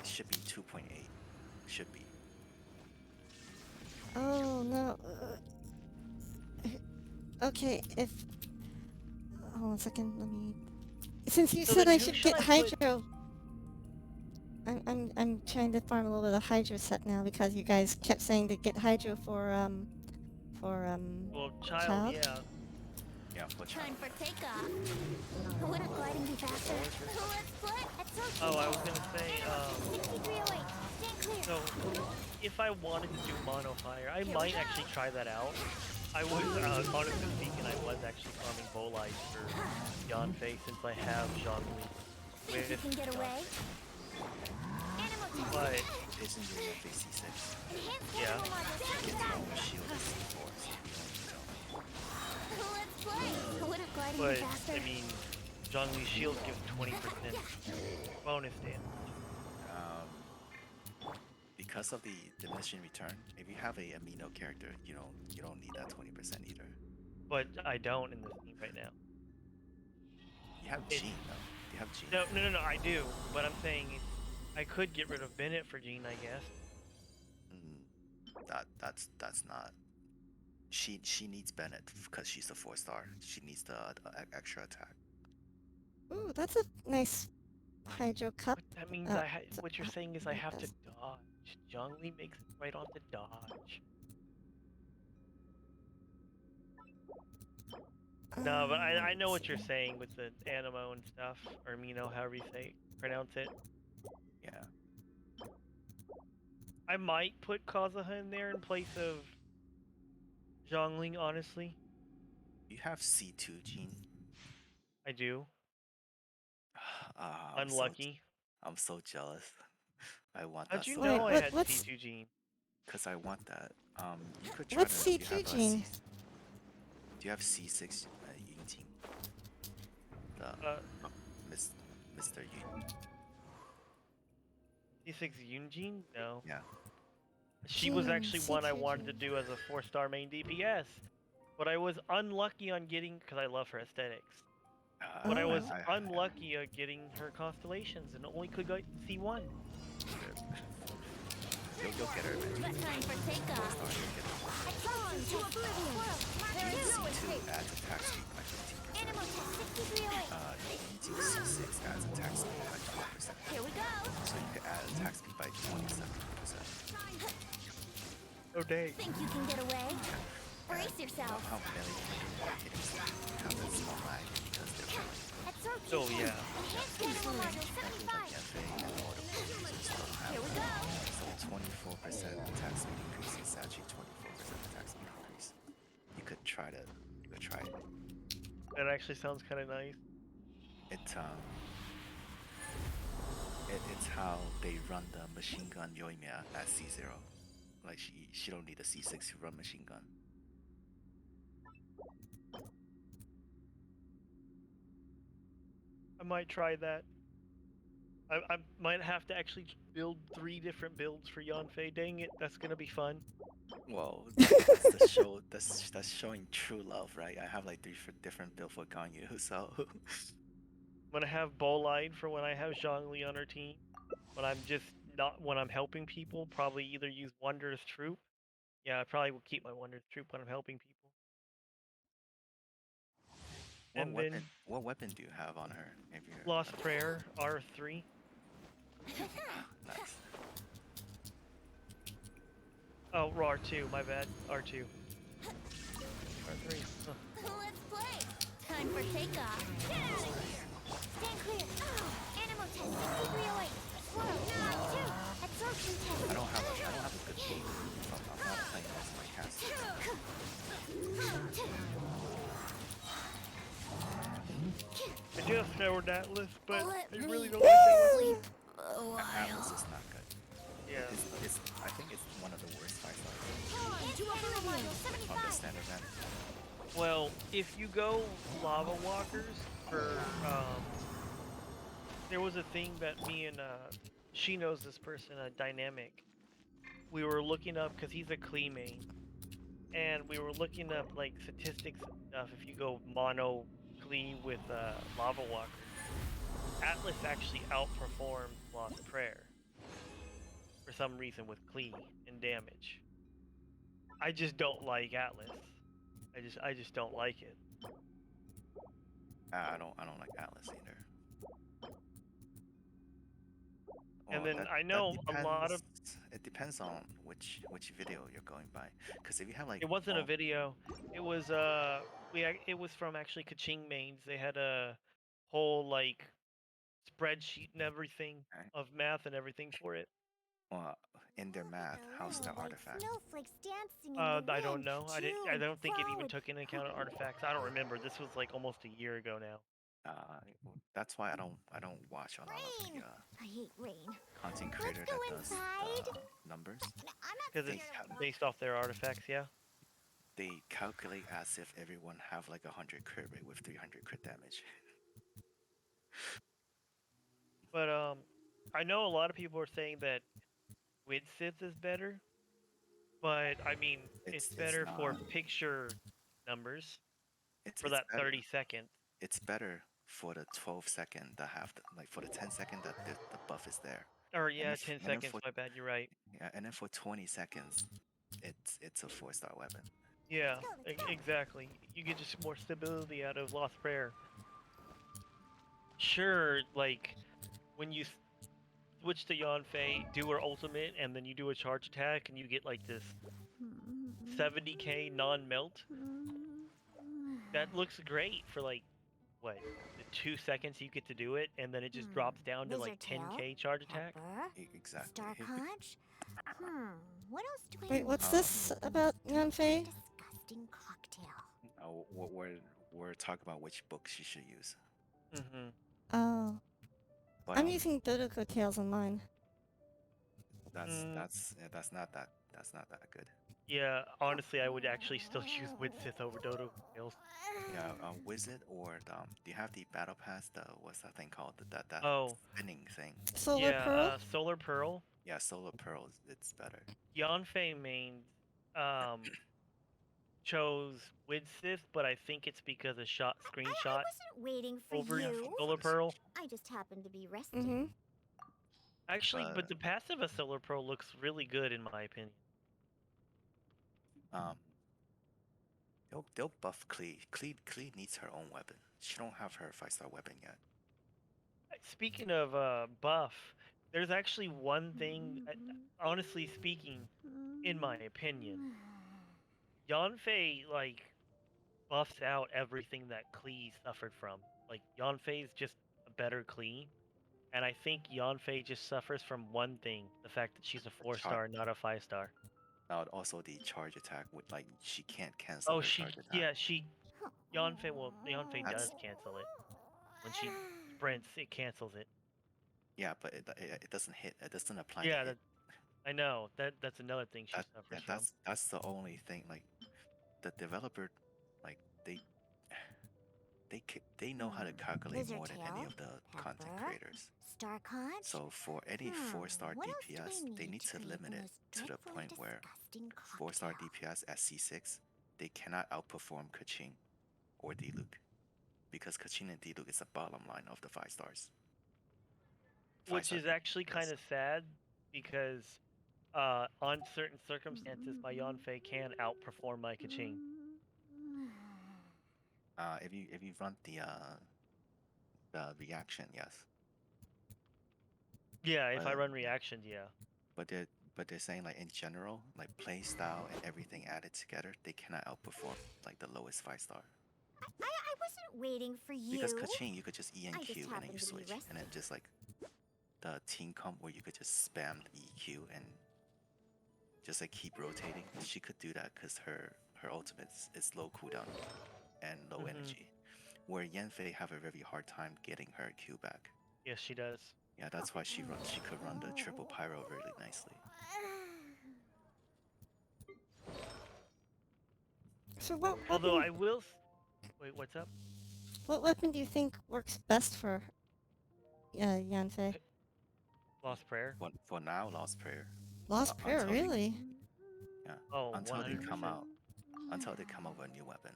Should be 2.8. Should be. Oh, no. Okay, if... Hold on a second, let me... Since you So said then I who should should get I put- Hydro... I'm trying to farm a little bit of Hydro set now because you guys kept saying to get Hydro for Well, child, Child? yeah. Yeah, for Time child. for takeoff. Wouldn't gliding be faster? Let's split. It's okay. Oh, I was gonna say, 6308. Stand clear. so if I wanted to do mono fire, I might actually try that out. I was, honestly speaking, I was actually farming Bolite for Yanfei since I have Zhongli Think you with can get away? But Isn't your Yanfei C6? yeah, Its normal shield is C4, so you don't need Zhongli. Let's play. Would have glided but faster. I mean, Zhongli's shield gives 20% bonus damage. Because of the diminishing return, if you have a amino character, you don't need that 20% either. But I don't in this team right now. You have It's- Jean though. You have Jean. No, I do. But I'm saying I could get rid of Bennett for Jean, I guess. That's not. She needs Bennett because she's a 4-star. She needs the extra attack. Ooh, that's a nice hydro cup. But that means what you're saying is I have to dodge. Zhongli makes it right on to dodge. No, but I know what you're saying with the animo and stuff, or amino, however you pronounce it. Yeah. I might put Kazuha in there in place of Zhongling, honestly. You have C2 Jean. I do. I'm Unlucky. I'm so jealous. I want How'd that you so know Wait, I had what's- C2 Gene? Because I want that. You could try What's to. You C2 have Gene? Do you have C6 Yun Jing? The Mr. Yun. C6 Yunjin? No. Yeah. She was Jin, actually one I C2 wanted to Jin. do as a 4-star main DPS. But I was unlucky on getting, because I love her aesthetics. But I was unlucky at getting her constellations and only could go C1. You'll get her eventually. Time for takeoff. You'll get her. C2 adds attack speed by 15%. Animal test 6308. Yun C6 adds attack speed by 12%. Here we go. So you could add attack speed by 27%. Oh dang. Think you can get away? Brace yourself. How many hitting speed have that small lag because they're really That's so Oh yeah. Enhanced animal module 75. Yanfei and multiple users don't have. Here we go. So 24% attack speed increase is actually 24% attack speed increase. You could try it. That actually sounds kind of nice. It's how they run the machine gun Yoimiya at C0. Like she don't need a C6 to run machine gun. I might try that. I might have to actually build 3 different builds for Yanfei. Dang it, that's gonna be fun. Well, that's the show. That's showing true love, right? I have like 3 different builds for Ganyu, so. I'm gonna have Bolide for when I have Zhongli on her team. When I'm just not when I'm helping people, probably either use Wondrous Troop. Yeah, I probably will keep my Wondrous Troop when I'm helping people. What weapon do you have on her? If you're Lost Prayer, R3. Nice. Oh, R2, my bad. R2. R3. Huh. Let's play. Time for takeoff. Stand clear. Animal test 6308. Swirl. Knock 2. Absorption test. I don't have a good team. I'm not playing as my cast. I just showed Atlas, but Let I me really don't like sleep a while. Atlas is not good. Yeah. I think it's one of the worst 5-stars Enhanced animal module on the 75. standard map. Well, if you go Lava Walkers for, there was a thing that me and, she knows this person, Dynamic. We were looking up, because he's a Klee main, and we were looking up, like, statistics and stuff if you go mono Klee with, Lava Walkers. Atlas actually outperformed Lost Prayer. For some reason with Klee and damage. I just don't like Atlas. I just don't like it. I don't like Atlas either. And Well, then I know a lot of it depends on which video you're going by. Because if you have like it wasn't a video. It was it was from actually Kaching mains. They had a whole like spreadsheet and everything Okay. of math and everything for it. Well, in their math, how's their Like artifact? snowflakes dancing in the I don't wind. know. I June, don't think it even forward. took into account artifacts. I don't remember. This was like almost a year ago now. That's why I don't watch a lot of the Rain! I hate rain. content Let's creator go that does inside. the numbers. No, I'm not Because They it's scared of based off their artifacts, yeah. they calculate as if everyone have like 100 crit rate with 300 crit damage. But I know a lot of people are saying that Widsith is better, but I mean it's It's better for not. picture numbers It's for it's that better. 30 seconds. It's better for the 12 second that have like for the 10 second that the buff is there, Or and yeah, if 10 and then seconds. for My bad. You're right. yeah, and then for 20 seconds, it's a 4-star weapon. Yeah, Let's go. exactly. You get just more stability out of Lost Prayer. Sure, like when you switch to Yanfei, do her ultimate, and then you do a charge attack, and you get like this 70k non-melt. That looks great for like what, the 2 seconds you get to do it, and then it just drops down to like Lizard tail, 10k charge attack. pepper, Exactly. star conch. What else do I Wait, need what's to this make the about most Yanfei? disgusting cocktail? We're talking about which books you should use, Mm-hmm. Oh, but I'm using Dodoko Tails on mine. that's not that good. Yeah, honestly, I would actually still use Widsith over Dodo Tails. Yeah, Wizard or do you have the battle pass? The what's that thing called? That Oh, spinning thing. Solar yeah, Pearl? Solar Pearl. Yeah, Solar Pearls. It's better. Yanfei main um, chose Widsith, but I think it's because a shot I screenshot wasn't waiting for over Yeah, you. Solar the Pearl. I just happened to be resting. Mm-hmm. Actually, but but the passive of Solar Pearl looks really good in my opinion. um, they'll buff Klee. Klee needs her own weapon. She don't have her 5-star weapon yet. Speaking of buff, there's actually one thing, honestly speaking, in my opinion, Yanfei like buffs out everything that Klee suffered from. Like Yanfei is just a better Klee, and I think Yanfei just suffers from one thing: the fact that she's a Her char 4-star, not a 5-star. Now also the charge attack with like she can't cancel Oh, her she charge attack. yeah she Yanfei well Yanfei does That's cancel it when she sprints. It cancels it. yeah, but it doesn't hit. It doesn't apply the Yeah, hit. I know that's another thing she suffers from. That's the only thing. Like the developer, like they know how to calculate Lizard more than any tail, of the content pepper, creators. star conch. So for any 4-star What else do I DPS, they need to create limit the it most to the dreadfully point where disgusting 4-star cocktail? DPS at C6, they cannot outperform Kaching or Diluc because Kaching and Diluc is the bottom line of the 5 stars. Which 5-star is actually kind DPS. of sad because on certain circumstances, my Yanfei can outperform my Kaching. If you run the reaction, yes, Yeah, if I but run reactions, yeah. but they're saying like in general, like play style and everything added together, they cannot outperform like the lowest 5-star. I wasn't waiting for you. Because Kaching, you could just I ENQ just and then happened you to be switch, and then resting. just like the team comp where you could just spam the EQ and just like keep rotating. She could do that because her ultimate is low cooldown and low energy. Where Yanfei have a very hard time getting her Q back. Yes, she does. Yeah, that's why she could run the triple pyro really nicely. So what Although weapon, I will. Wait, what's up? what weapon do you think works best for Yanfei? Lost Prayer? For now, Lost Prayer. Lost Prayer, Until they really? yeah Oh, until they 100%. come out with a new weapon.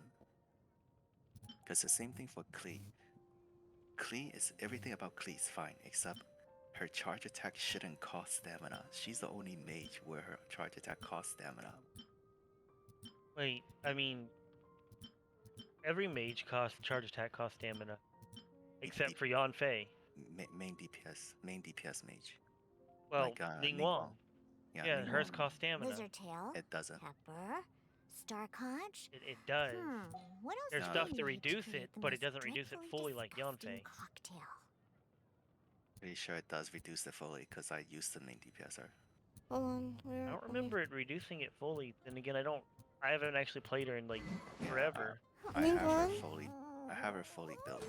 Because the same thing for Klee. Klee is everything about Klee is fine except her charge attack shouldn't cost stamina. She's the only mage where her charge attack costs stamina. Wait, I mean, every mage charge attack costs stamina, except for Yanfei. Main DPS mage. Well, Like Ning Ning Wang. Wang. Yeah, Yeah, Ning hers Wang. costs stamina. Lizard tail, It doesn't. pepper, star conch. It does. What else There's do stuff I to need reduce create it, the but it most doesn't reduce it dreadfully fully like disgusting Yanfei. cocktail? Pretty sure it does reduce it fully because I used the main DPSer. Hold on, where? I don't remember it reducing it fully. Then again, I haven't actually played her in like Yeah, forever. I Ning have her Guan? fully. I have her fully built.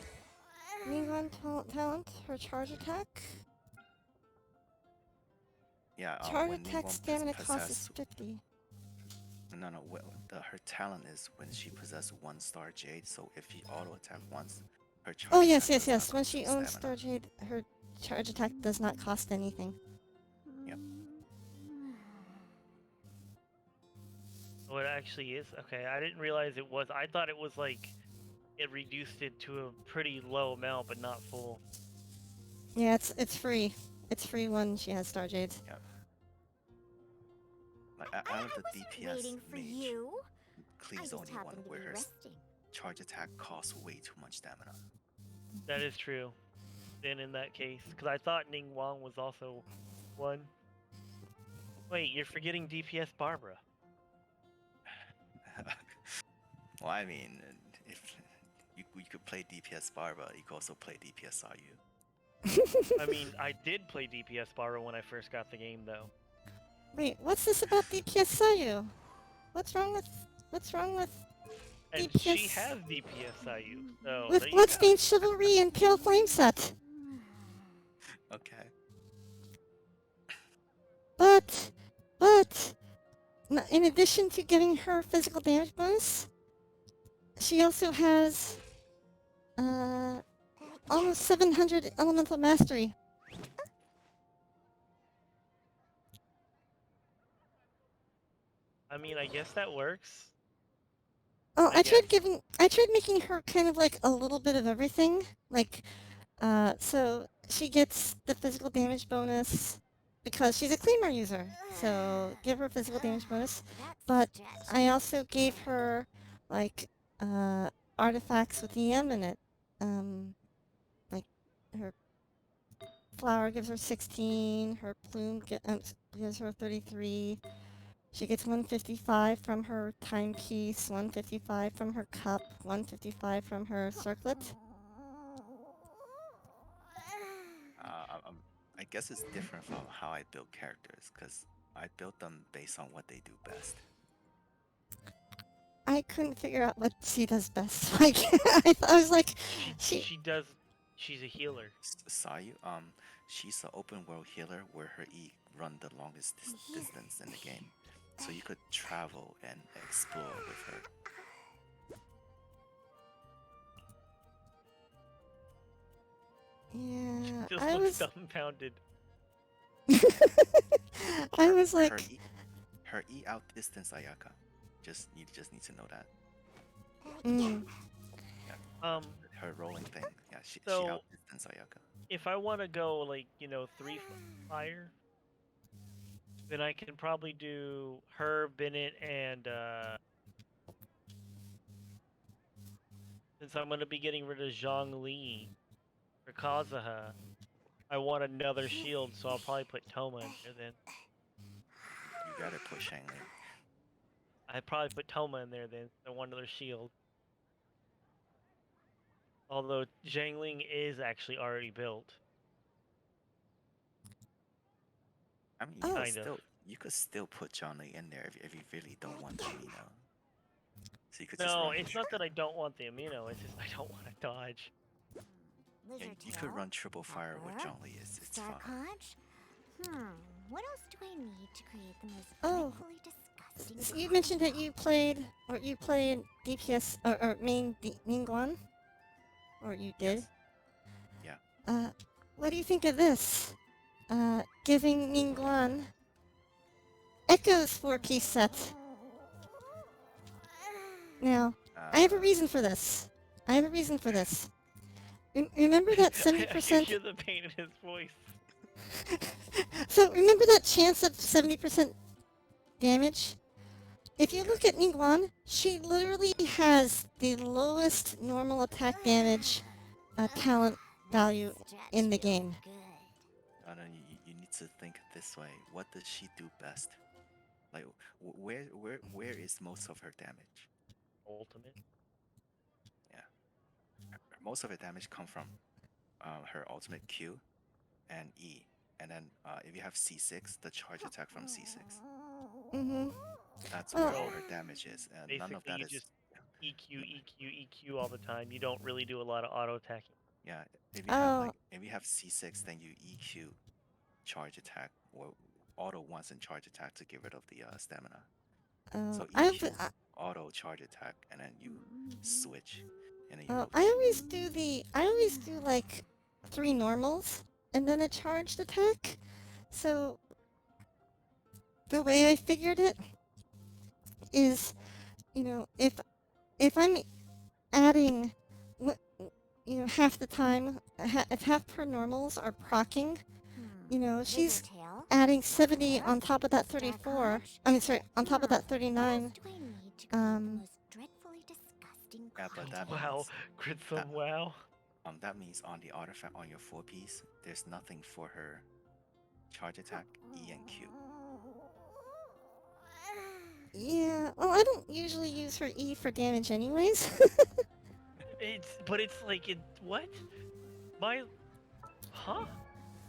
Ningguang talent, her charge attack. Yeah, Charge when attack Ningguang stamina cost is possess 50. no, her talent is when she possesses 1-star Jade. So if she auto attack once, her charge Oh, attack yes, does yes, not yes. When consume she owns stamina. Star Jade, her charge attack does not cost anything. Yep. Oh, it actually is? Okay, I didn't realize it was. I thought it was like it reduced it to a pretty low amount, but not full. Yeah, it's free. It's free when she has Star Jade. Yep. Like out of the DPS waiting for mage, you. I Klee's the just only one happened to where be her resting. charge attack costs way too much stamina. That is true. Then in that case, because I thought Ning Wang was also one. Wait, you're forgetting DPS Barbara. Well, I mean, if you could play DPS Barbara, you could also play DPS Sayu. I mean, I did play DPS Barbara when I first got the game, though. Wait, what's this about DPS Sayu? What's wrong with And DPS? she has DPS Sayu, so With there you go. Bloodstained Chivalry and Pale Flame set. Okay. But in addition to getting her physical damage bonus, she also has almost 700 elemental mastery. I mean, I guess that works. Oh, I I tried guess. I tried making her kind of like a little bit of everything. Like, so she gets the physical damage bonus because she's a Claymore user. So give her physical damage bonus. But I also gave her like artifacts with EM in it. Like her flower gives her 16. Her plume gives her 33. She gets 155 from her timepiece, 155 from her cup, 155 from her circlet. I guess it's different from how I build characters, because I built them based on what they do best. I couldn't figure out what she does best. Like, I was like, She's a healer. Sayu, she's an open world healer where her E run the longest distance in the game. So you could travel and explore with her. yeah, Just I looks was, dumbfounded. I was like, her E outdistance Ayaka. You just need to know that. mm, Her rolling thing. Yeah, she So- outdistance Ayaka. If I want to go like 3 fire, then I can probably do her, Bennett, and since I'm gonna be getting rid of Zhang Li for Kazuha, I want another shield, so I'll probably put Toma in there then. You gotta put Shangli. I'd probably put Toma in there then. I want another shield. Although Zhangling is actually already built. I mean, Kind of. you could still put Johnny in there if you really don't want the amino. So you could just No, run it's not that I don't want the amino, it's just I don't want to dodge. Yeah, you could run triple fire with Johnny. It's fine. Conch? What else do I need to create the most Oh. dreadfully disgusting? so you mentioned that you played DPS or main Ningguang, or you did. Yes. Yeah. What do you think of this? Giving Ningguang Echo's 4-piece set. Now, I have a reason for this. Remember that I 70%? hear the pain in his voice. So remember that chance of 70% damage? If you look at Ningguang, she literally has the lowest normal attack damage talent value in the game. No, you need to think this way. What does she do best? Like, where is most of her damage? Ultimate. Most of her damage come from her ultimate Q and E, and then if you have C6, the charge attack from C6. Mm-hmm. That's where all her damage is, and none Basically, of that you is. just EQ all the time. You don't really do a lot of auto attacking. Yeah, Oh, if you have C6, then you EQ charge attack or auto once and charge attack to get rid of the stamina. oh, So EQ auto charge attack, and then you switch, and then you rotate. I always do like 3 normals and then a charged attack. So the way I figured it is, if I'm adding, half the time, if half per normals are procking, she's Lizardtail, adding 70 Pepper, on top of that 34. Starconch. I mean, sorry, on top of that What else 39. do I need to create the Um, most dreadfully disgusting Yeah, but that cocktail? Wow, means that Gritsum, wow. that means on the artifact on your 4 piece, there's nothing for her charge attack, E and Q. yeah, well, I don't usually use her E for damage anyways. But it's like what? My huh?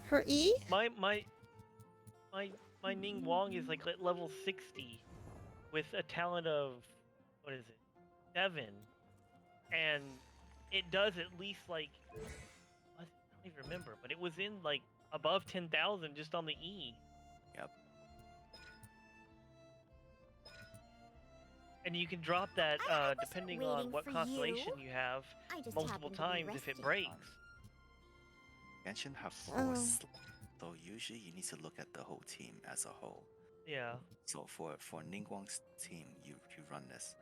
Her E? My my my Ning Wong is like at level 60 with a talent of what is it? 7, and it does at least like I don't even remember, but it was in like above 10,000 just on the E. Yep. And you can drop that I wasn't depending on waiting what for constellation you. you have I just multiple happened to be times if it resting. breaks. Genshin have four, Oh. so usually you need to look at the whole team as a whole. Yeah. So for Ningguang's team, you run this.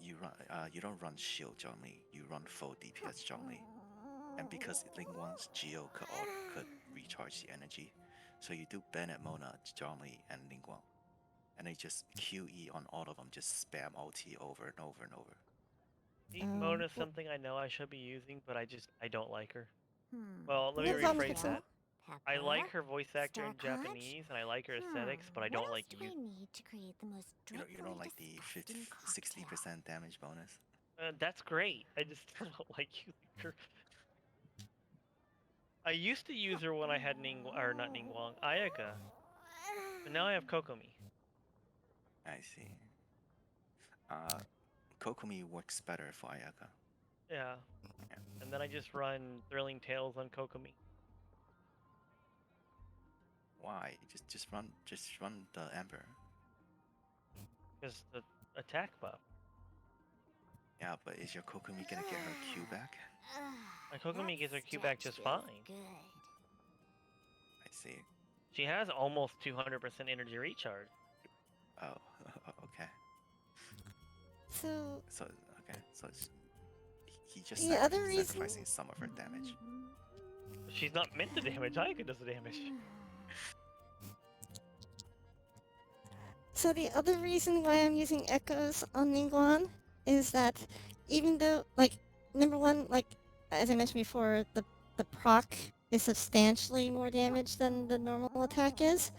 You don't run shield Zhongli, you run full DPS Zhongli. And because Ningguang's Geo could recharge the energy, so you do Bennett, Mona, Zhongli, and Ningguang. And they just QE on all of them, just spam ulti over and over and over. Mona's something I know I should be using, but I don't like her. Hmm. Well, let me No problem, rephrase Pixel. that. I Pepper, like her voice actor in Starconch. Japanese, and I like her aesthetics, but I What don't else like do you. I need to create the most You dreadfully don't like the disgusting cocktail? 60% damage bonus? That's great. I just don't like using her. I used to use her when I had not Ning Wang, Ayaka, but now I have Kokomi. I see. Kokomi works better for Ayaka. Yeah. Yeah. And then I just run Thrilling Tales on Kokomi. Why? Just run the Ember. Because the attack buff. Yeah, but is your Kokomi gonna get her Q back? My Kokomi gets her That Q back stretch just feels fine. Good. I see. She has almost 200% energy recharge. Oh, okay. So, So okay, so he just the other reason, sacrificing some of her damage. She's not meant to damage. Ayaka does the damage. so the other reason why I'm using echoes on Ningguang is that even though, like, number one, like, as I mentioned before, the proc is substantially more damage than the normal attack is.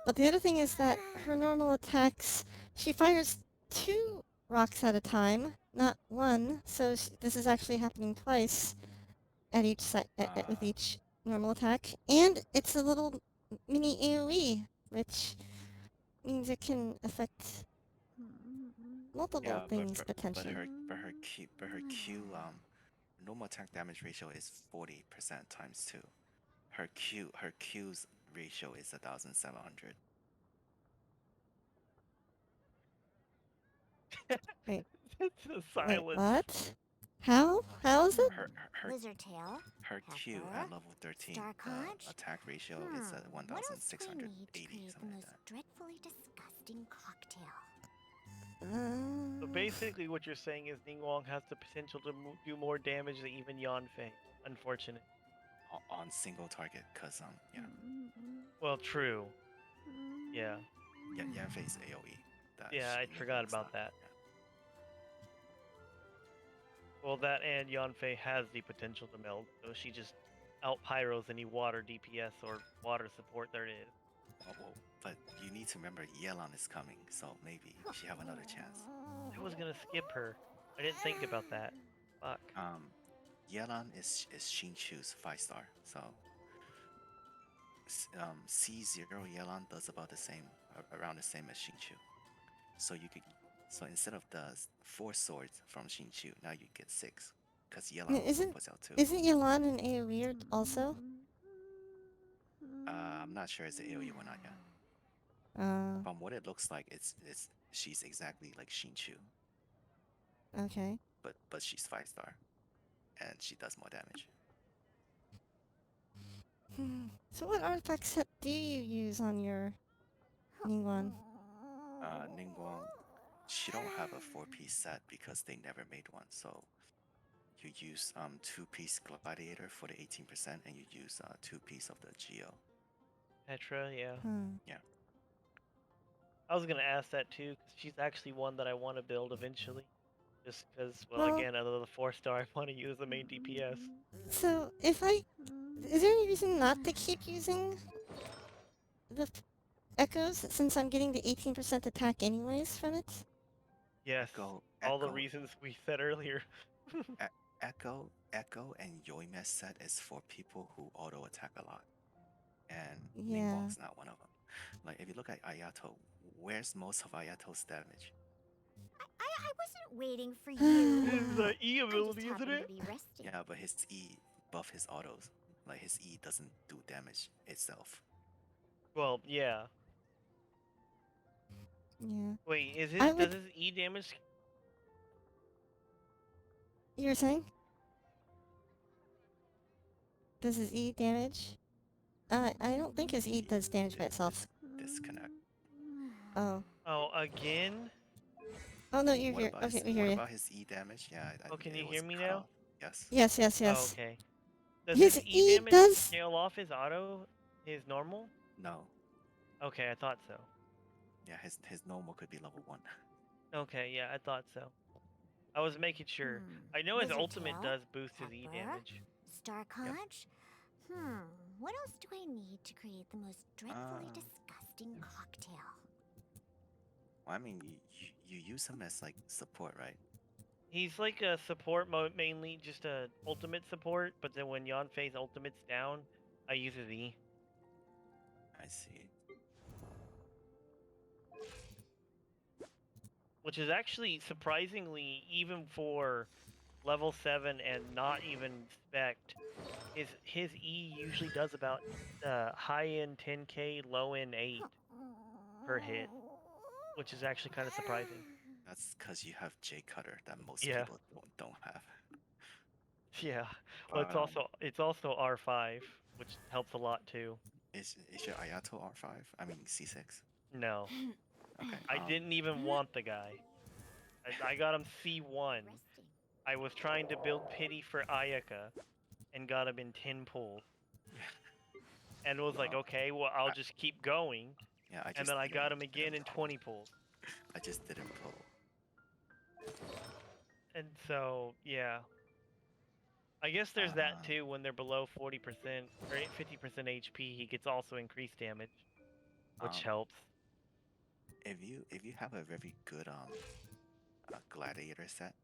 But the other thing is that her normal attacks, she fires 2 rocks at a time, not 1. So this is actually happening twice at each with each normal attack, and it's a little mini AOE, which means it can affect multiple Yeah, things potentially. but her Q normal attack damage ratio is 40% times 2. Her Q's ratio is 1,700. Wait, It's a wait, silence. what? How? How is it? Lizardtail, her Q Pepper, at level 13, Starconch. the attack ratio is at What else do I need to 1,680, create the something like most that. dreadfully disgusting cocktail? So basically, what you're saying is Ning Wong has the potential to do more damage than even Yanfei. Unfortunate. On single target, cause yeah, Well, true. Yeah. Yanfei's AOE. Yeah, I forgot about that. Yeah. Well, that and Yanfei has the potential to meld, so she just out pyros any water DPS or water support there is. Well, but you need to remember Yelan is coming, so maybe she have another chance. I was gonna skip her. I didn't think about that. Fuck. Yelan is Xinchu's 5-star, so C0 Yelan does about the same, around the same as Xinchu. So instead of the 4 swords from Xinchu, now you get 6. because Yelan also Isn't puts out 2. isn't Yelan an AoE also? I'm not sure it's the AoE or not yet. Uh, From what it looks like, it's she's exactly like Shinchu, okay. but she's 5-star, and she does more damage. So what artifact set do you use on your Ningguang? Ningguang, she don't have a 4-piece set because they never made one. So you use 2-piece gladiator for the 18%, and you use 2-piece of the Geo. Petra, yeah. Yeah. I was gonna ask that too, because she's actually one that I want to build eventually. Just because, well, Well- again, out of the 4-star, I want to use the main DPS. So is there any reason not to keep using the echoes since I'm getting the 18% attack anyways from it? Yes, Echo, all the Echo, reasons we said earlier. Echo, and Yoimes set is for people who auto attack a lot, and Yeah. Ningguang's not one of them. Like if you look at Ayato, where's most of Ayato's damage? I wasn't waiting for you. This is the E I just ability, isn't happened to it? be resting. Yeah, but his E buff his autos. Like his E doesn't do damage itself. Well, yeah. Yeah. Wait, I does would- his E damage? You were saying? Does his E damage? I don't think his E does damage by itself. Disconnect. Oh. Oh, again? Oh no, you're What here. about Okay, his, we hear what you. about his E damage? Yeah, Oh, can it you was hear me cut now? off. Yes. Yes, yes, Oh, yes. okay. Does His his E E damage does- scale off his auto? His normal? No. Okay, I thought so. Yeah, his normal could be level 1. Okay, yeah, I thought so. I was making sure. I know his Lizard ultimate tail, does boost his E pepper, damage. Star conch? What else do I need to create the most dreadfully disgusting cocktail? Well, I mean, you use him as like support, right? He's like a support mode, mainly just a ultimate support. But then when Yanfei's ultimate's down, I use his E. I see. Which is actually surprisingly, even for level 7 and not even spec'd, his E usually does about high end 10k, low end 8 per hit, which is actually kind of surprising. That's because you have J Cutter that most Yeah. people don't have. Yeah, well, But, it's also R5, which helps a lot too. is your Ayato R5? I mean C6. No, Okay. I didn't even want the guy. I got him C1. Resting. I was trying to build pity for Ayaka, and got him in 10 pulls. And was like, Well, okay, well, I'll just keep going. Yeah, I just And then I got him didn't again in pull. 20 pulls. I just didn't pull. And so, yeah. I guess there's that too. When they're below 40% or 50% HP, he gets also increased damage, which helps. If you have a very good gladiator set,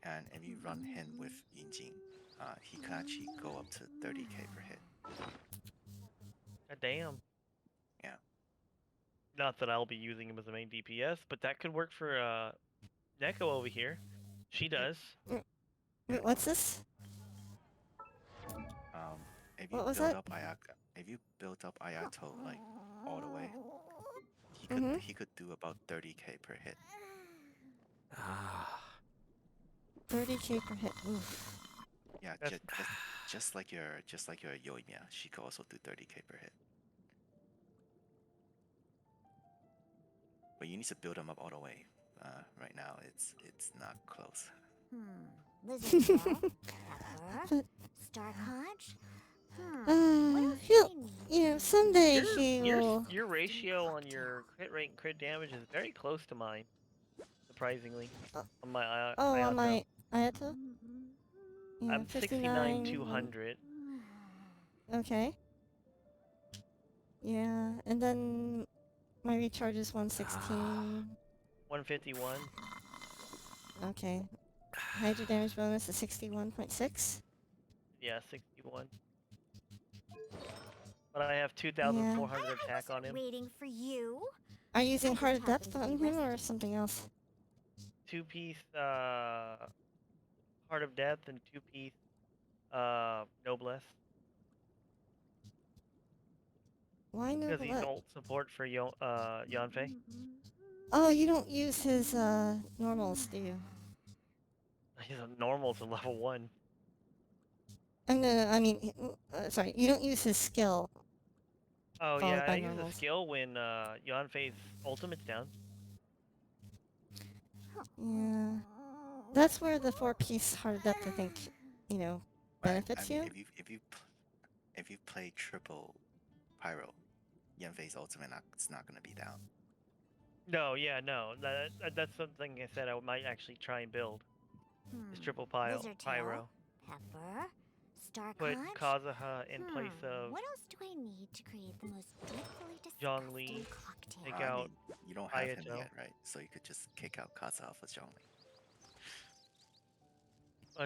and if you run him with Yinjin, he can actually go up to 30k per hit. God damn. Yeah. Not that I'll be using him as a main DPS, but that could work for Neko over here. She does. Wait, what's this? If you What was build that? up Ayaka, if you build up Ayato like all the way, he could do about 30k per hit. 30k per hit. Oof. Yeah, That's- just like your Yoimiya, she could also do 30k per hit. But you need to build them up all the way. Right now, it's not close. Lizard tail, pepper, star conch? What else do He'll, I need? you know, someday he will. Your ratio on your crit rate and crit damage is very close to mine, surprisingly. On my Oh, Ayato. on my Ayato? Yeah, I'm 69 200. Okay. Yeah, and then my recharge is 116. 151. Okay. Hydro damage bonus is 61.6. Yeah, 61. But I have 2,400 I attack on wasn't him. waiting for you. Are you using just Heart of happened Depth to be on him or resting. something else? 2-piece Heart of Death and 2-piece Noblesse. Why Because he's Noble? alt support for Yanfei. Oh, you don't use his normals, do you? He's a normal to level 1. No, I mean, sorry, you don't use his skill Oh followed yeah, I by use a normals. skill when Yanfei's ultimate's down. Yeah, that's where the 4-piece Heart of Death, I think, I benefits mean, you. if you play triple pyro, Yanfei's ultimate it's not gonna be down. No, yeah, no. That's something I said I might actually try and build. Is triple Lizard tail, pyro. pepper, star Put conch. Kazuha in place of What else do I need to create the most dreadfully Zhongli. disgusting cocktail? Take I out mean, you don't have him Ayato. yet, right? So you could just kick out Kazuha for Zhongli.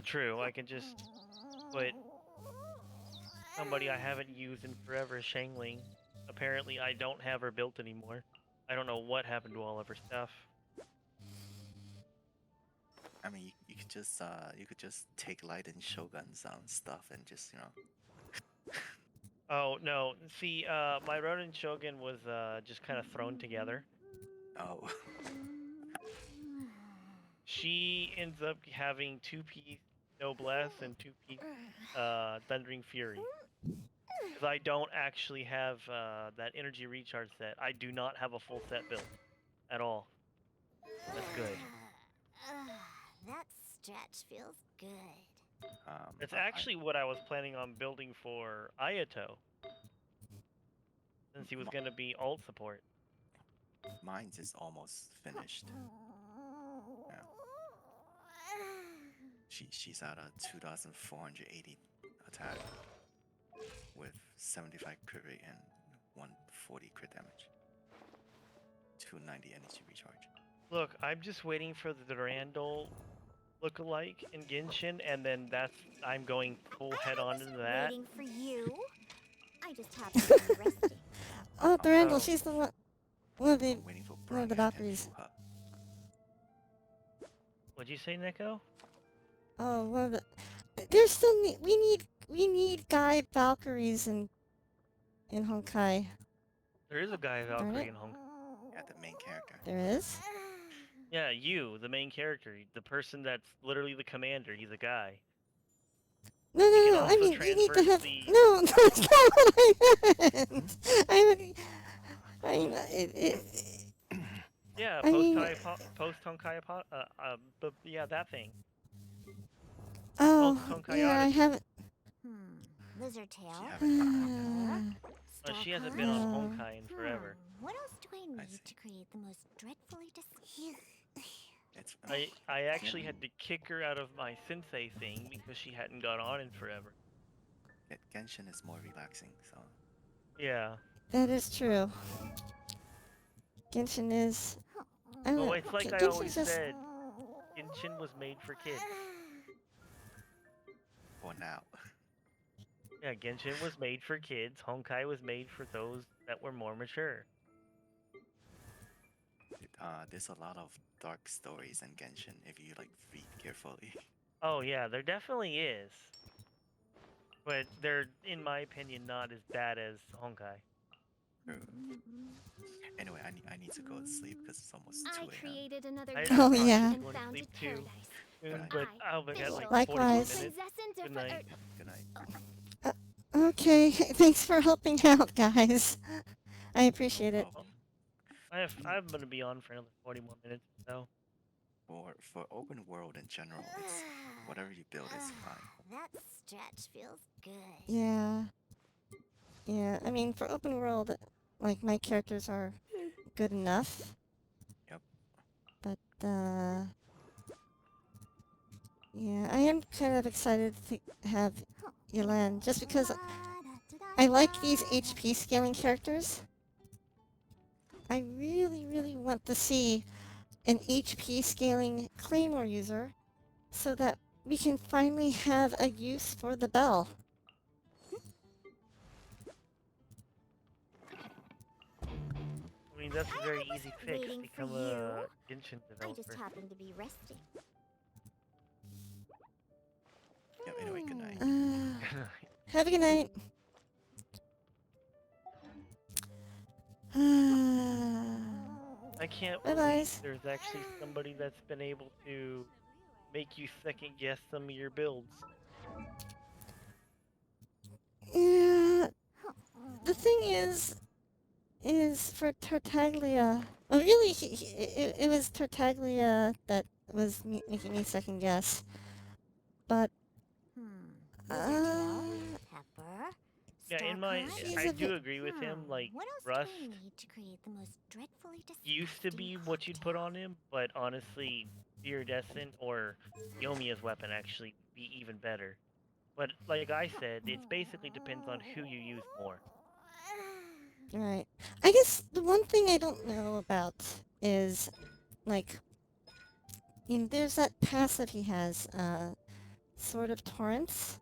True, I can just put somebody I haven't used in forever, Shangling. Apparently, I don't have her built anymore. I don't know what happened to all of her stuff. I mean, you could just take light and shoguns on stuff and just Oh no, see, my Ronin Shogun was just kind of thrown together. Oh. She ends up having 2-piece Noblesse and 2-piece Thundering Fury. Because I don't actually have that energy recharge set. I do not have a full set built at all. That's good. That stretch feels good. It's actually what I was planning on building for Ayato. Since he was going to be alt support. Mine's is almost finished. Yeah. She's at a 2,480 attack with 75 crit rate and 140 crit damage. 290 energy recharge. Look, I'm just waiting for the Durandal lookalike in Genshin, and then I'm going full head on into that. Waiting for you. I just happened to be resting. Oh, Durandal, Oh. she's the one of the I'm waiting for one of the Brian and Valkyries. Fuha. What'd you say, Neko? Oh, one of the. There's still we need Guy Valkyries in Honkai. There is a guy Darn Valkyrie it. in Hong. Yeah, the main character. There is. Yeah, you, the main character, the person that's literally the commander. He's a guy. No, You can no, no. I also mean, you need to transfer have. the- No, that's not what I meant. I mean, Yeah, I mean- post Honkai, but yeah, that thing. oh, Honkai yeah, I Odyssey. haven't. Lizard She tail. haven't She hasn't been on Oh. Honkai in forever. What else do I need see. to create the most dreadfully disgusting? It's I actually had to kick her out of my sensei thing because she hadn't got on in forever. Genshin is more relaxing, so Yeah. That is true. Genshin is. I don't Oh, know. it's like I Genshin's always just. said, Genshin was made for kids. for now. Yeah, Genshin was made for kids. Honkai was made for those that were more mature. There's a lot of dark stories in Genshin if you read carefully. Oh yeah, there definitely is. But they're, in my opinion, not as bad as Honkai. Anyway, I need to go to sleep because it's almost 2 I a.m. created another I- Oh, universe yeah. and Going to founded sleep too. paradise. Soon, Right. but I, I'll be at like Likewise. 40 minutes. Possessing Good different. night. Good night. Okay, thanks for helping out, guys. I appreciate it. Problem. I'm gonna be on for another 40 more minutes or For open world in general, it's whatever you build is fine. That stretch feels good. Yeah. Yeah, I mean, for open world, like, my characters are good enough. Yep. But, yeah, I am kind of excited to have Yelan, just because I like these HP scaling characters. I really, really want to see an HP scaling Claymore user so that we can finally have a use for the bell. I mean, that's a very easy fix. waiting for Become you. a Genshin I just developer. happened to be resting. Have a good night. I can't Bye, believe guys. there's actually somebody that's been able to make you second guess some of your builds. Yeah. The thing is for Tartaglia. Well, really, it was Tartaglia that was making me second guess. But Lizard tail, pepper, Yeah, star she's I a do bit. agree with him. Like What else Rust do I need to create the most dreadfully used to disgusting be what you'd put cocktail? on him, but honestly, Iridescent or Yomiya's weapon actually be even better. But like I said, it basically depends on who you use more. Right. I guess the one thing I don't know about is, like, there's that passive he has, Sword of Torrents,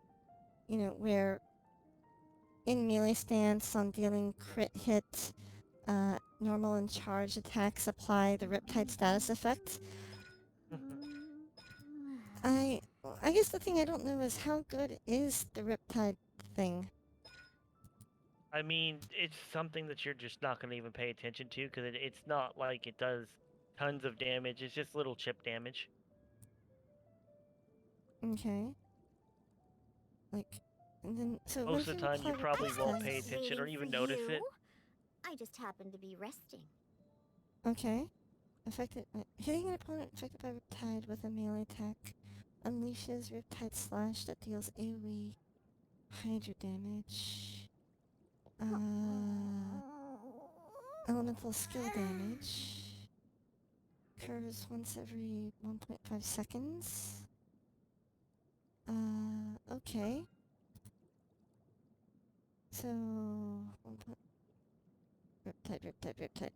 where in melee stance on dealing crit hit, normal and charged attacks apply the Riptide status effect. I guess the thing I don't know is how good is the Riptide thing? I mean, it's something that you're just not going to even pay attention to because it's not like it does tons of damage. It's just little chip damage. Okay. Like, and then, so Most once of you the time, you apply probably won't Riptide pay status... attention or Waiting even for notice you. it. I just happened to be resting. Okay. Hitting an opponent affected by Riptide with a melee attack unleashes Riptide Slash that deals AoE Hydra damage. Elemental skill damage. Occurs once every 1.5 seconds. Okay. So,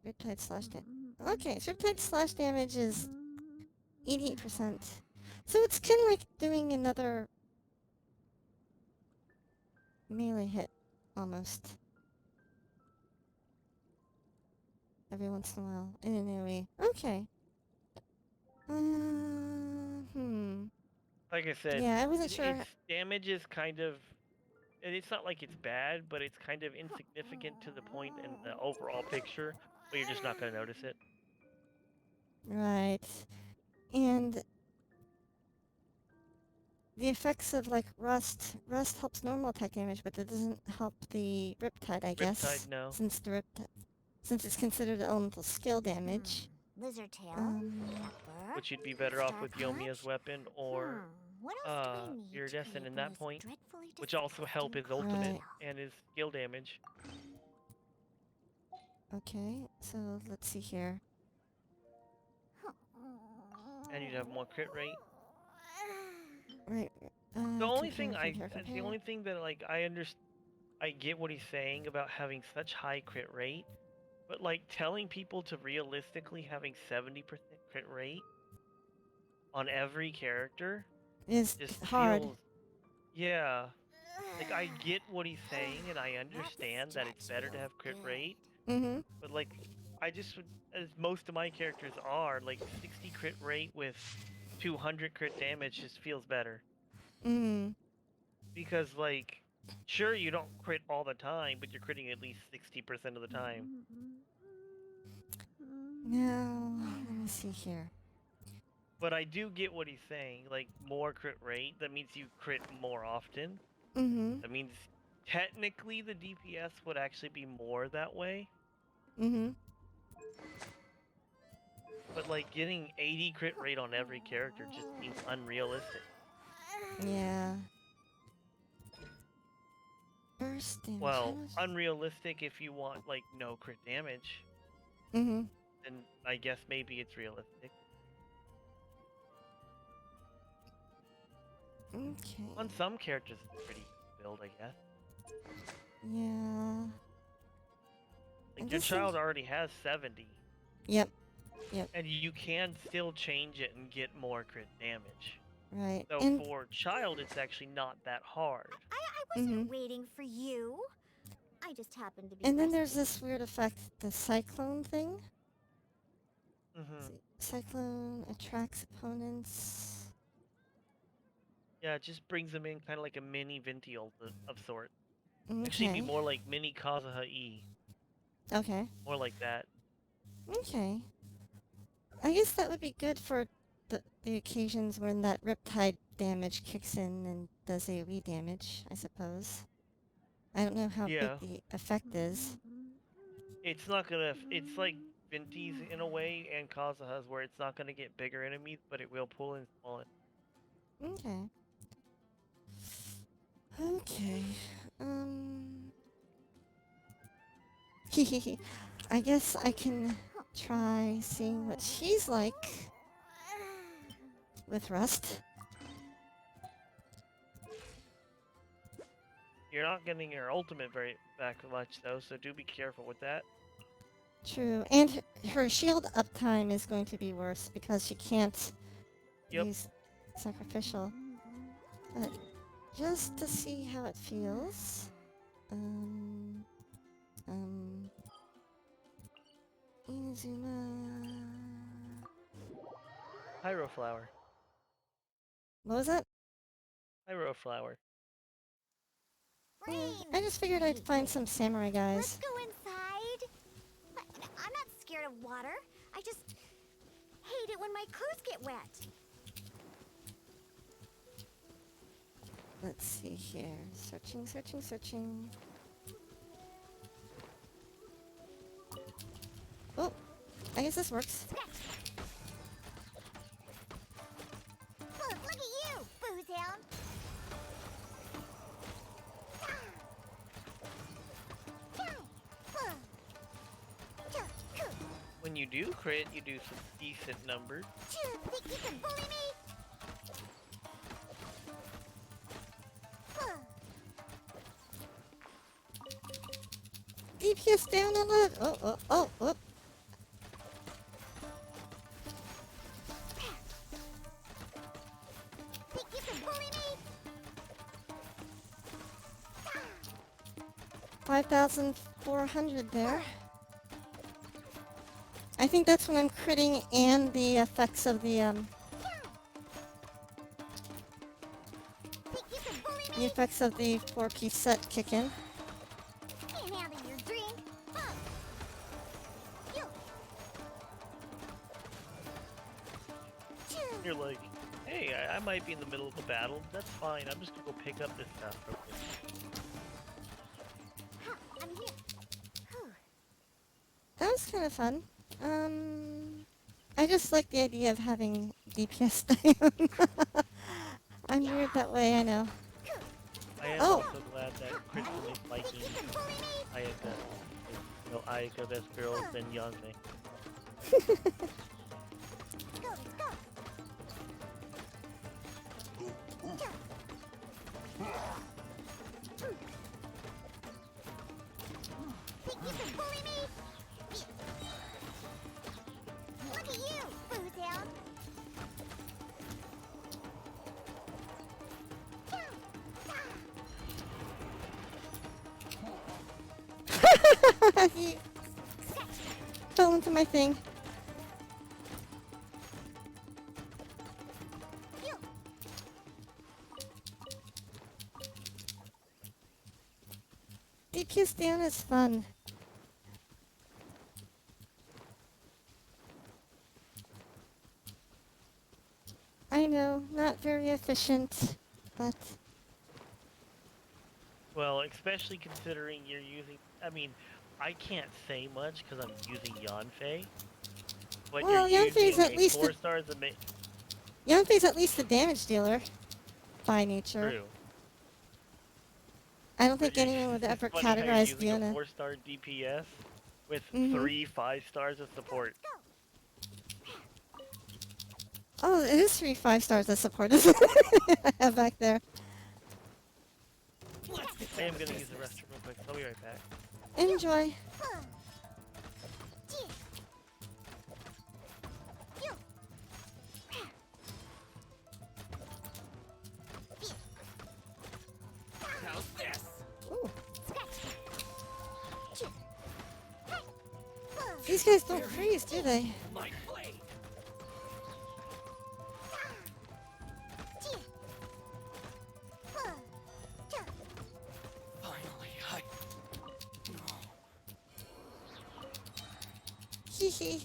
Riptide Slash damage. Okay, so Riptide Slash damage is 88%. So it's kind of like doing another melee hit, almost. Every once in a while, in an AoE. Okay. Like I said, Yeah, I wasn't sure. its damage is kind of. And it's not like it's bad, but it's kind of insignificant to the point in the overall picture, but you're just not going to notice it. Right. And the effects of, like, Rust helps normal attack damage, but that doesn't help the Riptide, I guess. Riptide, no. Since it's considered elemental skill damage. Lizard tail, pepper, Which you'd be better off star with Yomiya's conch. weapon or What else do I need to Iridescent create in the that most point, dreadfully which also help his disgusting ultimate Right. and his skill damage. Okay, so let's see here. And you'd have more crit rate. Right. The only thing compare. that like I get what he's saying about having such high crit rate, but like telling people to realistically having 70% crit rate on every character Is just hard. feels, yeah. Like I get what he's saying and I understand that it's better to have crit rate, Mm-hmm. but like I just would, as most of my characters are, like 60 crit rate with 200 crit damage just feels better. Mm-hmm. Because like sure you don't crit all the time, but you're critting at least 60% of the time. Now, let me see here. But I do get what he's saying, like more crit rate, that means you crit more often. Mm-hmm. That means technically the DPS would actually be more that way. Mm-hmm. But like getting 80 crit rate on every character just seems unrealistic. Yeah. Burst damage. Well, unrealistic if you want like no crit damage. Mm-hmm. Then I guess maybe it's realistic. Okay. On some characters it's pretty build, I guess. Yeah. Like your child already has 70. Yep. And you can still change it and get more crit damage. Right. So And for child, it's actually not that hard. I wasn't waiting for you. I just happened to be and then there's resting. this weird effect, the cyclone thing. Mm-hmm. Cyclone attracts opponents. Yeah, it just brings them in kind of like a mini Venti ult of sort. Actually, be Okay. more like mini Kazuha E. Okay. More like that. Okay. I guess that would be good for the occasions when that Riptide damage kicks in and does AoE damage, I suppose. I don't know how big Yeah. the effect is. It's not gonna. It's like Venti's in a way, and Kazuha's, where it's not gonna get bigger enemies, but it will pull in small enemies. Okay. Okay. Hehehe. I guess I can try seeing what she's like with Rust. You're not getting your ultimate very back much though, so do be careful with that. True. And her shield uptime is going to be worse because she can't Yep. use sacrificial. But just to see how it feels. Inazuma. Pyro Flower. What was that? Pyro Flower. Brain! I just figured I'd find some samurai Let's guys. go inside. I'm not scared of water. I just hate it when my clothes get wet. Let's see here. Searching, searching, searching. Oh, I guess this works. Look at you, Boozehound. When you do crit, you do some decent numbers. Think you can bully me? DPS down a lot. Oh. Think you can bully me? 5,400 there. I think that's when I'm critting and the effects of the Think you can bully the me? effects of the 4-piece set kick in. Can't handle your drink. You. You're like, hey, I might be in the middle of a battle. That's fine. I'm just gonna go pick up this stuff real quick. I'm here. Whew. That was kind of fun. I just like the idea of having DPS down. I'm weird that way, I know. I am Oh. also glad that Crystal is liking Ayaka. You know, Ayaka best girls than Yonme. Let's go, let's go. Think you can bully me? Look at you, Boozehound. He fell into my thing. You. DPS down is fun. I know, not very efficient, but Well, especially considering you're using. I mean, I can't say much because I'm using Yanfei. But Well, you're Yanfei's using at a least 4 stars of Yanfei's at least a damage dealer by nature. True. I don't think But anyone would it's ever funny how you're categorize using a Fiona. 4-star DPS with Mhm. 3 5-stars of support. Oh, it is 3 5-stars of support, isn't it? I have back there. I am gonna use the restroom real quick. I'll be right back. Enjoy. How's this? Ooh. These guys don't freeze, do they? My blade. Hee.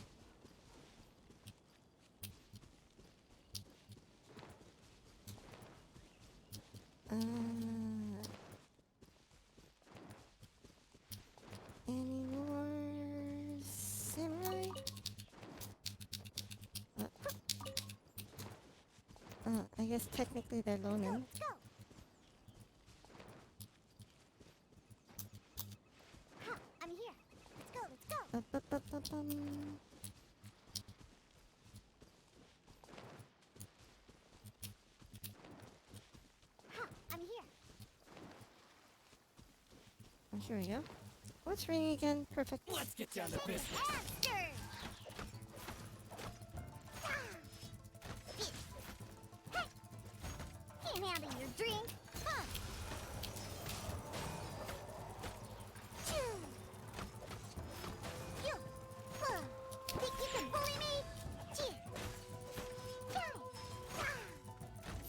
Any more samurai? I guess technically they're loaning. Go! Ha! I'm here. Let's go, let's go! Ba-ba-ba-ba-bum. Ha! I'm here. Oh, here we go. What's ringing again? Perfect. Let's get down to business. Monster! Hey! Can't handle your drink. Huh? Choo! You! Think you can bully me? Choo! Go!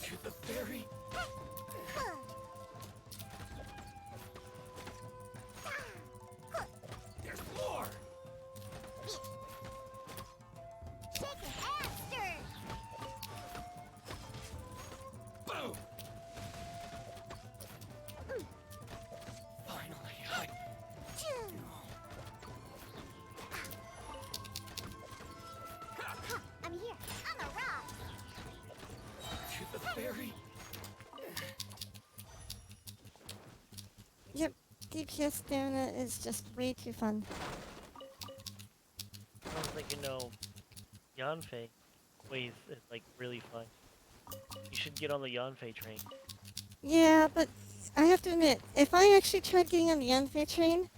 To the ferry. There's more. Shake an aster! Boom. Finally, Choo! I'm here. I'm a rock. to the ferry. Yep, DPS stamina is just way too fun. I was thinking, no, Yanfei ways is like really fun. You should get on the Yanfei train. Yeah, but I have to admit, if I actually tried getting on the Yanfei train,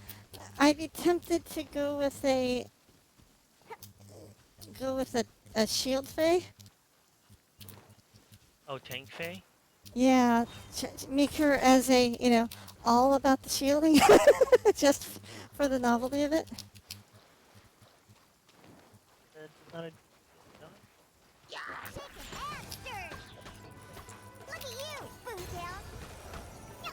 I'd be tempted to go with a shield fey. Oh, Tank Fei? Yeah, make her as a, all about the shielding, just for the novelty of it. That's not a... No? Shake an aster! Look at you, boo down. Yeah.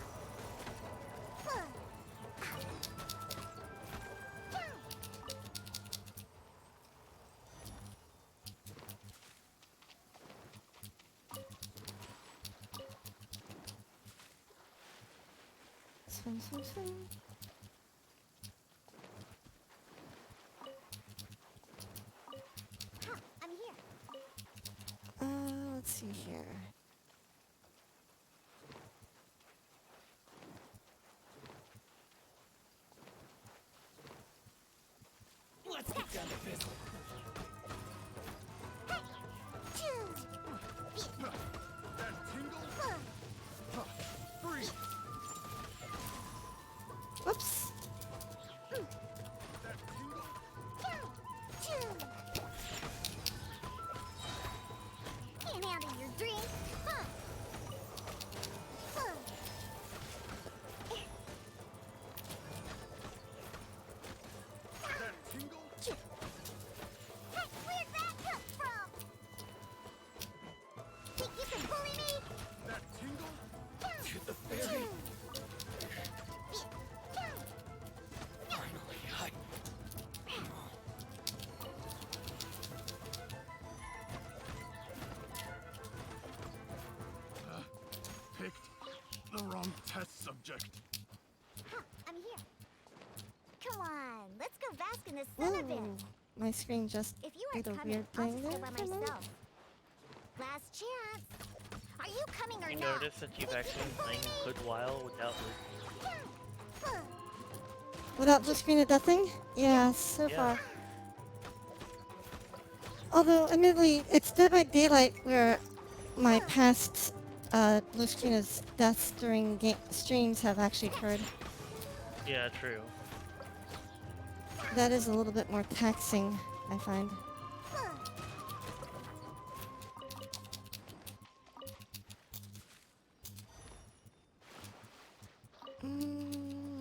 Swim, swim, swim. I'm here. Let's see here. Let's get down to business. Choo! That tingle. Freeze. Whoops. That tingle. Choo! Can't handle your drink. Huh? That tingle. Hey, where'd that come from? Think you can bully me? That tingle. To the ferry. Finally, picked the wrong test subject. I'm here. Come on, let's go bask in the sun a bit. Whoa. My screen just If you did aren't a coming, weird I'll thing just go there by for a moment. myself. Last chance. Are you coming or You not? notice that you've actually been playing a good while without Without blue screen of deathing? Yeah, so Yeah. far. Although, admittedly, it's Dead by Daylight where my past blue screen of deaths during streams have actually occurred. Yeah, true. That is a little bit more taxing, I find.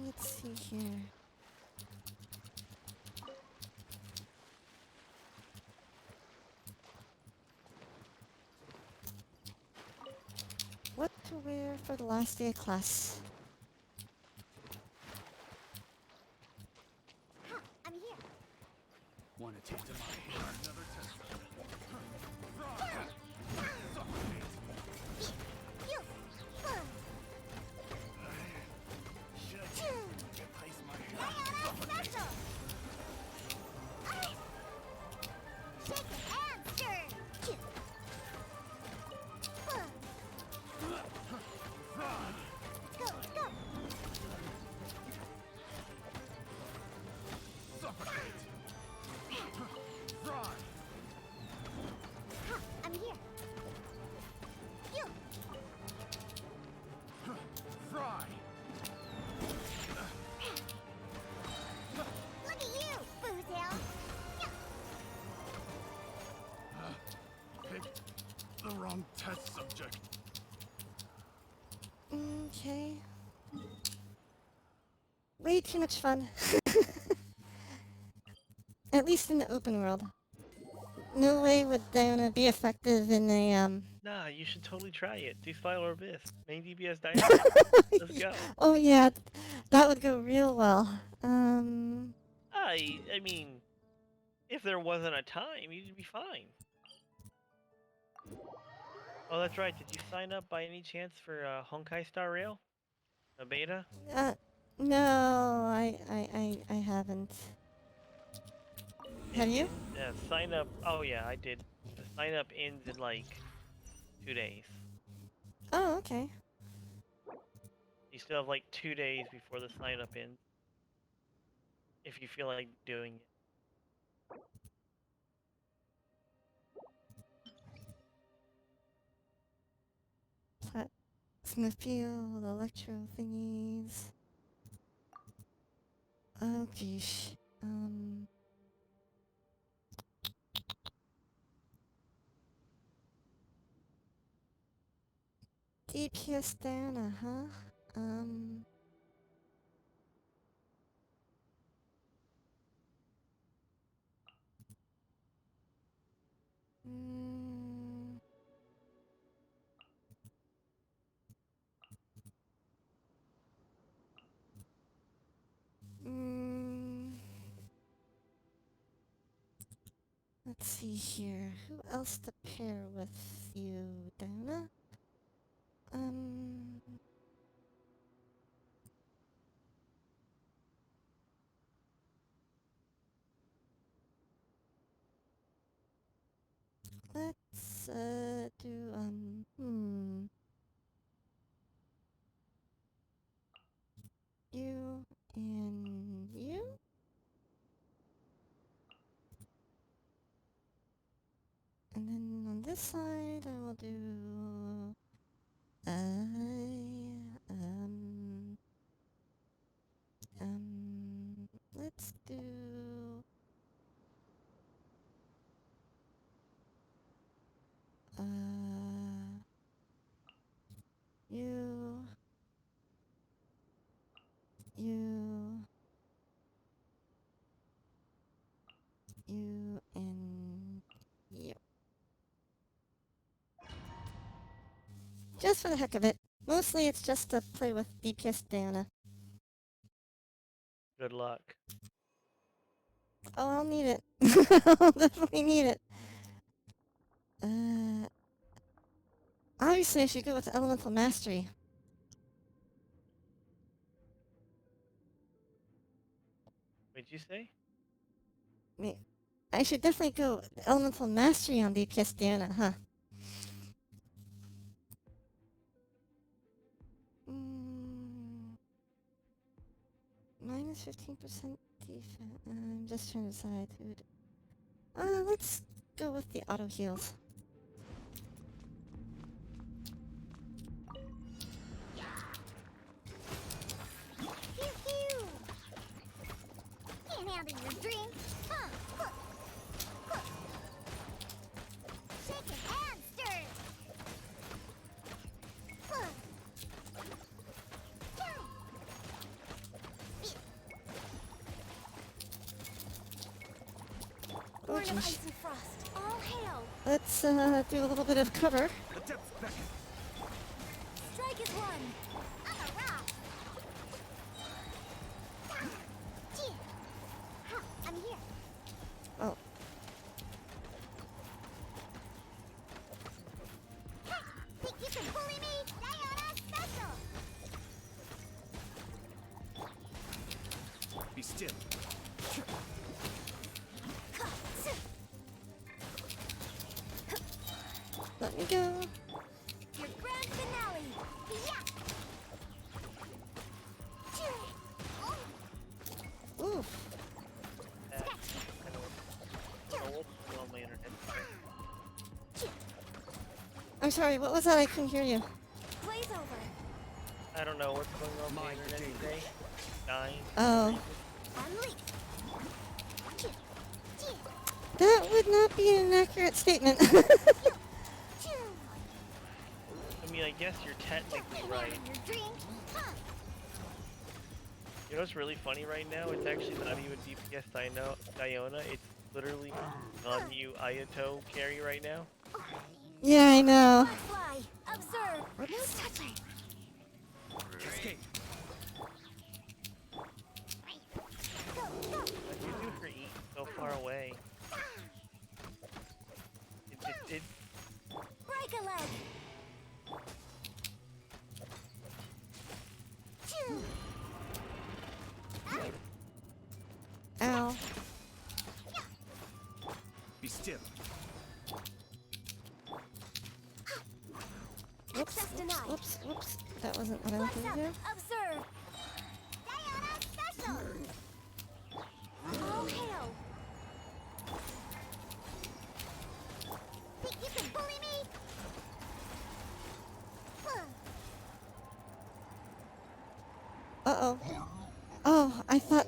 Let's see here. What to wear for the last day of class? I'm here. Want to Okay. Way too much fun. At least in the open world. No way would Diana be effective in a, Nah, you should totally try it. Do Spiral Abyss. Main DPS dynamite. Let's go. Oh yeah, that would go real well. I mean, if there wasn't a time, you'd be fine. Oh, that's right. Did you sign up by any chance for Honkai Star Rail? A beta? No, I haven't. Have you? Sign up. Oh yeah, I did. The sign up ends in like 2 days. Oh, okay. You still have like 2 days before the sign up ends. If you feel like doing it. Plasma field, electro thingies. Oh, geesh. DPS Diana, huh? Mm, mm, let's see here. Who else to pair with you, Diana? Let's, do, you and you? And then on this side, I will do, let's do, you, you, you, and you. Just for the heck of it. Mostly it's just to play with DPS Diana. Good luck. Oh, I'll need it. I'll definitely need it. Obviously I should go with Elemental Mastery. What'd you say? I should definitely go Elemental Mastery on DPS Diana, huh? Minus 15% defense. I'm just trying to decide who to... let's go with the auto heals. Pew pew! Can't handle your drink. Huh, huh, huh. Shake it and stir it. Huh. Born of ice and frost, all hail. Let's do a little bit of cover. The depths beckon. Strike is one. I'm a rock. I'm here. Oh, Think you can bully me? Diana special. Be still. let me go. Your grand finale. Yeah. Oof. I don't know what's going on my internet. I'm sorry, what was that? I couldn't hear you. Blaze over. I don't know what's going on my My internet danger. today. Dying. Oh. Unleash. That would not be an accurate statement. I mean, mean, I guess you're technically right. Your drink. Huh. You know what's really funny right now? It's actually not even DPS Diona. It's literally on you Ayato carry right now. Yeah, I know. Fly. Observe. No touching. Escape. Go, go. Like, you do her eat so far away. It Break a leg. Phew. Ow. Be still. Whoops, Access whoops, denied. whoops, whoops. That wasn't what I Flex wanted up. to do. Observe. Diana special. All hail. Think you can bully me? Uh-oh. Oh, I thought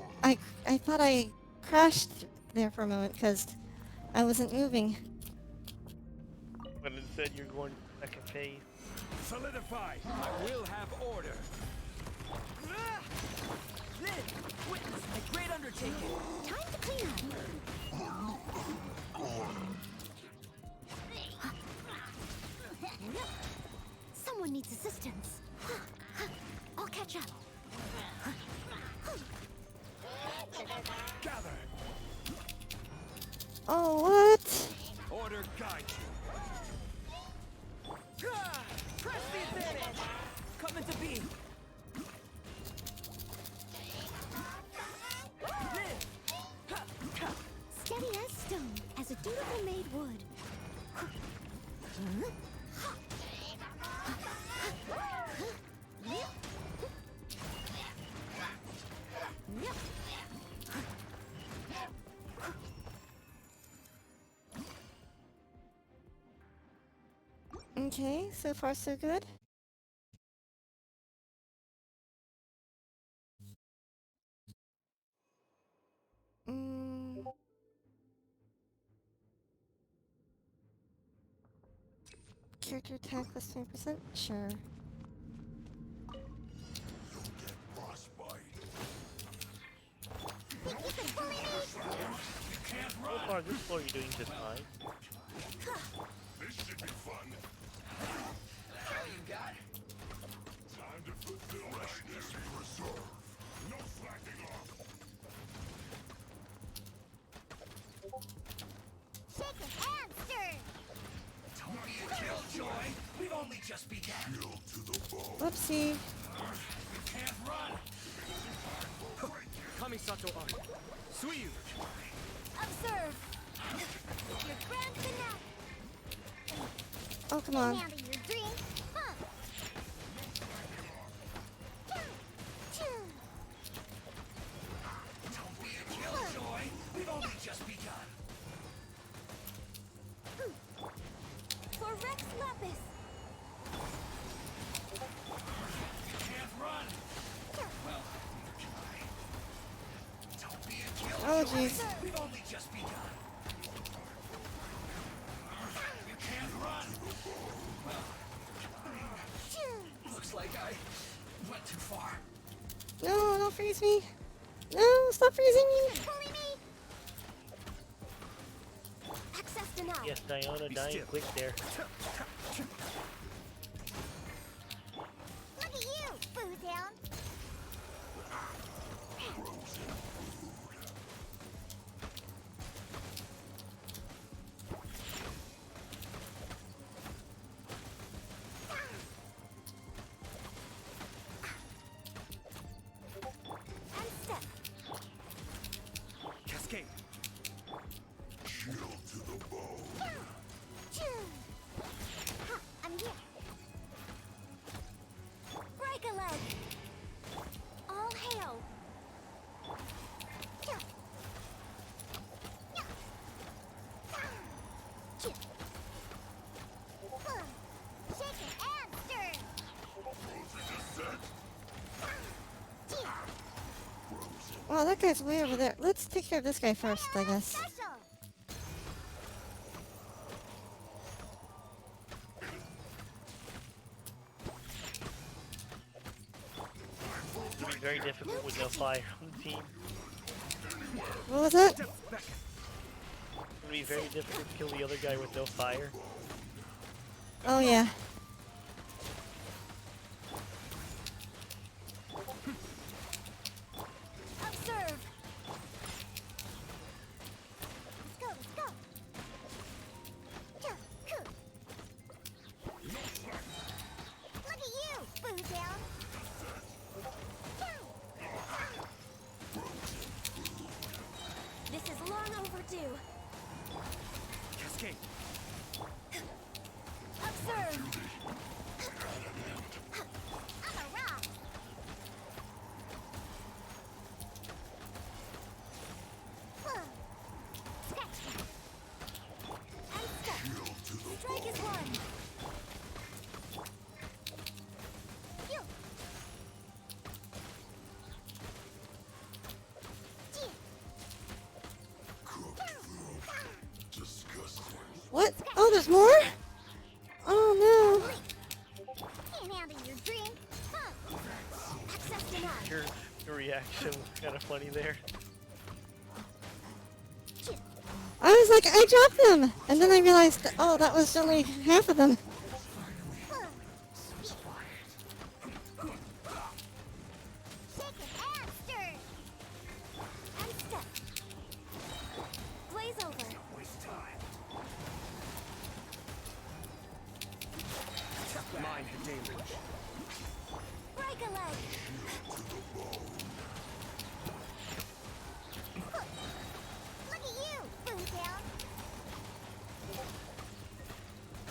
I crashed there for a moment because I wasn't moving. But instead you're going to the second phase. Solidify. I will have order. Live. Witness my great undertaking. Time to clean up. Someone needs assistance. I'll catch up. Gather. Oh, what? Order guide you. Press the advantage. Coming to be. Live. Steady as stone, as a dutiful maid would. Okay, so far so good. Mm. Character attack plus 20%? Sure. Think you can bully me? So far, this floor you're doing just fine. This should be fun. All you got? Time to fulfill legendary reserve. No slacking off. Shake your hand, stir. Don't be a killjoy. We've only just begun. Kill to the bone. Whoopsie. You can't run. Kamisato on. Suiyu. Observe. Your grand finale. Oh, come on. Handle your drink. Huh. Don't be a killjoy. We've only just begun. For Rex Lapis. You can't run. Well, try. Don't be a killjoy. Oh, jeez. We've only just begun. You can't run. Looks like I went too far. No, don't freeze me. No, stop freezing me. Bully me. Access denied. Yes, Diona Be dying still. quick there. Look at you, food hound. And step. Cascade. Chill to the bone. I'm here. Break a leg. All hail. Shake it and stir. Wow, that guy's way over there. Let's take care of this guy first, I guess. Special. Very difficult with no fire on the team. What was that? It's gonna be very difficult to kill the other guy with no fire. Oh yeah. Observe. Let's go, let's go. Look at you, Boo Down. This is long overdue. Cascade. Observe. I'm a rock. Scratch that. I'm stuck. Strike is one. Phew. What? Oh, there's more? Oh Can't handle your drink. Access denied. Your reaction was kind of funny there. no. I was like, I dropped them! And then I realized, oh, that was only half of them. Shaken and stirred. I'm stuck. Blaze over. Mind the damage. Break a leg. Look at you, Boomtown.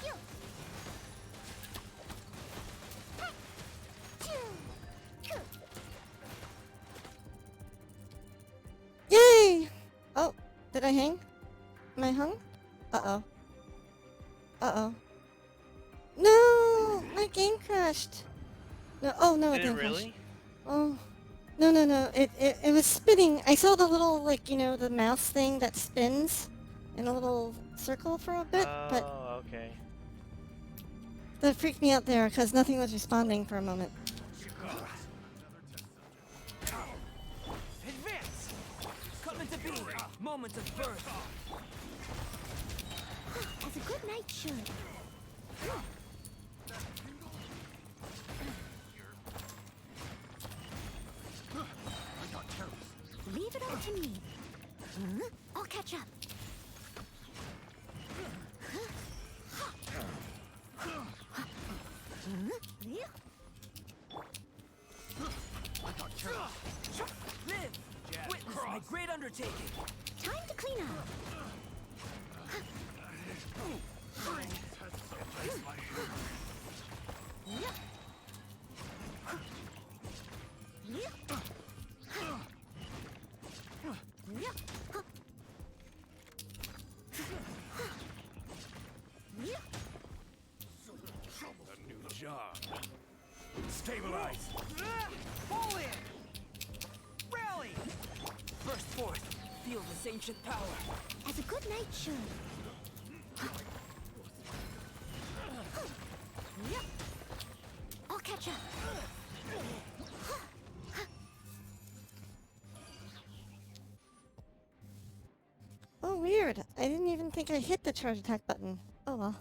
You. Hey. Choo. Coo. Yay! Oh, did I hang? Am I hung? Uh-oh. Uh-oh. No! My game crashed! No, oh no, it Did it didn't crash. really? Oh. No, no, no. It was spinning. I saw the little, like, you know, the mouse thing that spins in a little circle for a bit, but Oh, okay. that freaked me out there because nothing was responding for a moment. Advance! Coming to be! Moment of birth! As a good knight should. Leave it up to me. I'll catch up. Live! Witness my great undertaking! Time to clean up. A new job. Stabilize. Fall in! Rally! Burst forth! Feel this ancient power! As a good knight should. I'll catch up. Oh, weird. I didn't even think I hit the charge attack button. Oh well.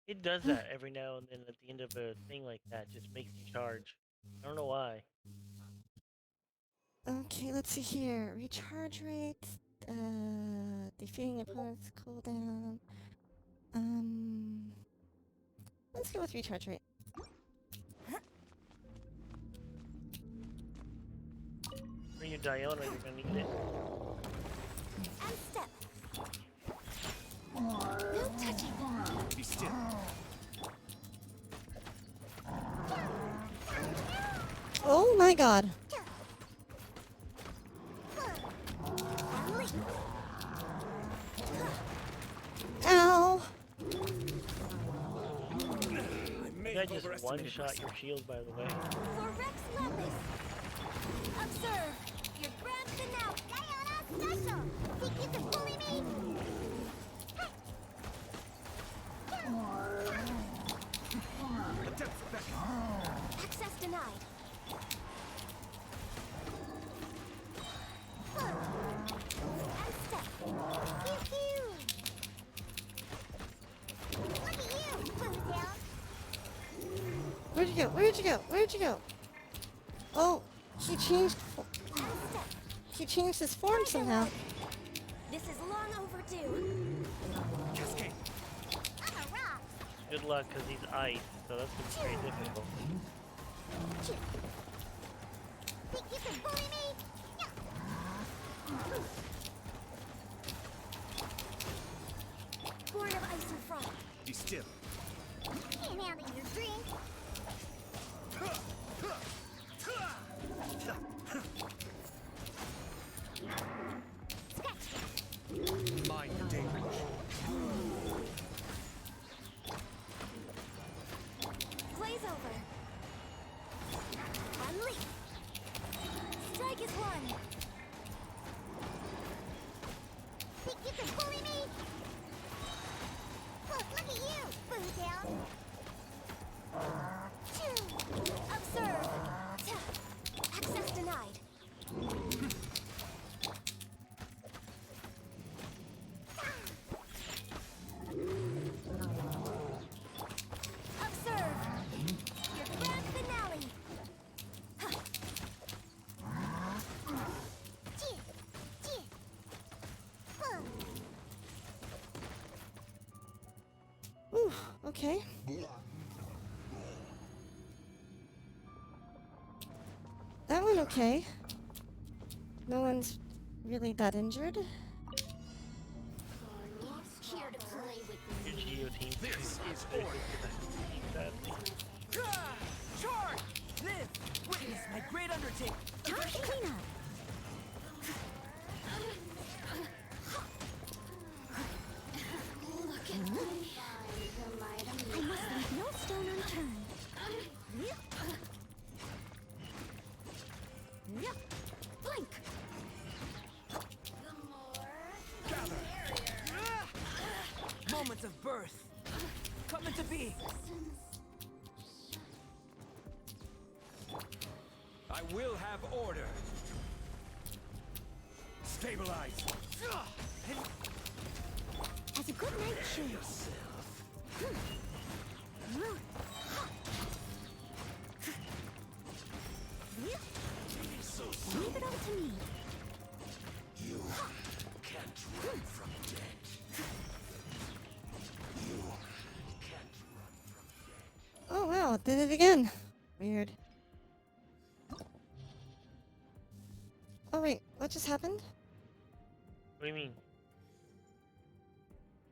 It does that every now and then at the end of a thing like that. Just makes you charge. I don't know why. Okay, let's see here. Recharge rate, defeating opponent's cooldown. Let's go with recharge rate. For you, Diona, you're gonna need it. And step. No touching. Be still. Oh my god. Ow! I just one-shot your shield, by the way. For Rex Lapis. Observe. Your grand finale. Diana special. Think you can bully me? Access denied. Where'd you go? Where'd you go? Where'd you go? Oh, he changed. He changed his form somehow. This is long overdue. Cascade. I'm a rock. Good luck, because he's ice, so that's gonna be very difficult. Think you can bully me? Born of ice and frost. Be still. Can't handle your drink. Mind dangerous. Glaze over. Unleash. Strike is one. Think you can bully me? Look at you, Boo Down. Observe. Access denied. Observe. Your grand finale. Ooh, okay. That went okay. No one's really that injured. Here to play with me. Your guillotine. This is order. Charge! Live! Witness my great undertaking. Time to clean up. Look at me. I must leave no stone unturned. Blink. Gather. Moments of birth. Coming to be. I will have order. Stabilize. As a good knight should. Leave it all to me. You can't run from death. You can't run from death. Oh wow, did it again. Weird. Oh wait, what just happened? What do you mean?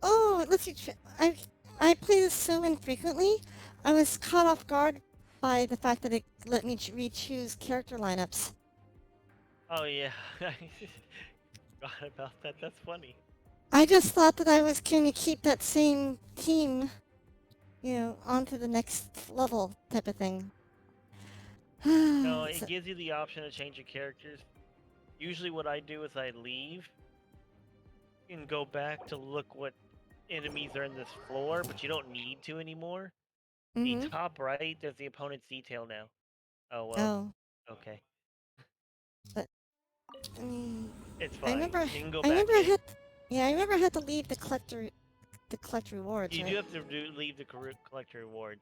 Oh, it lets you. I play this so infrequently. I was caught off guard by the fact that it let me re-choose character lineups. Oh yeah, I forgot about that. That's funny. I just thought that I was going to keep that same team, you know, on to the next level type of thing. No, So- it gives you the option to change your characters. Usually what I do is I leave and go back to look what enemies are in this floor, but you don't need to anymore. The Mhm. top right, there's the opponent's detail now. Oh well, Oh, okay. I mean, It's I fine. remember. You can go I back remember I in. had. Yeah, I remember I had to leave to collect rewards. You right? do have to leave the collect reward,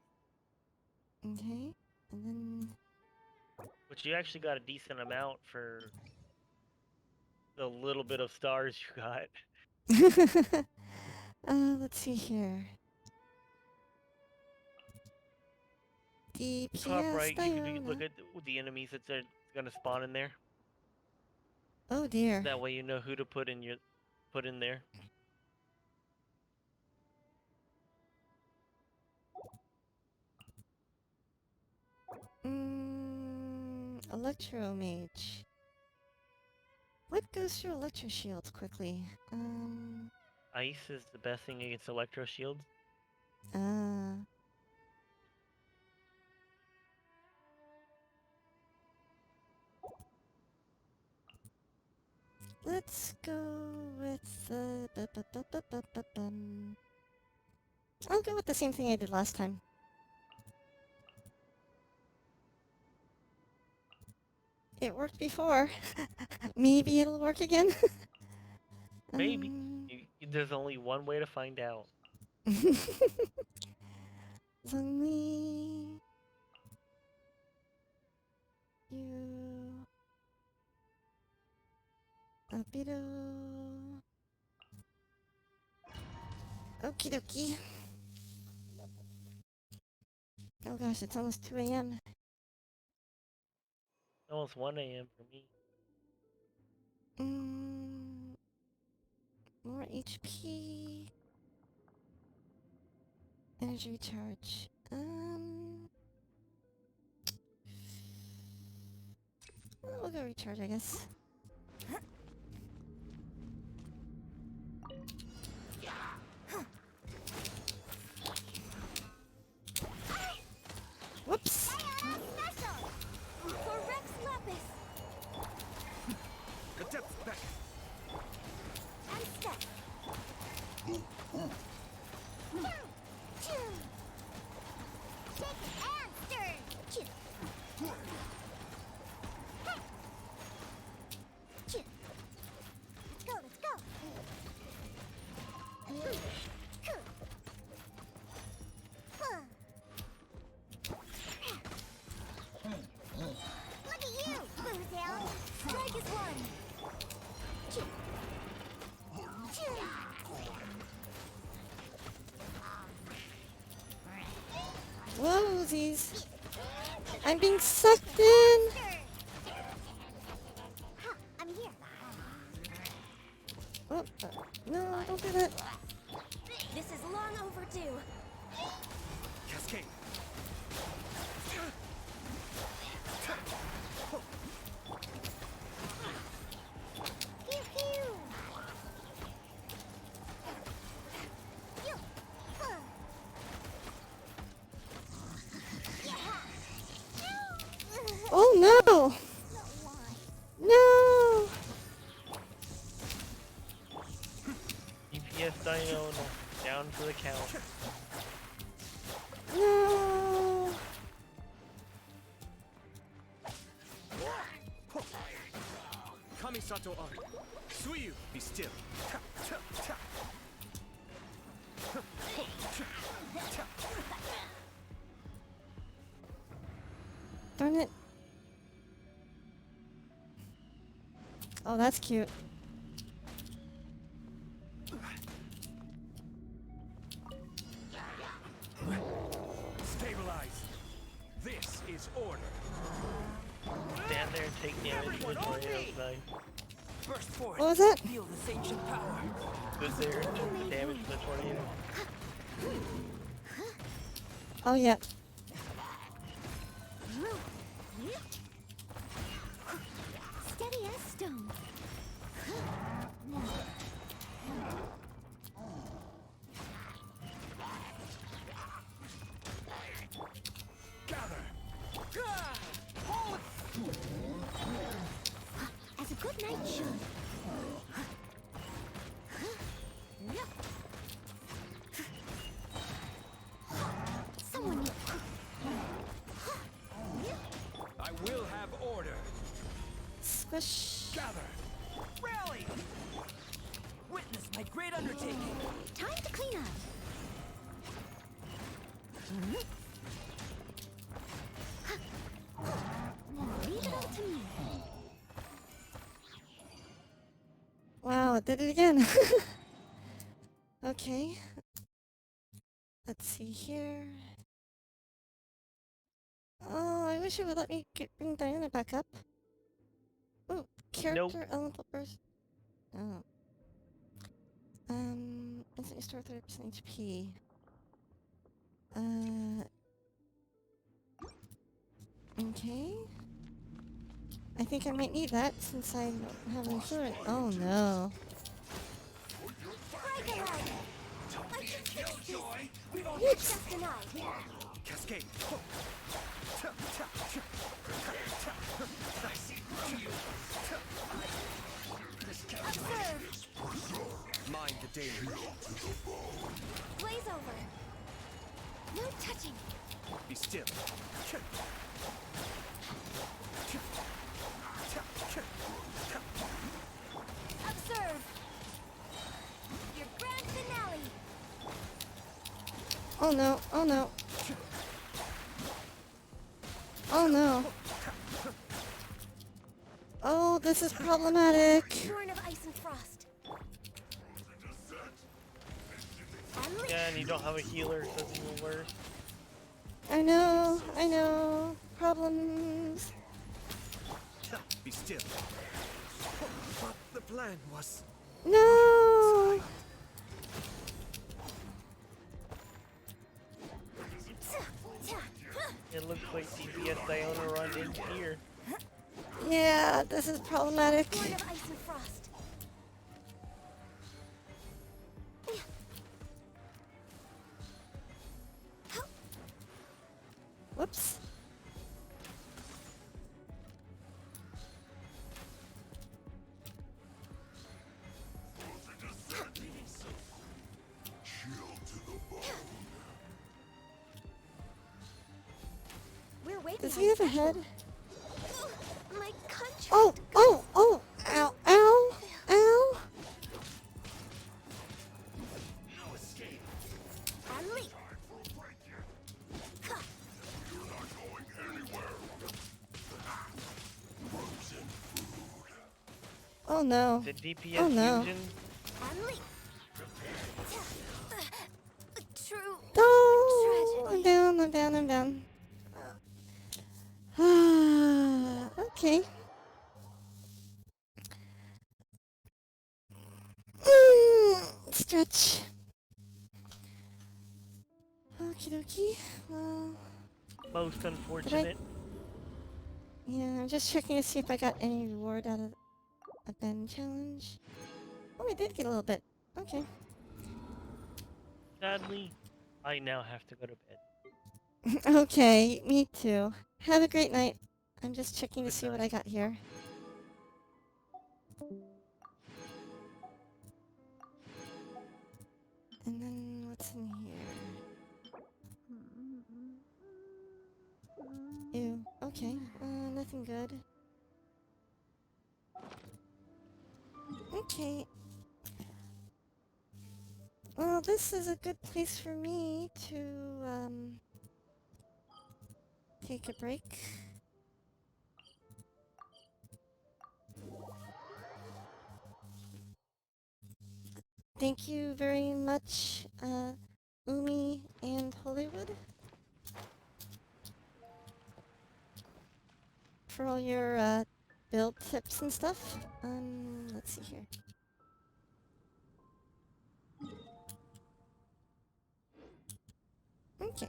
Okay, and but you actually got a decent amount for the little bit of stars you got. then. Let's see here. Top DPS right, you can look Diona. at the enemies that's gonna spawn in there. Oh dear. That way you know who to put in there. Electro Mage. What goes through Electro Shields quickly? Ice is the best thing against electro shields. Uh. Let's go with the. I'll go with the same thing I did last time. It worked before. Maybe it'll work again. Maybe. There's only one way to find out. There's only Okie dokie. Oh gosh, it's almost 2 a.m. Almost 1 a.m. for me. More HP. Energy recharge. We'll go recharge, I guess. Whoops. Special! For Rex Lapis! Adept back. And step. Shake and stir. Choo. Choo. Let's go, let's go. Look at you, Boozound. Strike is one. Choo. Choo. Whoa-sies. I'm being sucked in. Huh, I'm here. Oh, no, don't do that. This is long overdue. Cascade. Pew pew. Pew. Huh. Yeah. Oh no! No lie. No! DPS Dino down for the count. No! Kamisato on. Suiyu, be still. Ta, ta, ta. Darn it. Oh, that's cute. Stabilize. This is order. Stand there and take damage with tornadoes knife. Burst forth. What was that? Feel this ancient power. Sit there and take the damage with the tornado. Oh, yeah. Steady as stone. Gather. As a good knight should. Someone. I will have order. Squish. Gather. Rally. Witness my great undertaking. Time to clean up. Leave it all to me. Wow, it did it again. Okay. Let's see here. Oh, I wish it would let me bring Diana back up. Oh, character elemental burst. Oh. Instantly restore 30% HP. Okay. I think I might need that since I don't have any fluid. Oh no. Break it out. I can fix this. Yes. Just enough. Cascade. Observe. Mind the danger. Blaze over. No touching. Be still. Observe. Your grand finale. Oh no, oh no. Oh no. Oh, this is problematic. Born of ice and frost. And Yeah, don't have a healer, so it's even worse. I know. Problems. Be still. But the plan was... No! It looks like DPS Diona run in here. Yeah, this is problematic. Lord of Ice and Frost. Whoops. We're way Does behind he have a schedule. head? My contract. Oh! Ow! Ow! Ali. Oh no. The DPS Oh, no. fusion. Ali. True. No! I'm Tragedy. down. Okay. Stretch. Okie dokie. Well, Most unfortunate. yeah, I'm just checking to see if I got any reward out of a Ben challenge. Oh, I did get a little bit. Okay. Sadly, I now have to go to bed. Okay, me too. Have a great night. I'm just checking to Good see what night. I got here. And then what's in here? Ew. Okay. Nothing good. Okay. Well, this is a good place for me to, take a break. Thank you very much, Umi and Hollywood, for all your, build tips and stuff. Let's see here. Okay.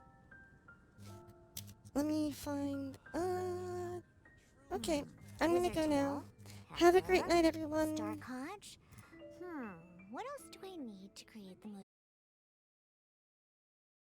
Let me find, okay. I'm gonna go now. Have a great night, everyone. Star Conch? What else do I need to create the most